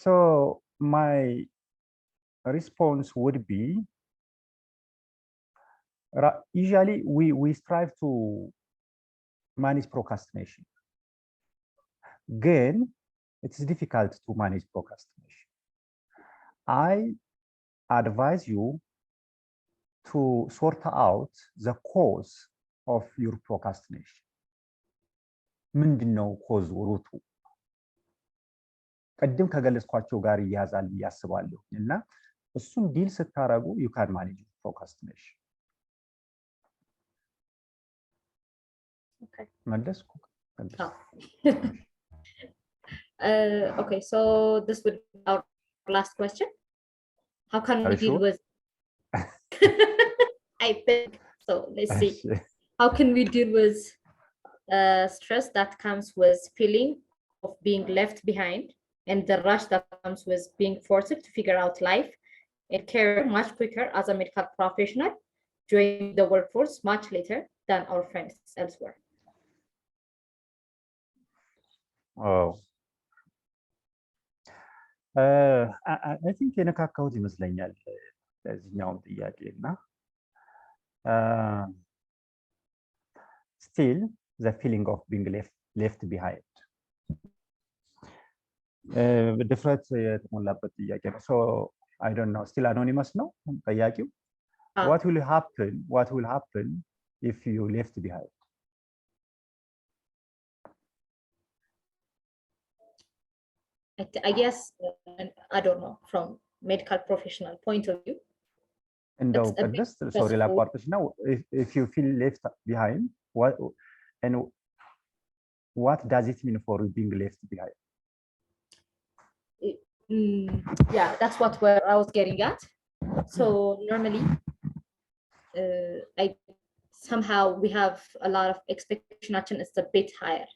so my response would be usually we strive to manage procrastination again it's difficult to manage procrastination I advise you to sort out the cause of your procrastination. ምንድነው ኮዝ ሩቱ? ቀደም ከገለጽኳቸው ጋር ይያዛል ያስባለሁ እና እሱን ዲል ስታረጉ you can manage procrastination. Okay. መለስኩ? Okay, so this would be our last question. How can we deal with I think so. Let's see. How can we deal with stress that comes with feeling of being left behind and the rush that comes with being forced to figure out life and career much quicker as a medical professional, joining the workforce much later than our friends elsewhere? Oh. I think የነካካሁት ይመስለኛል ለዚህኛውም ጥያቄና still the feeling of being left behind. ድፍረት የተሞላበት ጥያቄ ነው. So I don't know, still anonymous ነው ጥያቄው. What will happen if you left behind? I guess I don't know, from medical professional point of view. And sorry, if you feel left behind, what does it mean for being left behind? Yeah, that's what I was getting at. So normally, somehow we have a lot of expectation is a bit higher.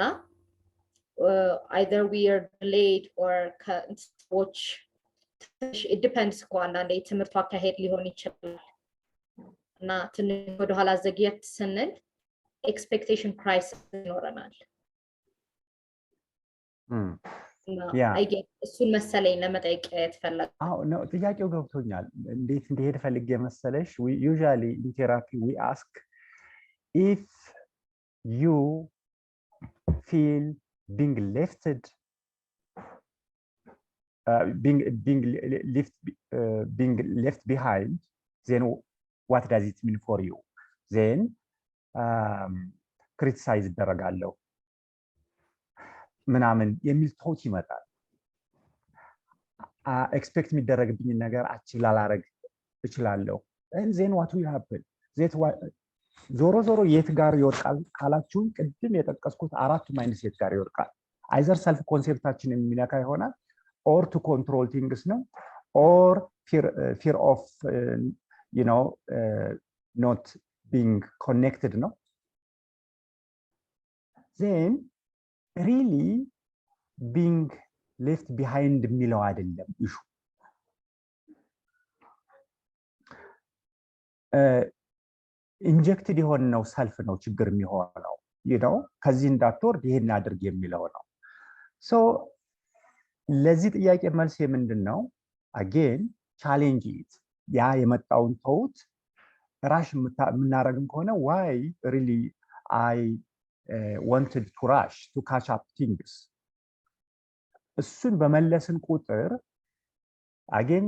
Now, either we are delayed or watch. It depends on the ትምህርቱ አካሄድ ሊሆን ይችላል እና ትንሽ ወደ ኋላ ዘግየት ስንል ኤክስፔክቴሽን ክራይሲስ ይኖረናል። እሱን መሰለኝ ለመጠየቅ የተፈለገ። ነው ጥያቄው ገብቶኛል። እንዴት እንደሄድ ፈልጌ መሰለሽ usually in therapy we ask if you feel being left behind, then what does it mean for you? Then criticize ይደረጋለሁ ምናምን የሚል ቶት ይመጣል። ኤክስፔክት የሚደረግብኝ ነገር አቺቭ ላላረግ እችላለሁ። and then what will happen? ዞሮ የት ጋር ይወድቃል ካላችሁ ቅድም የጠቀስኩት አራቱም አይነት የት ጋር ይወድቃል። አይዘር ሰልፍ ኮንሴፕታችን የሚነካ ይሆናል or to control things ነው or fear of not being connected ነው. Then really being left behind የሚለው አይደለም ኢሹ። ኢንጀክትድ የሆነው ሰልፍ ነው ችግር የሚሆነው ከዚህ እንዳትወርድ ይሄን አድርግ የሚለው ነው። ሶ ለዚህ ጥያቄ መልስ ምንድነው? አጌን ቻሌንጅ ኢት ያ የመጣውን ተውት። ራሽ የምናረግም ከሆነ why really I wanted to rush to catch up things እሱን በመለስን ቁጥር አጌን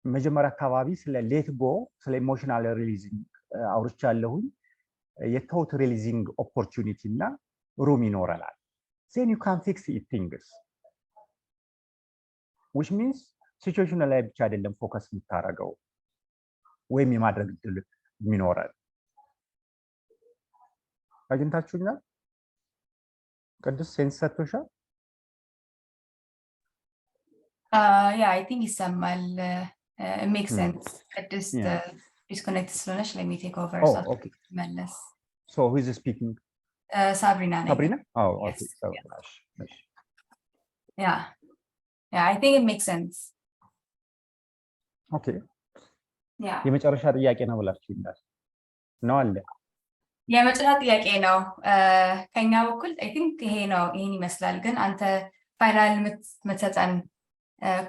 መጀመሪያ አካባቢ ስለ ሌት ጎ ስለ ኢሞሽናል ሪሊዚንግ አውርቻለሁኝ። የተውት ሪሊዚንግ ኦፖርቹኒቲ እና ሩም ይኖረናል። then you can fix it things which means ሲቹዌሽን ላይ ብቻ አይደለም ፎከስ የምታረገው ወይም የማድረግ ድል የሚኖረን። አግኝታችሁኛል? ቅድስት ሴንስ ሰጥቶሻል? Yeah, I think ይሰማል። It makes sense. ቅድስት disconnect ስለሆነች let me take over. Okay. መለስ. So who is speaking? Sabrina. Sabrina? Oh, yes. Okay. So, yes. Yeah, I think it makes sense. Okay. Yeah. የመጨረሻ ጥያቄ ነው ብላችሁ እንዳል ነው አለ። የመጨረሻ ጥያቄ ነው ከኛ በኩል I think ይሄን ይመስላል። ግን አንተ ፋይናል የምትሰጠን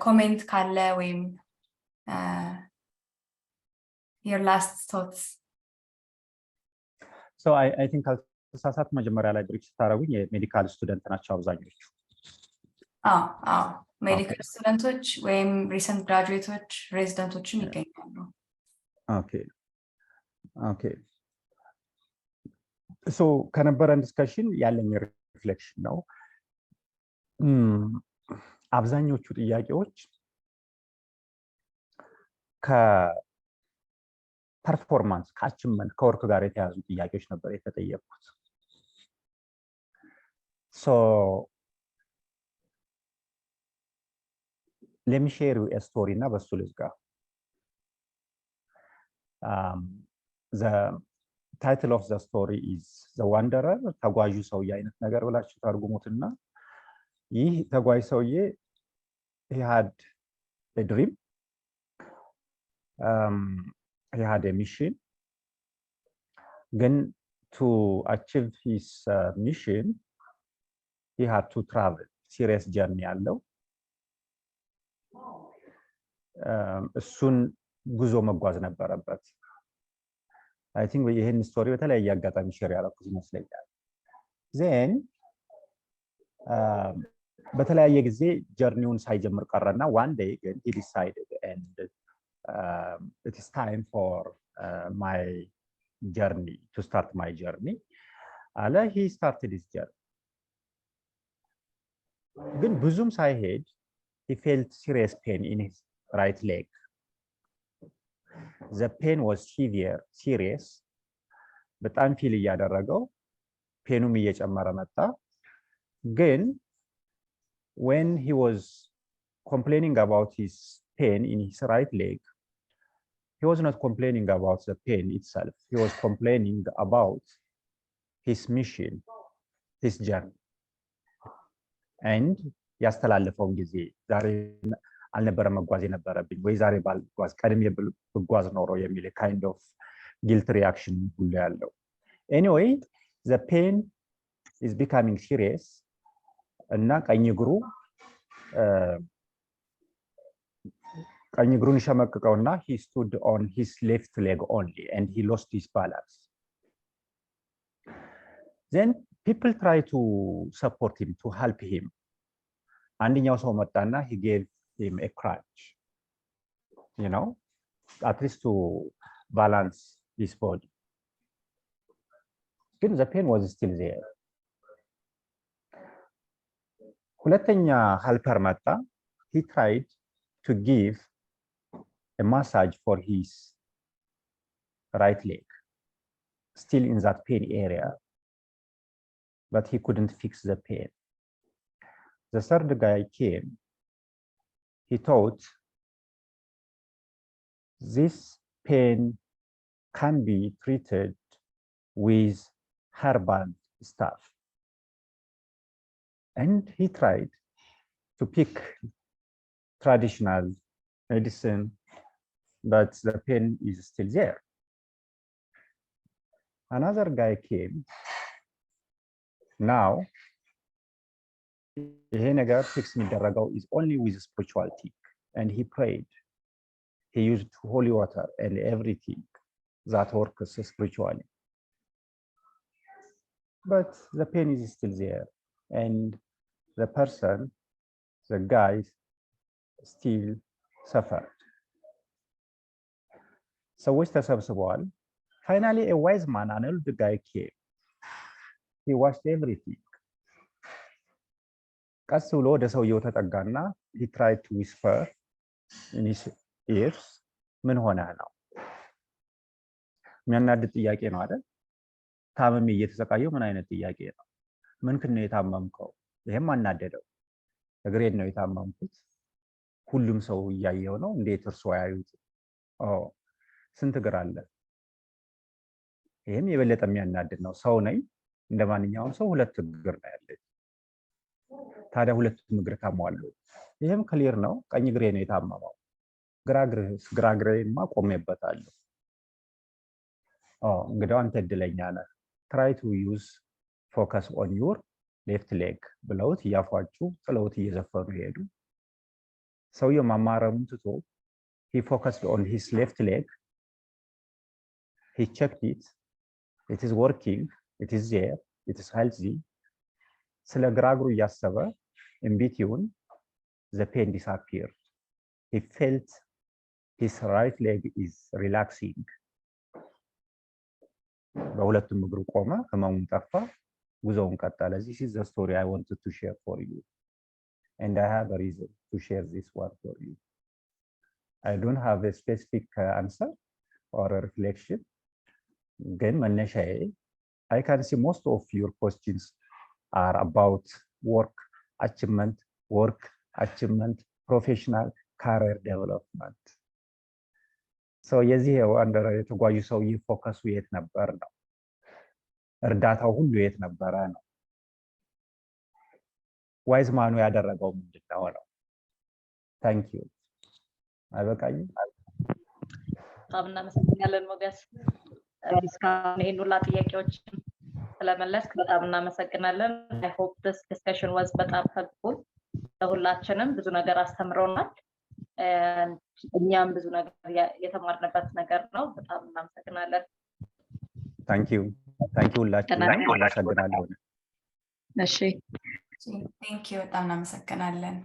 ኮሜንት ካለ ወይም your last thoughts? So I think ካልተሳሳት መጀመሪያ ላይ ብሪክ ስታረጉኝ የሜዲካል ስቱደንት ናቸው አብዛኞቹ። ሜዲካል ስቱደንቶች ወይም ሪሰንት ግራጁዌቶች ሬዚደንቶችም ይገኛሉ። ኦኬ ሶ ከነበረን ዲስከሽን ያለኝ ሪፍሌክሽን ነው። አብዛኞቹ ጥያቄዎች ከፐርፎርማንስ ከአቺቭመንት ከወርክ ጋር የተያዙ ጥያቄዎች ነበር የተጠየቁት። ሶ let me share a story እና በሱ ልዝጋ። the title of the story is the wanderer ተጓዡ ሰውዬ አይነት ነገር ብላችሁ ታርጉሙትና ይህ ተጓዥ ሰውዬ he had a dream, he had a mission, then to achieve his mission he had to travel serious journey ያለው እሱን ጉዞ መጓዝ ነበረበት። I think ይሄን ስቶሪ በተለያየ አጋጣሚ ሼር ያደረኩት ይመስለኛል። then በተለያየ ጊዜ ጀርኒውን ሳይጀምር ቀረና one day ግን he decided and it is time for my journey to start my journey አለ he started his journey ግን ብዙም ሳይሄድ he felt serious pain in his right leg. The pain was severe, serious. በጣም ፊል እያደረገው ፔኑም እየጨመረ መጣ። ግን when he was complaining about his pain in his right leg, he was not complaining about the pain itself. He was complaining about his mission, his journey. And ያስተላለፈውን ጊዜ ዛሬ አልነበረ መጓዝ የነበረብኝ ወይ ዛሬ ባልጓዝ ቀድሜ ብጓዝ ኖሮ የሚል kind of guilt reaction ሁሉ ያለው። Anyway, the pain is becoming serious እና ቀኝ እግሩን ሸመቅቀውና he stood on his left leg only and he lost his balance. Then people try to support him, to help him. አንደኛው ሰው መጣና he gave him a crutch, you know, at least to balance his body. But the pain was still there. ሁለተኛ helper መጣ. He tried to give a massage for his right leg, still in that pain area, but he couldn't fix the pain. The third guy came. He thought this pain can be treated with herbal stuff. And he tried to pick traditional medicine, but the pain is still there. Another guy came. Now, ይሄ ነገር ፊክስ የሚደረገው is only with spirituality, and he prayed. He used holy water and everything that works spiritually. But the pain is still there, and the person, the guy, still suffered. ሰዎች ተሰብስበዋል. Finally, a wise man, an old guy came. He watched everything. ቀስ ብሎ ወደ ሰውየው ተጠጋና he tried to whisper in his ears. ምን ሆነህ ነው? የሚያናድድ ጥያቄ ነው አይደል? ታመሜ እየተሰቃየው ምን አይነት ጥያቄ ነው? ምን ክን ነው የታመምከው? ይሄም አናደደው። እግሬን ነው የታመምኩት። ሁሉም ሰው እያየው ነው። እንዴት እርሶ ያዩት? ስንት እግር አለ? ይሄም የበለጠ የሚያናድድ ነው። ሰው ነኝ እንደማንኛውም ሰው ሁለት እግር ነው ያለኝ። ታዲያ ሁለቱም እግር ታሟሉ። ይሄም ክሊር ነው። ቀኝ እግሬ ነው የታመመው። ግራ እግሬማ ቆሜበታለሁ። እንግዲያው አንተ እድለኛ ነህ። try to use focus on your left leg ብለውት እያፏጩ ጥለውት እየዘፈኑ ሄዱ። ሰውየው ማማረሙን ትቶ he focused on his left leg. He checked it. It is working. It is there. It is healthy. ስለ ግራ እግሩ እያሰበ In between, the pain disappeared. He felt his right leg is relaxing. በሁለቱም እግሩ ቆመ፣ ህመሙም ጠፋ፣ ጉዞውን ቀጠለ። This is the story I wanted to share for you. And I have a reason to share this one for you. I don't have a specific answer or a reflection. Again, I can see most of your questions are about work achievement, professional career development. So የዚህ አንደር የተጓዡ ሰውዬ ፎከሱ የት ነበር ነው? እርዳታው ሁሉ የት ነበረ ነው? ዋይዝ ማኑ ያደረገው ምንድነው ነው? ታንክ ዩ። አይበቃኝም? በጣም እናመሰግናለን ሞገስ። እስካሁን ይሄን ሁላ ጥያቄዎች ስለመለስክ በጣም እናመሰግናለን። I hope this discussion was በጣም helpful። ለሁላችንም ብዙ ነገር አስተምሮናል። እኛም ብዙ ነገር የተማርንበት ነገር ነው። በጣም እናመሰግናለን። ታንክ ዩ ሁላችንም እናመሰግናለን። እሺ ታንክ ዩ በጣም እናመሰግናለን።